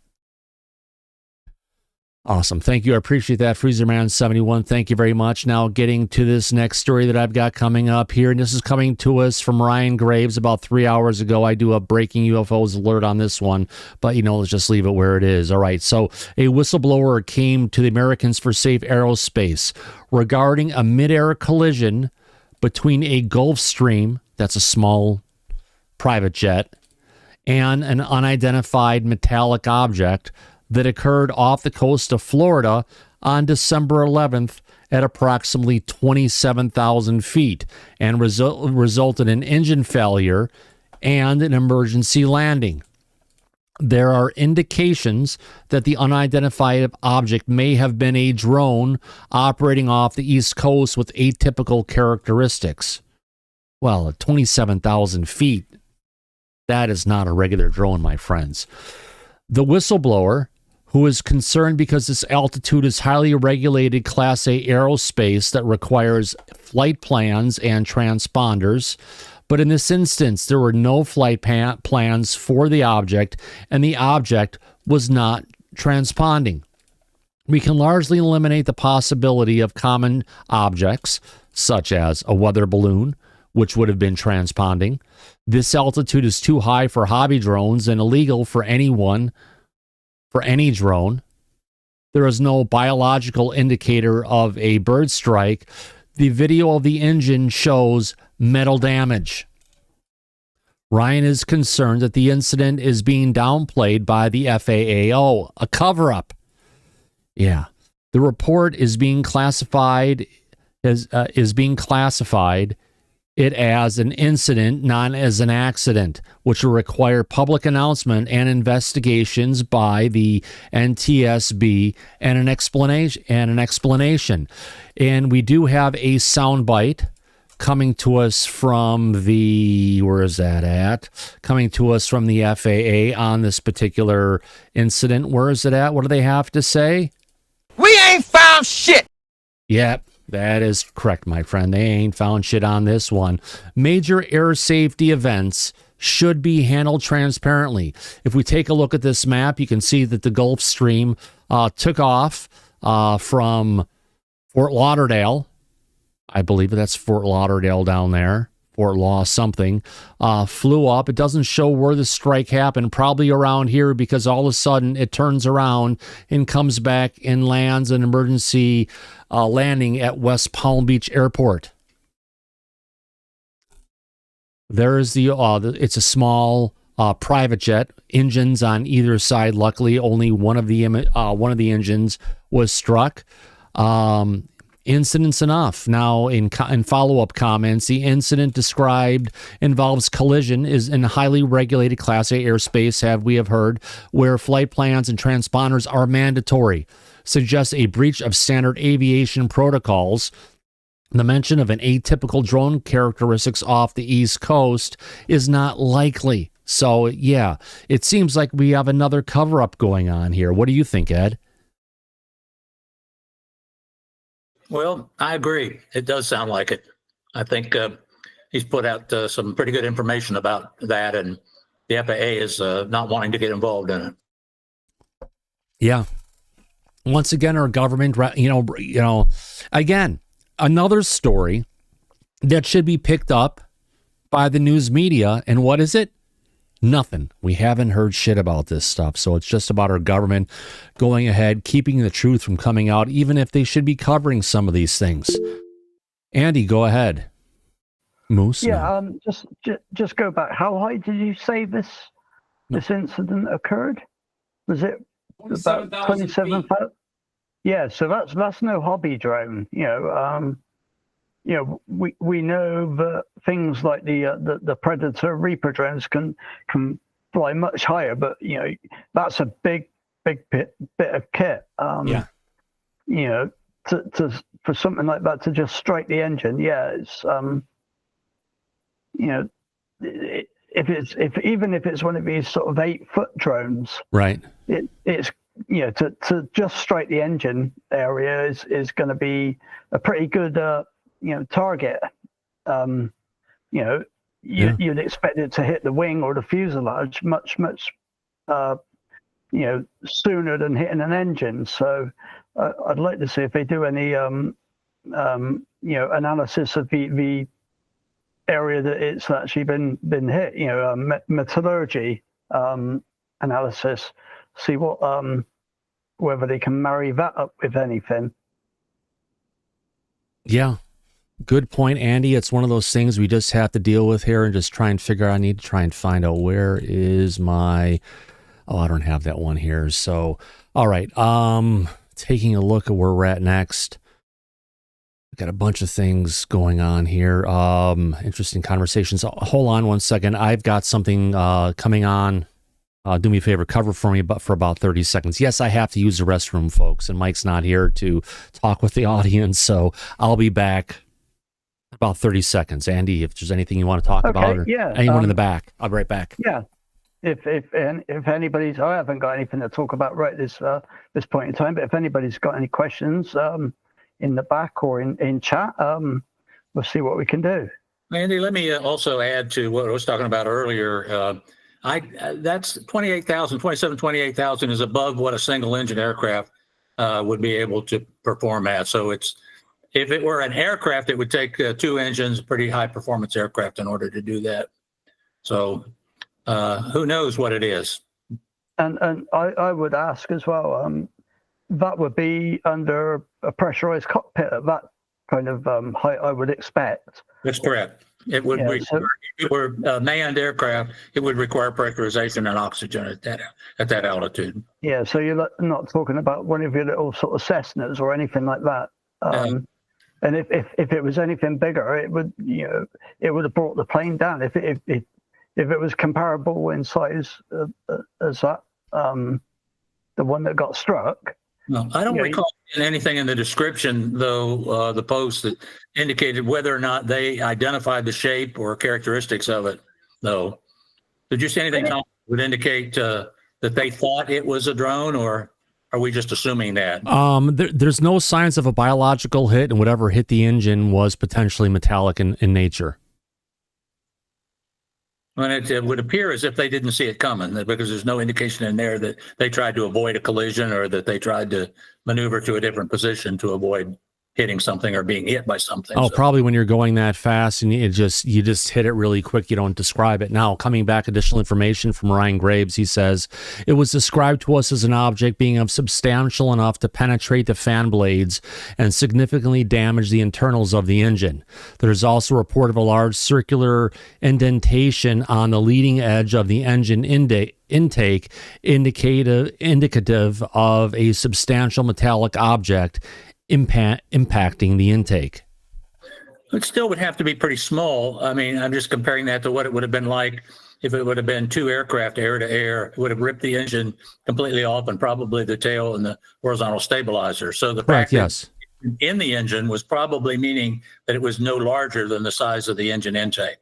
Awesome. Thank you. I appreciate that, FreezerMan71. Thank you very much. Now getting to this next story that I've got coming up here, and this is coming to us from Ryan Graves about 3 hours ago. I do a breaking UFOs alert on this one, but, let's just leave it where it is. All right. So a whistleblower came to the Americans for Safe Aerospace regarding a mid-air collision between a Gulfstream, that's a small private jet, and an unidentified metallic object that occurred off the coast of Florida on December 11th at approximately 27,000 feet and resulted in engine failure and an emergency landing. There are indications that the unidentified object may have been a drone operating off the East Coast with atypical characteristics. Well, at 27,000 feet, that is not a regular drone, my friends. The whistleblower, who is concerned because this altitude is highly regulated Class A aerospace that requires flight plans and transponders. But in this instance, there were no flight plans for the object, and the object was not transponding. We can largely eliminate the possibility of common objects, such as a weather balloon, which would have been transponding. This altitude is too high for hobby drones and illegal for any drone. There is no biological indicator of a bird strike. The video of the engine shows metal damage. Ryan is concerned that the incident is being downplayed by the FAA. A cover-up. Yeah. The report is being classified as it as an incident, not as an accident, which will require public announcement and investigations by the NTSB and an explanation. And we do have a soundbite coming to us from the, where is that at? Coming to us from the FAA on this particular incident. Where is it at? What do they have to say? We ain't found shit. Yep. That is correct, my friend. They ain't found shit on this one. Major air safety events should be handled transparently. If we take a look at this map, you can see that the Gulfstream took off from Fort Lauderdale. I believe that's Fort Lauderdale down there. Fort Law something, flew up. It doesn't show where the strike happened, probably around here, because all of a sudden it turns around and comes back and lands an emergency landing at West Palm Beach Airport. There is it's a small private jet, engines on either side. Luckily, only one of the engines was struck. Incidents enough. Now, in follow-up comments, the incident described involves collision is in highly regulated Class A airspace, we have heard, where flight plans and transponders are mandatory. Suggests a breach of standard aviation protocols. The mention of an atypical drone characteristics off the East Coast is not likely. So, yeah, it seems like we have another cover-up going on here. What do you think, Ed? Well, I agree. It does sound like it. I think he's put out some pretty good information about that, and the FAA is not wanting to get involved in it. Yeah. Once again, our government, again, another story that should be picked up by the news media. And what is it? Nothing. We haven't heard shit about this stuff. So it's just about our government going ahead, keeping the truth from coming out, even if they should be covering some of these things. Andy, go ahead. Moose? Yeah, just go back. How high did you say this incident occurred? Was it about 27,000? Yeah, so that's no hobby drone. We know that things like the Predator Reaper drones can fly much higher, but that's a big bit of kit. For something like that to just strike the engine, it's even if it's one of these sort of 8-foot drones, right? It's to just strike the engine area is going to be a pretty good target. You'd expect it to hit the wing or the fuselage much sooner than hitting an engine. So I'd like to see if they do any analysis of the area that it's actually been hit. Metallurgy analysis. See what whether they can marry that up with anything. Yeah. Good point, Andy. It's one of those things we just have to deal with here and just try and figure out. I need to try and find out where is my... Oh, I don't have that one here. So, all right. Taking a look at where we're at next. Got a bunch of things going on here. Interesting conversations. Hold on one second. I've got something coming on. Do me a favor, cover for me for about 30 seconds. Yes, I have to use the restroom, folks, and Mike's not here to talk with the audience, so I'll be back in about 30 seconds. Andy, if there's anything you want to talk about, or anyone in the back, I'll be right back. Yeah. If anybody's, I haven't got anything to talk about right this point in time, but if anybody's got any questions in the back or in chat, we'll see what we can do. Andy, let me also add to what I was talking about earlier. That's 28,000 is above what a single engine aircraft would be able to perform at. So if it were an aircraft, it would take 2 engines, pretty high performance aircraft, in order to do that. So who knows what it is? And I would ask as well, that would be under a pressurized cockpit at that kind of height, I would expect. That's correct. It would if it were a manned aircraft, it would require pressurization and oxygen at that altitude. Yeah, so you're not talking about one of your little sort of Cessnas or anything like that. And if it was anything bigger, it would have brought the plane down. If it was comparable in size as that, the one that got struck. No, I don't recall anything in the description, though, the post that indicated whether or not they identified the shape or characteristics of it, though. Did you see anything that would indicate that they thought it was a drone, or are we just assuming that? There's no signs of a biological hit, and whatever hit the engine was potentially metallic in nature. And it would appear as if they didn't see it coming, because there's no indication in there that they tried to avoid a collision or that they tried to maneuver to a different position to avoid hitting something or being hit by something. Oh, probably when you're going that fast and you just hit it really quick. You don't describe it. Now, coming back, additional information from Ryan Graves. He says, it was described to us as an object being of substantial enough to penetrate the fan blades and significantly damage the internals of the engine. There's also a report of a large circular indentation on the leading edge of the engine intake indicative of a substantial metallic object impacting the intake. It still would have to be pretty small. I mean, I'm just comparing that to what it would have been like if it would have been 2 aircraft air to air. It would have ripped the engine completely off, and probably the tail and the horizontal stabilizer. So the fact that in the engine was probably meaning that it was no larger than the size of the engine intake.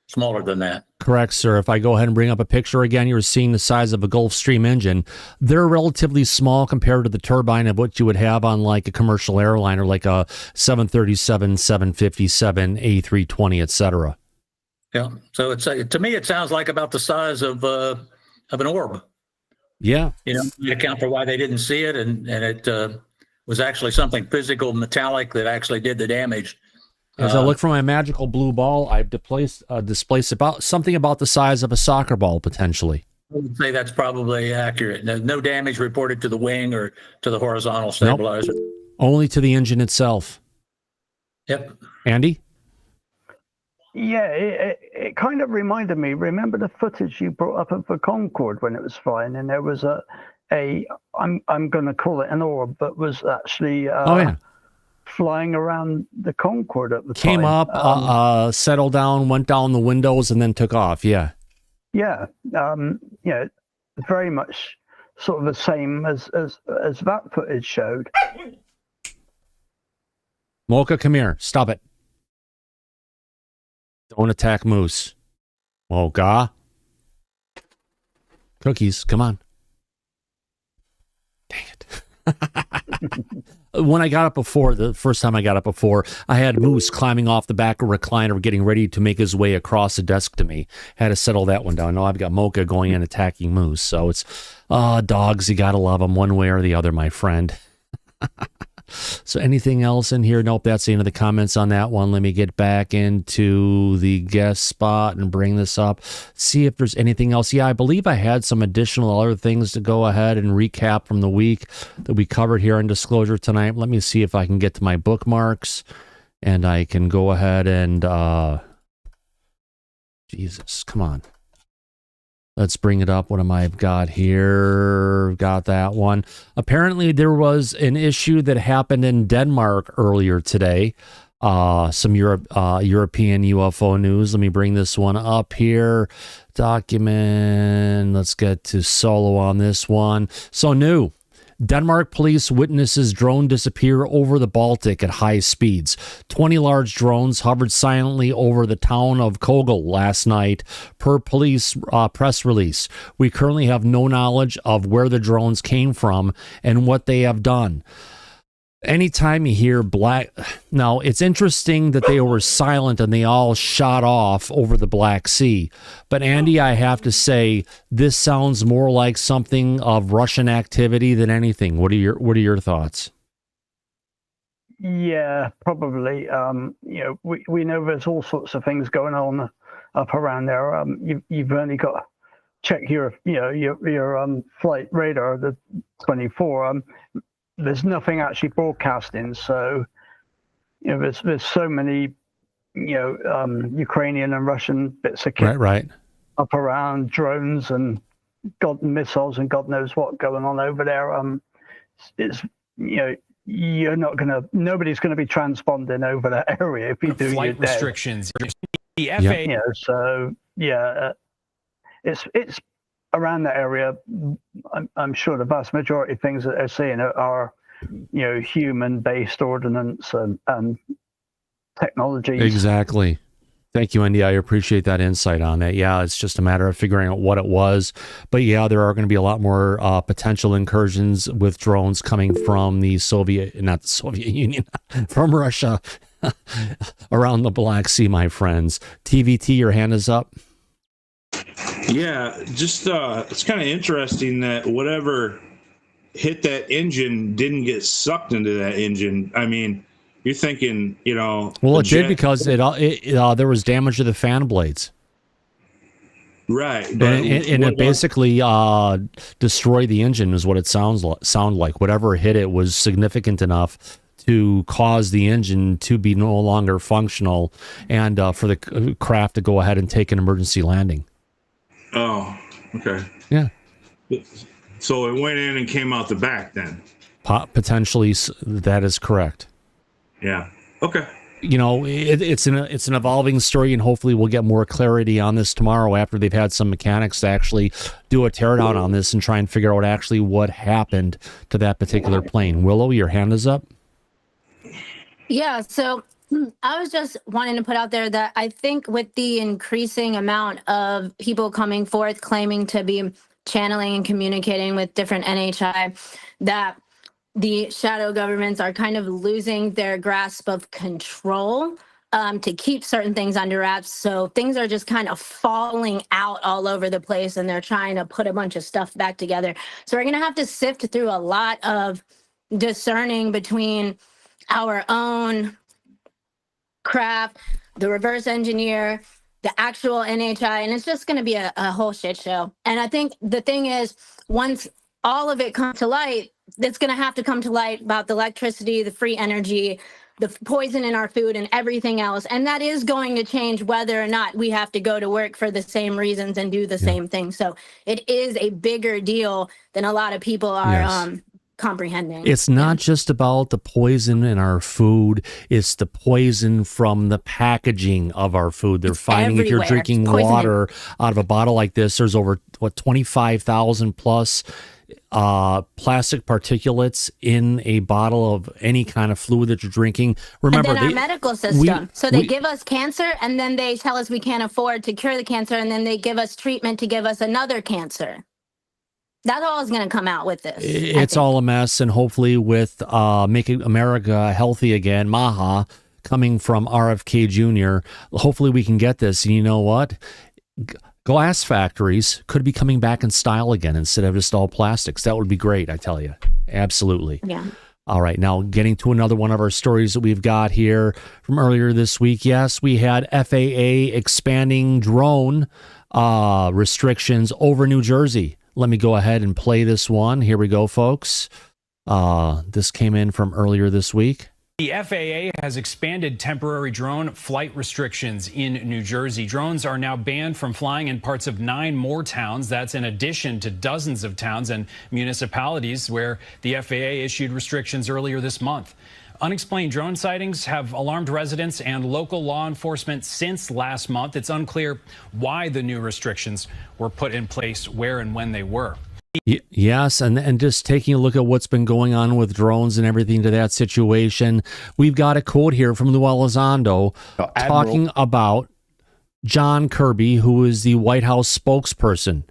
smaller than that. Correct, sir. If I go ahead and bring up a picture again, you're seeing the size of a Gulfstream engine. They're relatively small compared to the turbine of what you would have on like a commercial airliner, like a 737, 757, A320, etc. Yeah. So it's to me, it sounds like about the size of an orb. Yeah. You know, you account for why they didn't see it, and it was actually something physical, metallic that actually did the damage. As I look for my magical blue ball, I've displaced about something about the size of a soccer ball, potentially. I would say that's probably accurate. No damage reported to the wing or to the horizontal stabilizer. Nope. Only to the engine itself. Yep. Andy? Yeah, it kind of reminded me. Remember the footage you brought up of the Concorde when it was flying, and there was I'm going to call it an orb, but was actually flying around the Concorde at the time. Came up, settled down, went down the windows, and then took off. Yeah. Yeah. Very much sort of the same as that footage showed. Mocha, come here. Stop it. Don't attack Moose. Mocha. Cookies, come on. Dang it. When I got up before, the first time I got up before, I had Moose climbing off the back of a recliner, getting ready to make his way across the desk to me. Had to settle that one down. Now I've got Mocha going in attacking Moose. So it's, dogs, you gotta love them one way or the other, my friend. So anything else in here? Nope, that's the end of the comments on that one. Let me get back into the guest spot and bring this up. See if there's anything else. Yeah, I believe I had some additional other things to go ahead and recap from the week that we covered here in Disclosure tonight. Let me see if I can get to my bookmarks and I can go ahead and, Jesus, come on. Let's bring it up. What am I got here? Got that one. Apparently, there was an issue that happened in Denmark earlier today. Some European UFO news. Let me bring this one up here. Document. Let's get to solo on this one. So new. Denmark police witnesses drone disappear over the Baltic at high speeds. 20 large drones hovered silently over the town of Kogel last night, per police press release. We currently have no knowledge of where the drones came from and what they have done. Anytime you hear now it's interesting that they were silent and they all shot off over the Black Sea. But Andy, I have to say, this sounds more like something of Russian activity than anything. What are your thoughts? Yeah, probably. We know there's all sorts of things going on up around there. You've only got to check your flight radar, the 24. There's nothing actually broadcasting, so there's so many Ukrainian and Russian bits of kit right up around, drones and missiles and God knows what going on over there. It's nobody's gonna be transponding over that area if you do. Flight restrictions. It's around that area. I'm sure the vast majority of things that they're seeing are human-based ordnance and technologies. Exactly. Thank you, Andy. I appreciate that insight on that. Yeah, it's just a matter of figuring out what it was. But yeah, there are going to be a lot more potential incursions with drones coming from not the Soviet Union, from Russia around the Black Sea, my friends. TVT, your hand is up. Yeah, just it's kind of interesting that whatever hit that engine didn't get sucked into that engine. I mean, you're thinking, Well, it did because there was damage to the fan blades. Right. And it basically destroyed the engine is what it sound like. Whatever hit it was significant enough to cause the engine to be no longer functional and for the craft to go ahead and take an emergency landing. Oh, okay. Yeah. So it went in and came out the back then? Potentially, that is correct. Yeah. Okay. It's an evolving story, and hopefully we'll get more clarity on this tomorrow after they've had some mechanics to actually do a teardown on this and try and figure out actually what happened to that particular plane. Willow, your hand is up. Yeah, so I was just wanting to put out there that I think with the increasing amount of people coming forth claiming to be channeling and communicating with different NHI, that the shadow governments are kind of losing their grasp of control to keep certain things under wraps. So things are just kind of falling out all over the place, and they're trying to put a bunch of stuff back together. So we're going to have to sift through a lot of discerning between our own craft, the reverse engineer, the actual NHI, and it's just going to be a whole shit show. And I think the thing is, once all of it comes to light, it's going to have to come to light about the electricity, the free energy, the poison in our food, and everything else. And that is going to change whether or not we have to go to work for the same reasons and do the same thing. So it is a bigger deal than a lot of people are comprehending. It's not just about the poison in our food. It's the poison from the packaging of our food. They're finding if you're drinking water out of a bottle like this, there's over 25,000 plus plastic particulates in a bottle of any kind of fluid that you're drinking. Remember, and then our medical system. They give us cancer, and then they tell us we can't afford to cure the cancer, and then they give us treatment to give us another cancer. That all is going to come out with this. It's all a mess, and hopefully with Making America Healthy Again, MAHA, coming from RFK Jr., hopefully we can get this. And you know what? Glass factories could be coming back in style again instead of just all plastics. That would be great, I tell you. Absolutely. Yeah. All right, now getting to another one of our stories that we've got here from earlier this week. Yes, we had FAA expanding drone restrictions over New Jersey. Let me go ahead and play this one. Here we go, folks. This came in from earlier this week. The FAA has expanded temporary drone flight restrictions in New Jersey. Drones are now banned from flying in parts of 9 more towns. That's in addition to dozens of towns and municipalities where the FAA issued restrictions earlier this month. Unexplained drone sightings have alarmed residents and local law enforcement since last month. It's unclear why the new restrictions were put in place, where and when they were. Yes, and just taking a look at what's been going on with drones and everything to that situation, we've got a quote here from Lou Elizondo talking about John Kirby, who is the White House spokesperson,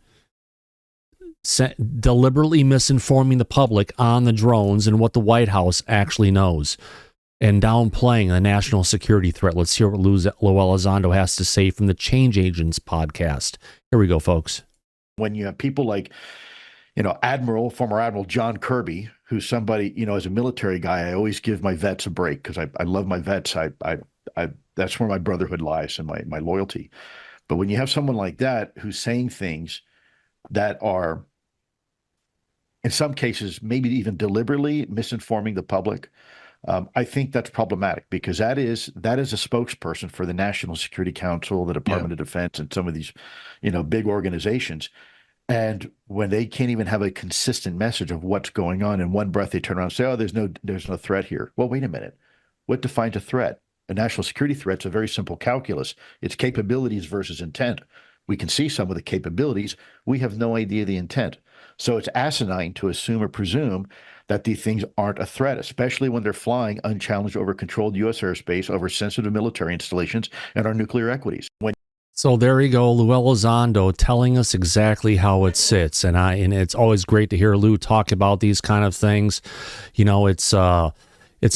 deliberately misinforming the public on the drones and what the White House actually knows and downplaying the national security threat. Let's hear what Lou Elizondo has to say from the Change Agents podcast. Here we go, folks. When you have people like, former Admiral John Kirby, who's somebody, as a military guy, I always give my vets a break because I love my vets. I that's where my brotherhood lies and my loyalty. But when you have someone like that who's saying things that are, in some cases, maybe even deliberately misinforming the public, I think that's problematic because that is a spokesperson for the National Security Council, the Department of Defense, and some of these, big organizations. And when they can't even have a consistent message of what's going on, in one breath they turn around and say, "Oh, there's no threat here." Well, wait a minute. What defines a threat? A national security threat's a very simple calculus. It's capabilities versus intent. We can see some of the capabilities. We have no idea the intent. So it's asinine to assume or presume that these things aren't a threat, especially when they're flying unchallenged over controlled U.S. airspace, over sensitive military installations, and our nuclear equities. So there you go, Lou Elizondo telling us exactly how it sits. And it's always great to hear Lou talk about these kind of things. It's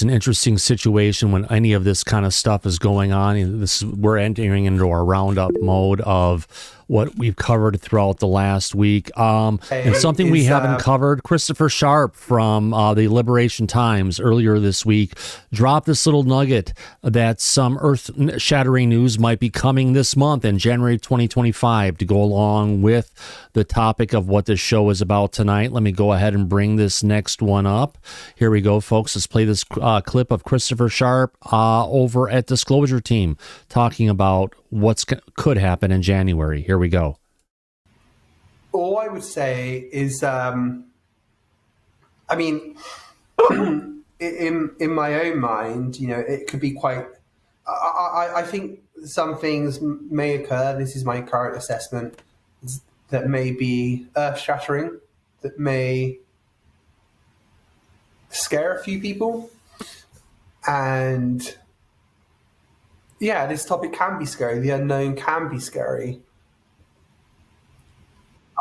an interesting situation when any of this kind of stuff is going on. We're entering into our roundup mode of what we've covered throughout the last week. And something we haven't covered, Christopher Sharp from the Liberation Times earlier this week dropped this little nugget that some earth-shattering news might be coming this month in January 2025 to go along with the topic of what this show is about tonight. Let me go ahead and bring this next one up. Here we go, folks. Let's play this clip of Christopher Sharp over at Disclosure Team talking about what could happen in January. Here we go. All I would say is, in my own mind, it could be quite, I think some things may occur, this is my current assessment, that may be earth-shattering, that may scare a few people. And yeah, this topic can be scary. The unknown can be scary.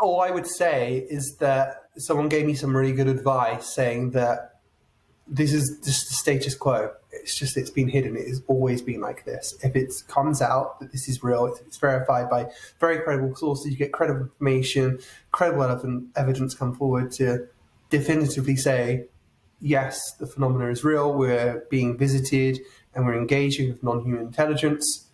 All I would say is that someone gave me some really good advice saying that this is just the status quo. It's been hidden. It has always been like this. If it comes out that this is real, it's verified by very credible sources, you get credible information, credible evidence come forward to definitively say, yes, the phenomena is real, we're being visited, and we're engaging with non-human intelligence.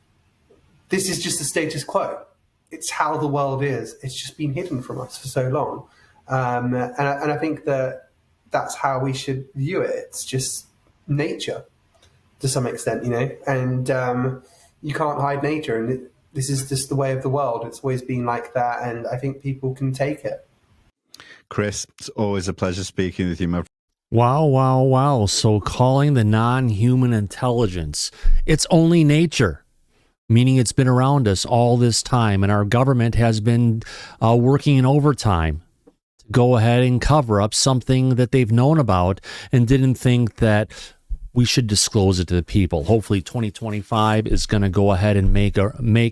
This is just the status quo. It's how the world is. It's just been hidden from us for so long. And I think that that's how we should view it. It's just nature to some extent, and you can't hide nature. And this is just the way of the world. It's always been like that. And I think people can take it. Chris, it's always a pleasure speaking with you, my friend. Wow, wow, wow. So calling the non-human intelligence, it's only nature, meaning it's been around us all this time, and our government has been working in overtime to go ahead and cover up something that they've known about and didn't think that we should disclose it to the people. Hopefully 2025 is going to go ahead and make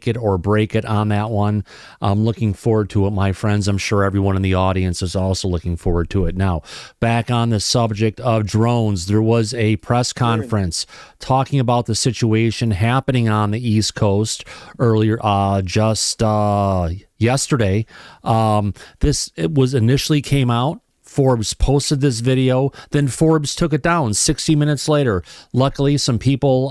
it or break it on that one. I'm looking forward to it, my friends. I'm sure everyone in the audience is also looking forward to it. Now, back on the subject of drones, there was a press conference talking about the situation happening on the East Coast earlier, yesterday. It was initially came out. Forbes posted this video, then Forbes took it down 60 minutes later. Luckily, some people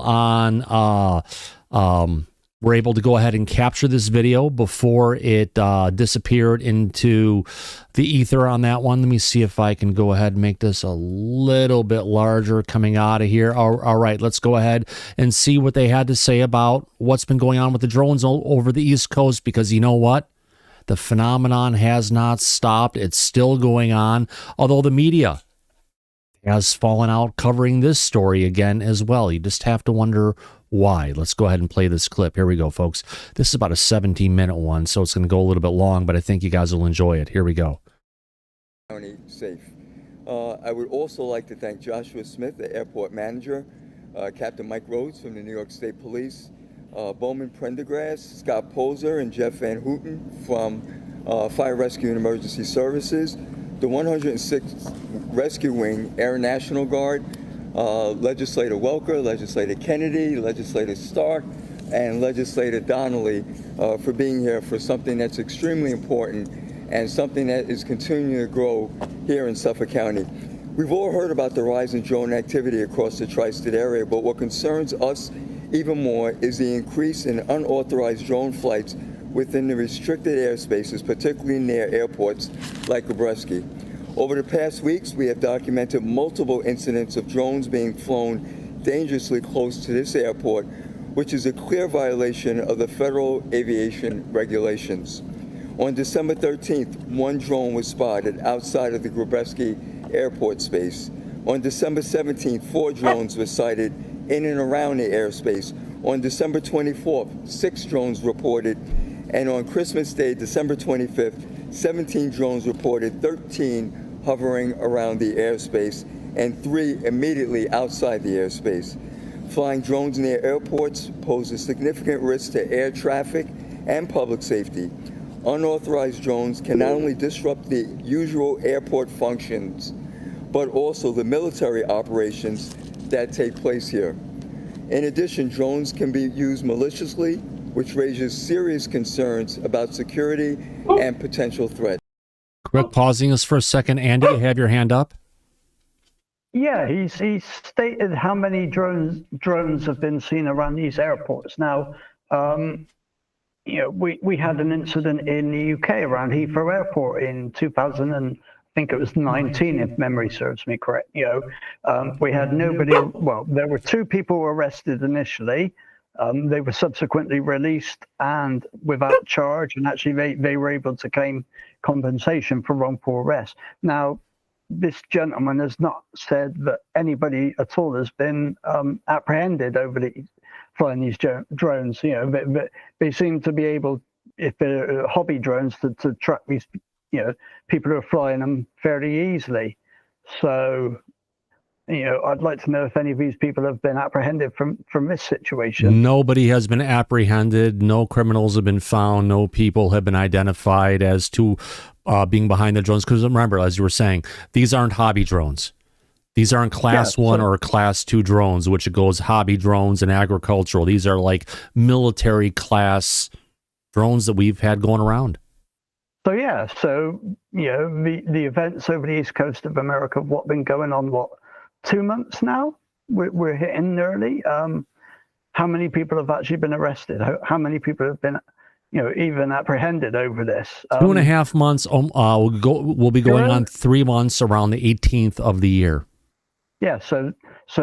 were able to go ahead and capture this video before it disappeared into the ether on that one. Let me see if I can go ahead and make this a little bit larger coming out of here. All right, let's go ahead and see what they had to say about what's been going on with the drones over the East Coast, because you know what? The phenomenon has not stopped. It's still going on, although the media has fallen out covering this story again as well. You just have to wonder why. Let's go ahead and play this clip. Here we go, folks. This is about a 17-minute one, so it's going to go a little bit long, but I think you guys will enjoy it. Here we go. County safe. I would also like to thank Joshua Smith, the airport manager, Captain Mike Rhodes from the New York State Police, Bowman Prendergrass, Scott Poser, and Jeff Van Houten from Fire Rescue and Emergency Services, the 106th Rescue Wing Air National Guard, Legislator Welker, Legislator Kennedy, Legislator Stark, and Legislator Donnelly for being here for something that's extremely important and something that is continuing to grow here in Suffolk County. We've all heard about the rise in drone activity across the tri-state area, but what concerns us even more is the increase in unauthorized drone flights within the restricted airspaces, particularly near airports like Gabreski. Over the past weeks, we have documented multiple incidents of drones being flown dangerously close to this airport, which is a clear violation of the federal aviation regulations. On December 13th, one drone was spotted outside of the Gabreski airport space. On December 17th, 4 drones were sighted in and around the airspace. On December 24th, 6 drones reported, and on Christmas Day, December 25th, 17 drones reported, 13 hovering around the airspace, and 3 immediately outside the airspace. Flying drones near airports pose a significant risk to air traffic and public safety. Unauthorized drones can not only disrupt the usual airport functions, but also the military operations that take place here. In addition, drones can be used maliciously, which raises serious concerns about security and potential threats. Quick, pausing us for a second. Andy, you have your hand up? Yeah, he's stated how many drones have been seen around these airports. Now, we had an incident in the UK around Heathrow Airport in 2000 and I think it was 19, if memory serves me correct. We had nobody. Well, there were 2 people arrested initially. They were subsequently released and without charge, and actually they were able to claim compensation for wrongful arrest. Now, this gentleman has not said that anybody at all has been apprehended over flying these drones. They seem to be able, if they're hobby drones, to track these people who are flying them fairly easily. So I'd like to know if any of these people have been apprehended from this situation. Nobody has been apprehended. No criminals have been found. No people have been identified as to being behind the drones. Because remember, as you were saying, these aren't hobby drones. These aren't class 1 or class 2 drones, which it goes hobby drones and agricultural. These are like military class drones that we've had going around. So the events over the east coast of America have been going on 2 months now. We're hitting early. How many people have actually been arrested? How many people have been even apprehended over this? 2.5 months. We'll be going on 3 months around the 18th of the year. Yeah, so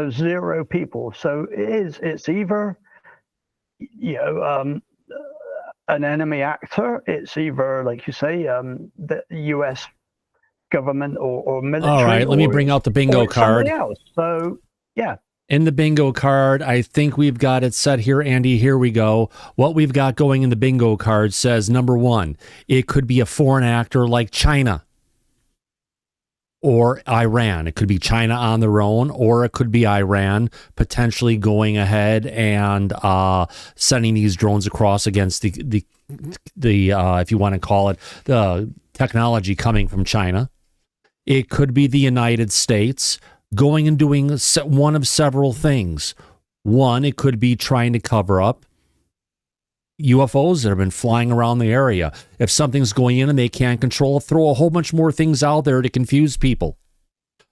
0 people. So it's either an enemy actor. It's either, like you say, the U.S. government or military. All right, let me bring out the bingo card. Else. So yeah. In the bingo card, I think we've got it set here, Andy. Here we go. What we've got going in the bingo card says, number 1, it could be a foreign actor like China or Iran. It could be China on their own, or it could be Iran potentially going ahead and sending these drones across against the if you want to call it, the technology coming from China. It could be the United States going and doing one of several things. One, it could be trying to cover up UFOs that have been flying around the area. If something's going in and they can't control it, throw a whole bunch more things out there to confuse people.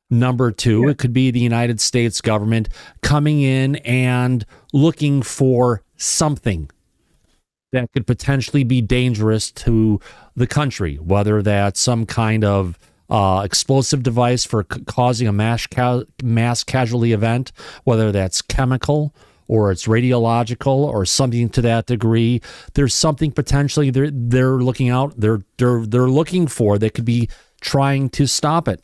Number 2, it could be the United States government coming in and looking for something that could potentially be dangerous to the country, whether that's some kind of explosive device for causing a mass casualty event, whether that's chemical or it's radiological or something to that degree. There's something potentially they're looking out, they're looking for that could be trying to stop it.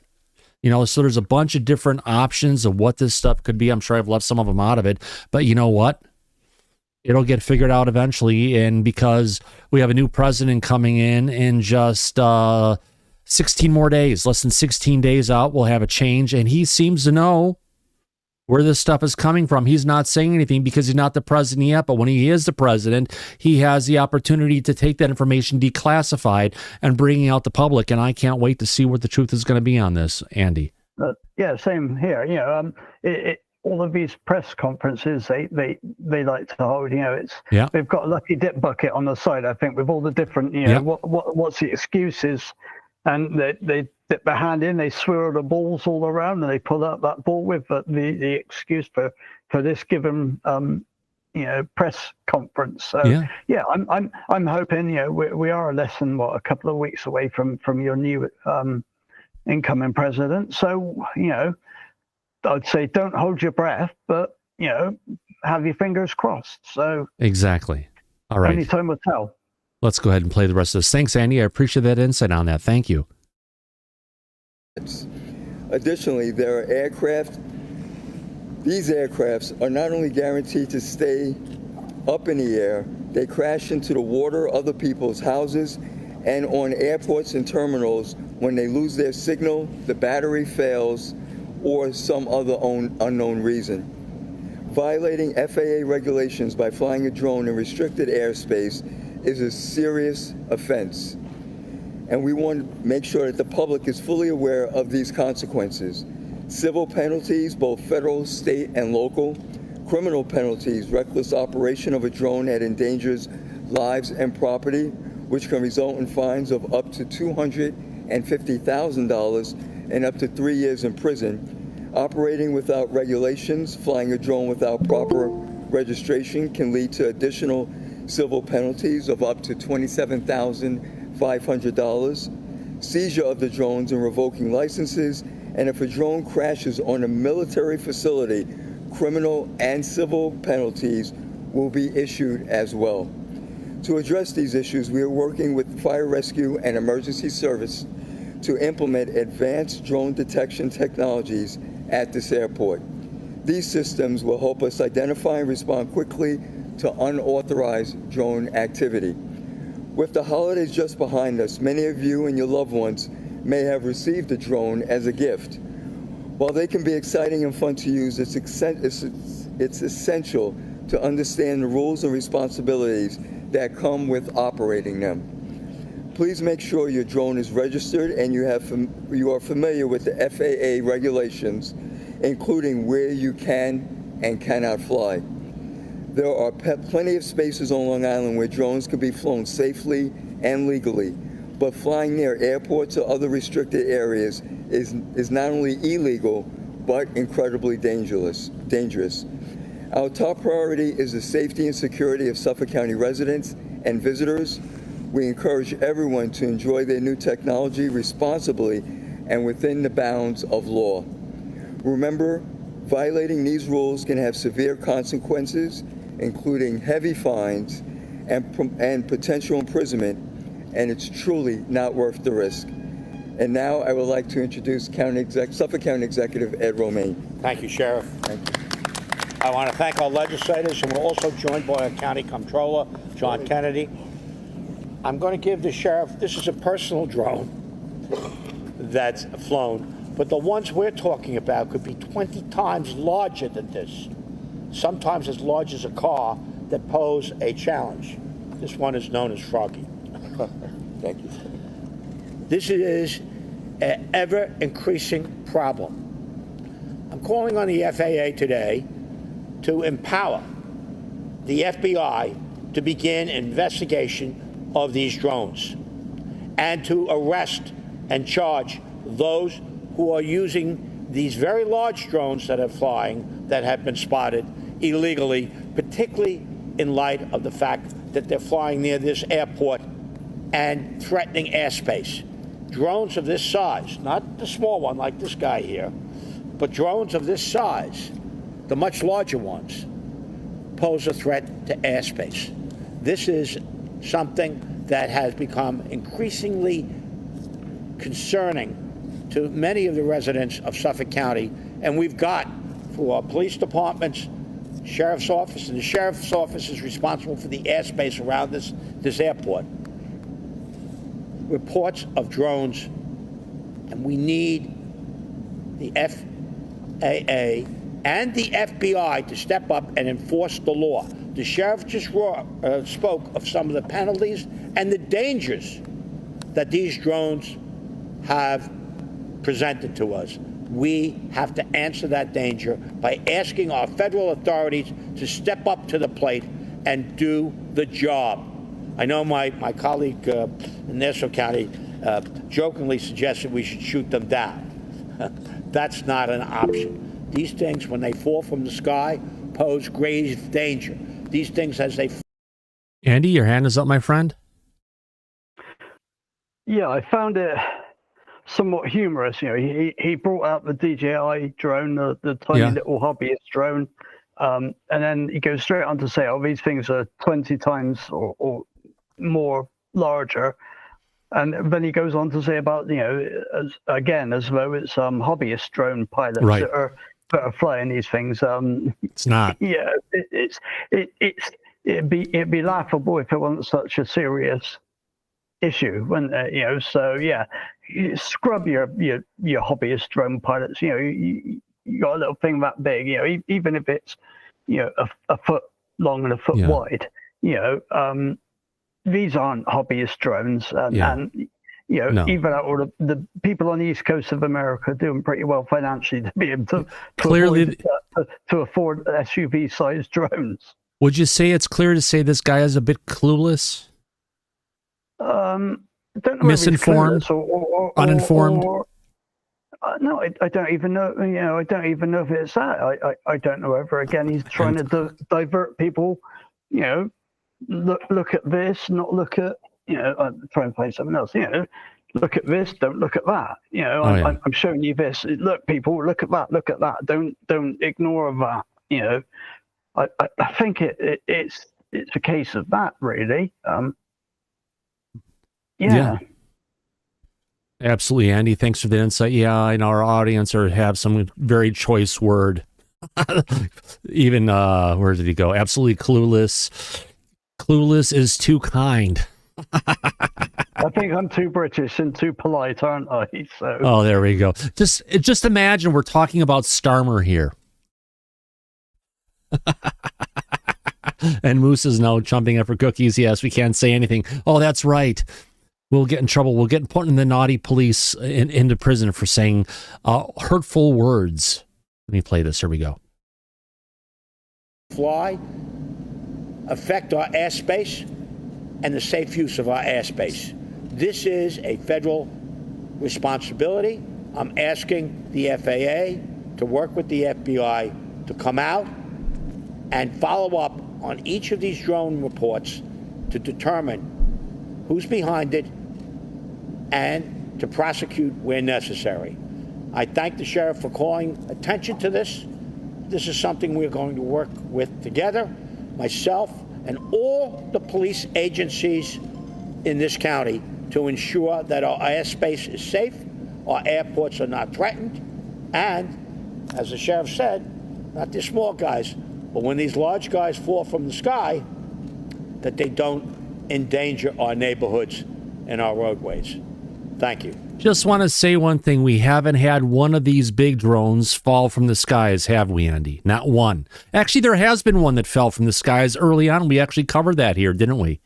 So there's a bunch of different options of what this stuff could be. I'm sure I've left some of them out of it, but you know what? It'll get figured out eventually. And because we have a new president coming in just 16 more days, less than 16 days out, we'll have a change. And he seems to know where this stuff is coming from. He's not saying anything because he's not the president yet, but when he is the president, he has the opportunity to take that information declassified and bringing out the public. And I can't wait to see what the truth is going to be on this, Andy. Yeah, same here. All of these press conferences they like to hold, they've got a lucky dip bucket on the side, I think, with all the different, what's the excuses. And they dip their hand in, they swirl the balls all around, and they pull out that ball with the excuse for this given press conference. So I'm hoping we are less than a couple of weeks away from your new incoming president. So I'd say don't hold your breath, but have your fingers crossed. So exactly. All right. Only time will tell. Let's go ahead and play the rest of this. Thanks, Andy. I appreciate that insight on that. Thank you. Additionally, there are aircraft. These aircrafts are not only guaranteed to stay up in the air, they crash into the water, other people's houses, and on airports and terminals when they lose their signal, the battery fails, or some other unknown reason. Violating FAA regulations by flying a drone in restricted airspace is a serious offense. And we want to make sure that the public is fully aware of these consequences. Civil penalties, both federal, state, and local. Criminal penalties, reckless operation of a drone that endangers lives and property, which can result in fines of up to $250,000 and up to 3 years in prison. Operating without regulations, flying a drone without proper registration can lead to additional civil penalties of up to $27,500, seizure of the drones and revoking licenses, and if a drone crashes on a military facility, criminal and civil penalties will be issued as well. To address these issues, we are working with Fire Rescue and Emergency Service to implement advanced drone detection technologies at this airport. These systems will help us identify and respond quickly to unauthorized drone activity. With the holidays just behind us, many of you and your loved ones may have received a drone as a gift. While they can be exciting and fun to use, it's essential to understand the rules and responsibilities that come with operating them. Please make sure your drone is registered and you are familiar with the FAA regulations, including where you can and cannot fly. There are plenty of spaces on Long Island where drones can be flown safely and legally, but flying near airports or other restricted areas is not only illegal, but incredibly dangerous. Our top priority is the safety and security of Suffolk County residents and visitors. We encourage everyone to enjoy their new technology responsibly and within the bounds of law. Remember, violating these rules can have severe consequences, including heavy fines and potential imprisonment, and it's truly not worth the risk. And now I would like to introduce Suffolk County Executive Ed Romaine. Thank you, Sheriff. Thank you. I want to thank our legislators, and we're also joined by our County Comptroller, John Kennedy. I'm going to give the Sheriff, this is a personal drone that's flown, but the ones we're talking about could be 20 times larger than this, sometimes as large as a car, that pose a challenge. This one is known as Froggy. Thank you. This is an ever-increasing problem. I'm calling on the FAA today to empower the FBI to begin investigation of these drones and to arrest and charge those who are using these very large drones that are flying, that have been spotted illegally, particularly in light of the fact that they're flying near this airport and threatening airspace. Drones of this size, not the small one like this guy here, but drones of this size, the much larger ones, pose a threat to airspace. This is something that has become increasingly concerning to many of the residents of Suffolk County, and we've got, for our police departments, sheriff's office, and the sheriff's office is responsible for the airspace around this airport, reports of drones, and we need the FAA and the FBI to step up and enforce the law. The sheriff just spoke of some of the penalties and the dangers that these drones have presented to us. We have to answer that danger by asking our federal authorities to step up to the plate and do the job. I know my colleague in Nassau County jokingly suggested we should shoot them down. That's not an option. These things, when they fall from the sky, pose grave danger. These things, as they... Andy, your hand is up, my friend. Yeah, I found it somewhat humorous. You know, he brought out the DJI drone, the tiny little hobbyist drone, and then he goes straight on to say, oh, these things are 20 times or more larger. And then he goes on to say about, you know, as though it's hobbyist drone pilots that are flying these things. It's not. Yeah, it'd be laughable if it wasn't such a serious issue, when you know. So yeah, you scrub your hobbyist drone pilots. You know, you got a little thing that big. You know, even if it's, you know, a foot long and a foot wide. You know, these aren't hobbyist drones, and you know, even all the people on the east coast of America are doing pretty well financially to be able to clearly to afford SUV-sized drones. Would you say it's clear to say this guy is a bit clueless? Don't know, misinformed, or uninformed. No, I don't even know. You know, I don't even know if it's that. I don't know whether, again, he's trying to divert people. You know, look at this, not look at, you know, try and play something else. You know, look at this, don't look at that. You know, I'm showing you this. Look, people, look at that, look at that. Don't ignore that. You know, I think it's a case of that, really. Yeah. Absolutely, Andy. Thanks for the insight. Yeah, and our audience have some very choice word. Even where did he go? Absolutely clueless. Clueless is too kind. I think I'm too British and too polite, aren't I? So. Oh, there we go. Just imagine we're talking about Starmer here. And Moose is now jumping up for cookies. Yes, we can't say anything. Oh, that's right. We'll get in trouble. We'll get put in the naughty police into prison for saying hurtful words. Let me play this. Here we go. Fly, affect our airspace, and the safe use of our airspace. This is a federal responsibility. I'm asking the FAA to work with the FBI to come out and follow up on each of these drone reports to determine who's behind it and to prosecute where necessary. I thank the sheriff for calling attention to this. This is something we're going to work with together, myself and all the police agencies in this county, to ensure that our airspace is safe, our airports are not threatened, and, as the sheriff said, not the small guys, but when these large guys fall from the sky, that they don't endanger our neighborhoods and our roadways. Thank you. Just want to say one thing. We haven't had one of these big drones fall from the skies, have we, Andy? Not one. Actually, there has been one that fell from the skies early on. We actually covered that here, didn't we?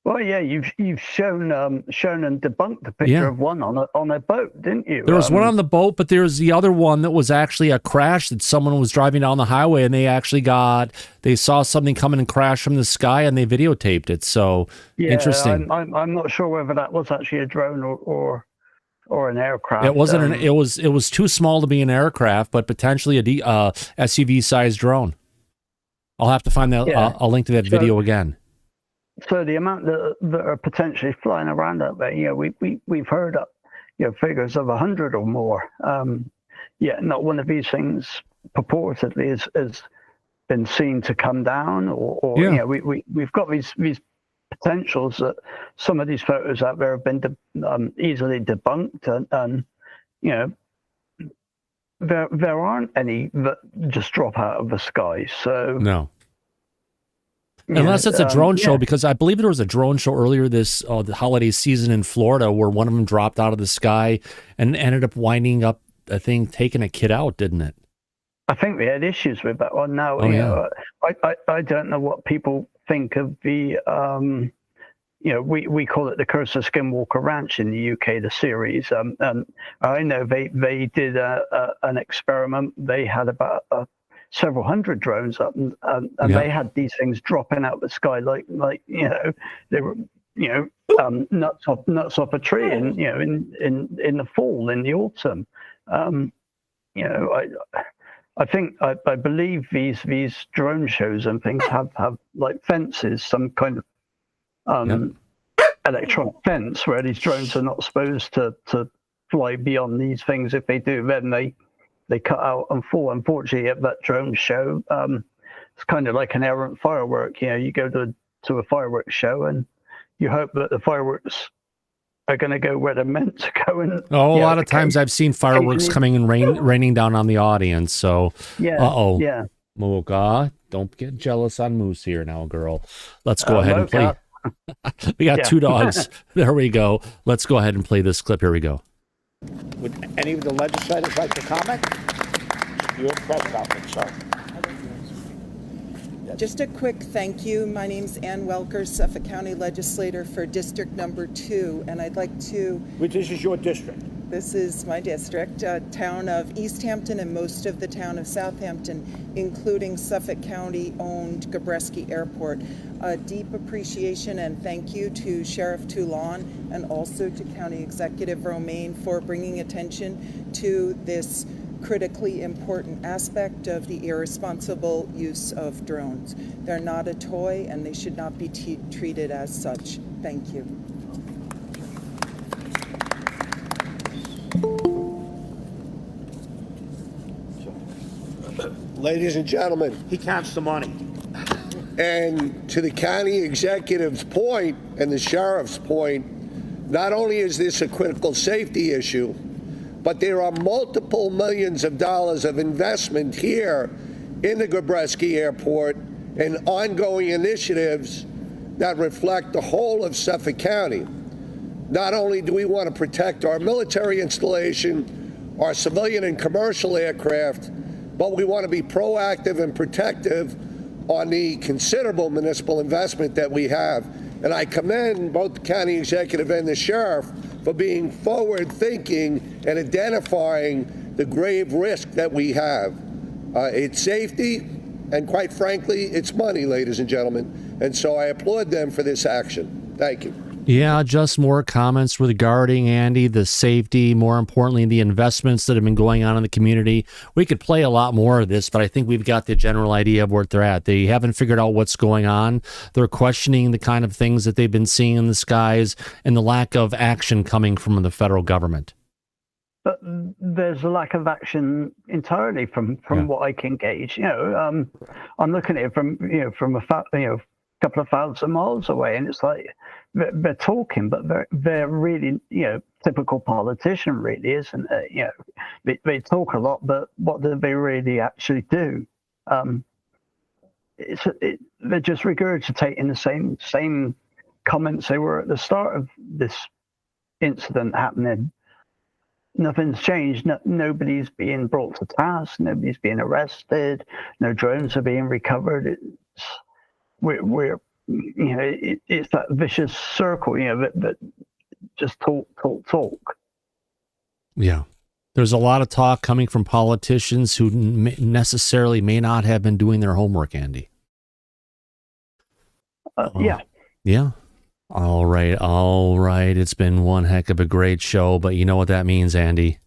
Well, yeah, you've shown and debunked the picture of one on a boat, didn't you? There was one on the boat, but there's the other one that was actually a crash that someone was driving down the highway and they saw something coming and crash from the sky and they videotaped it. So interesting. I'm not sure whether that was actually a drone or an aircraft. It wasn't. It was too small to be an aircraft, but potentially a SUV-sized drone. I'll have to find that. I'll link to that video again. So the amount that are potentially flying around out there, we've heard up, figures of 100 or more. Not one of these things purportedly has been seen to come down, we've got these potentials that some of these photos out there have been easily debunked, and there aren't any that just drop out of the sky. So no. Unless it's a drone show, because I believe there was a drone show earlier this the holiday season in Florida where one of them dropped out of the sky and ended up winding up, I think, taking a kid out, didn't it? I think we had issues with that one. Now, I don't know what people think of the, we call it the Curse of Skinwalker Ranch in the UK, the series. And I know they did an experiment. They had about several hundred drones up, and they had these things dropping out of the sky like they were nuts off a tree, and in the fall, in the autumn. I believe these drone shows and things have like fences, some kind of electronic fence where these drones are not supposed to fly beyond these things. If they do, then they cut out and fall. Unfortunately, at that drone show, it's kind of like an errant firework. You go to a fireworks show and you hope that the fireworks are going to go where they're meant to go. And a lot of times I've seen fireworks coming and raining down on the audience. So, Mocha, don't get jealous on Moose here now, girl. Let's go ahead and play. We got two dogs. There we go. Let's go ahead and play this clip. Here we go. Would any of the legislators like to comment? Your press conference, sir. Just a quick thank you. My name's Ann Welker, Suffolk County Legislator for District Number 2, and I'd like to... This is your district? This is my district, town of East Hampton and most of the town of Southampton, including Suffolk County-owned Gabreski Airport. A deep appreciation and thank you to Sheriff Toulon and also to County Executive Romaine for bringing attention to this critically important aspect of the irresponsible use of drones. They're not a toy and they should not be treated as such. Thank you. Ladies and gentlemen. He counts the money. And to the county executive's point and the sheriff's point, not only is this a critical safety issue, but there are multiple millions of dollars of investment here in the Gabreski Airport and ongoing initiatives that reflect the whole of Suffolk County. Not only do we want to protect our military installation, our civilian and commercial aircraft, but we want to be proactive and protective on the considerable municipal investment that we have. And I commend both the county executive and the sheriff for being forward-thinking and identifying the grave risk that we have. It's safety, and quite frankly, it's money, ladies and gentlemen. And so I applaud them for this action. Thank you. Yeah, just more comments regarding, Andy, the safety, more importantly, the investments that have been going on in the community. We could play a lot more of this, but I think we've got the general idea of where they're at. They haven't figured out what's going on. They're questioning the kind of things that they've been seeing in the skies and the lack of action coming from the federal government. But there's a lack of action entirely from what I can gauge. I'm looking at it from a couple of thousand miles away, and it's like they're talking, but they're really typical politician, really, isn't it? They talk a lot, but what do they really actually do? They're just regurgitating the same comments they were at the start of this incident happening. Nothing's changed. Nobody's being brought to task. Nobody's being arrested. No drones are being recovered. It's that vicious circle, that just talk. Yeah. There's a lot of talk coming from politicians who necessarily may not have been doing their homework, Andy. Yeah. Yeah. All right. It's been one heck of a great show, but you know what that means, Andy.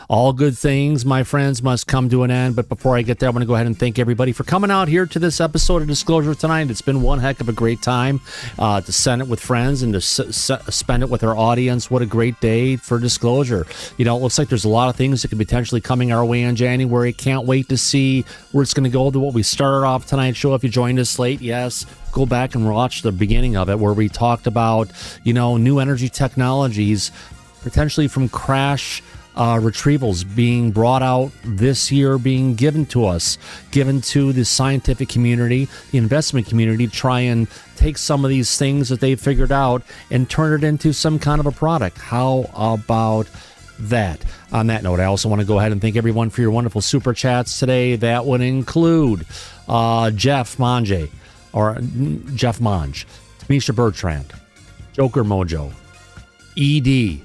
All good things, my friends, must come to an end. But before I get there, I want to go ahead and thank everybody for coming out here to this episode of Disclosure tonight. It's been one heck of a great time to send it with friends and to spend it with our audience. What a great day for Disclosure. It looks like there's a lot of things that could potentially coming our way in January. Can't wait to see where it's going to go to what we started off tonight's show. If you joined us late, yes, go back and watch the beginning of it where we talked about, new energy technologies, potentially from crash retrievals being brought out this year, being given to the scientific community, the investment community, to try and take some of these things that they've figured out and turn it into some kind of a product. How about that? On that note, I also want to go ahead and thank everyone for your wonderful super chats today. That would include Jeff Mange, Tamisha Bertrand, Joker Mojo, ED,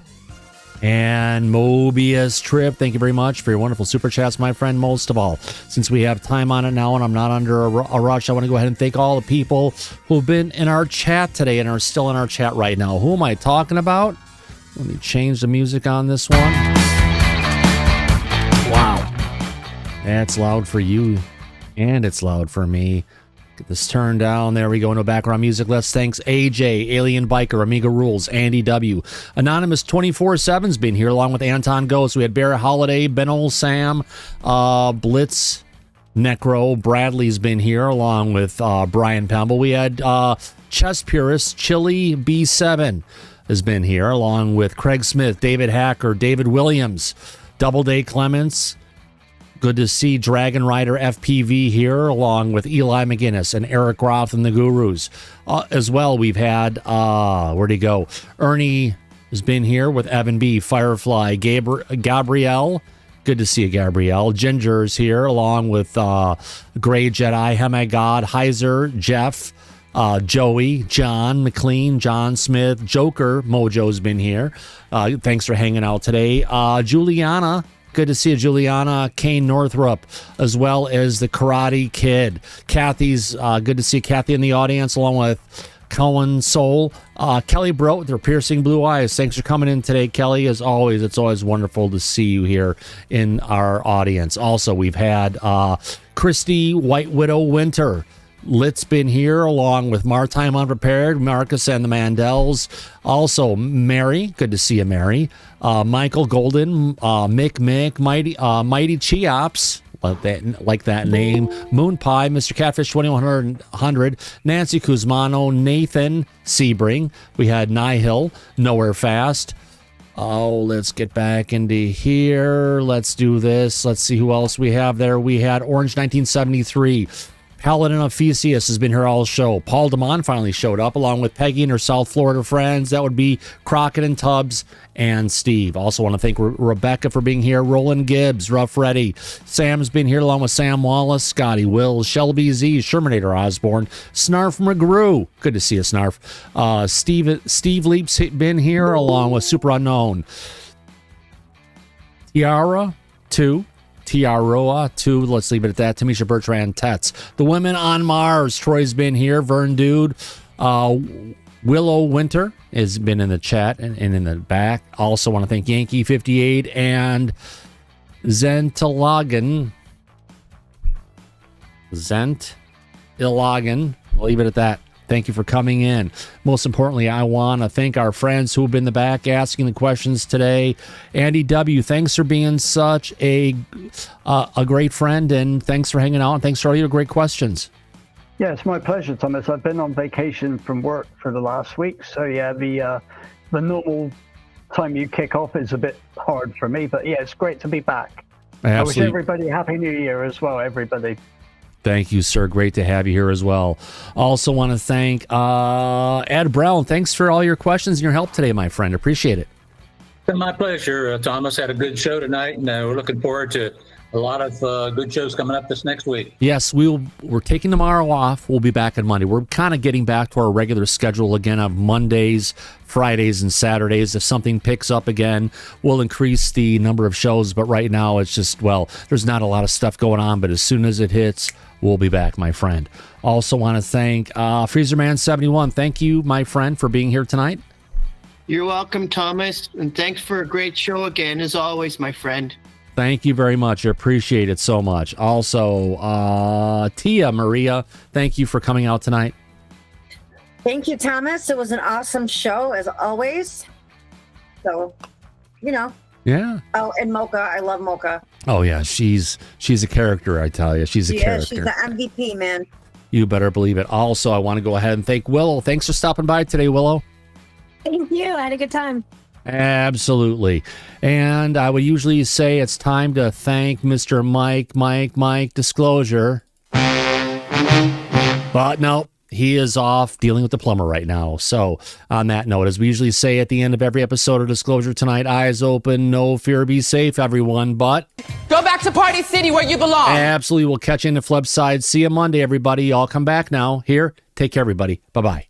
and Mobius Trip. Thank you very much for your wonderful super chats, my friend. Most of all, since we have time on it now and I'm not under a rush, I want to go ahead and thank all the people who've been in our chat today and are still in our chat right now. Who am I talking about? Let me change the music on this one. Wow. That's loud for you, and it's loud for me. Get this turned down. There we go. No background music. Let's thanks AJ, Alien Biker, Amiga Rules, Andy W. Anonymous 24/7's been here along with Anton Ghost. We had Bear Holiday, Benol Sam, Blitz, Necro, Bradley's been here along with Brian Pemble. We had Chess Purist, Chili B7 has been here along with Craig Smith, David Hacker, David Williams, Doubleday Clements. Good to see Dragon Rider FPV here, along with Eli McGinnis and Eric Roth and the Gurus. As well, we've had, where'd he go? Ernie has been here with Evan B, Firefly, Gabrielle. Good to see you, Gabrielle. Ginger's here, along with Gray Jedi, Hemagod, Heiser, Jeff, Joey, John McLean, John Smith, Joker Mojo's been here. Thanks for hanging out today. Juliana. Good to see you, Juliana, Kane Northrup, as well as the Karate Kid. Kathy's, good to see Kathy in the audience, along with Cohen Soul. Kelly Bro with her piercing blue eyes. Thanks for coming in today, Kelly. As always, it's always wonderful to see you here in our audience. Also, we've had Christy White Widow Winter. Lit's been here along with Maritime Unprepared, Marcus and the Mandels. Also, Mary. Good to see you, Mary. Michael Golden, Mick, Mighty Cheops. Like that name. Moon Pie, Mr. Catfish 2100, Nancy Kuzmano, Nathan Sebring. We had Nihil, Nowhere Fast. Oh, let's get back into here. Let's do this. Let's see who else we have there. We had Orange 1973. Paladin of Theseus has been here all show. Paul DeMond finally showed up, along with Peggy and her South Florida friends. That would be Crockett and Tubbs and Steve. Also want to thank Rebecca for being here. Roland Gibbs, Rough Reddy. Sam's been here, along with Sam Wallace, Scotty Wills, Shelby Z, Shermanator Osborne, Snarf McGrew. Good to see you, Snarf. Steve Leap's been here, along with Super Unknown. Tiara 2. Tiaroa 2, let's leave it at that. Tamisha Bertrand Tetz. The Women on Mars, Troy's been here. Vern Dude. Willow Winter has been in the chat and in the back. Also want to thank Yankee 58 and Zentilagan. Zentilagan. I'll leave it at that. Thank you for coming in. Most importantly, I want to thank our friends who have been in the back asking the questions today. Andy W., thanks for being such a great friend, and thanks for hanging out, and thanks for all your great questions. Yeah, it's my pleasure, Thomas. I've been on vacation from work for the last week, so yeah, the normal time you kick off is a bit hard for me, but yeah, it's great to be back. Absolutely. I wish everybody Happy New Year as well, everybody. Thank you, sir. Great to have you here as well. Also want to thank Ed Brown. Thanks for all your questions and your help today, my friend. Appreciate it. It's been my pleasure. Thomas had a good show tonight, and we're looking forward to a lot of good shows coming up this next week. Yes, we're taking tomorrow off. We'll be back on Monday. We're kind of getting back to our regular schedule again of Mondays, Fridays, and Saturdays. If something picks up again, we'll increase the number of shows. But right now, it's just, well, there's not a lot of stuff going on. But as soon as it hits, we'll be back, my friend. Also want to thank FreezerMan71. Thank you, my friend, for being here tonight. You're welcome, Thomas, and thanks for a great show again, as always, my friend. Thank you very much. I appreciate it so much. Also, Tia Maria, thank you for coming out tonight. Thank you, Thomas. It was an awesome show, as always. So, you know. Yeah. Oh, and Mocha. I love Mocha. Oh, yeah. She's a character, I tell you. She's a character. She's the MVP, man. You better believe it. Also, I want to go ahead and thank Willow. Thanks for stopping by today, Willow. Thank you. I had a good time. Absolutely. And I would usually say it's time to thank Mr. Mike Disclosure. But no, he is off dealing with the plumber right now. So on that note, as we usually say at the end of every episode of Disclosure tonight, eyes open, no fear, be safe, everyone. But go back to Party City where you belong. Absolutely. We'll catch you in the flip side. See you Monday, everybody. Y'all come back now. Here, take care, everybody. Bye-bye.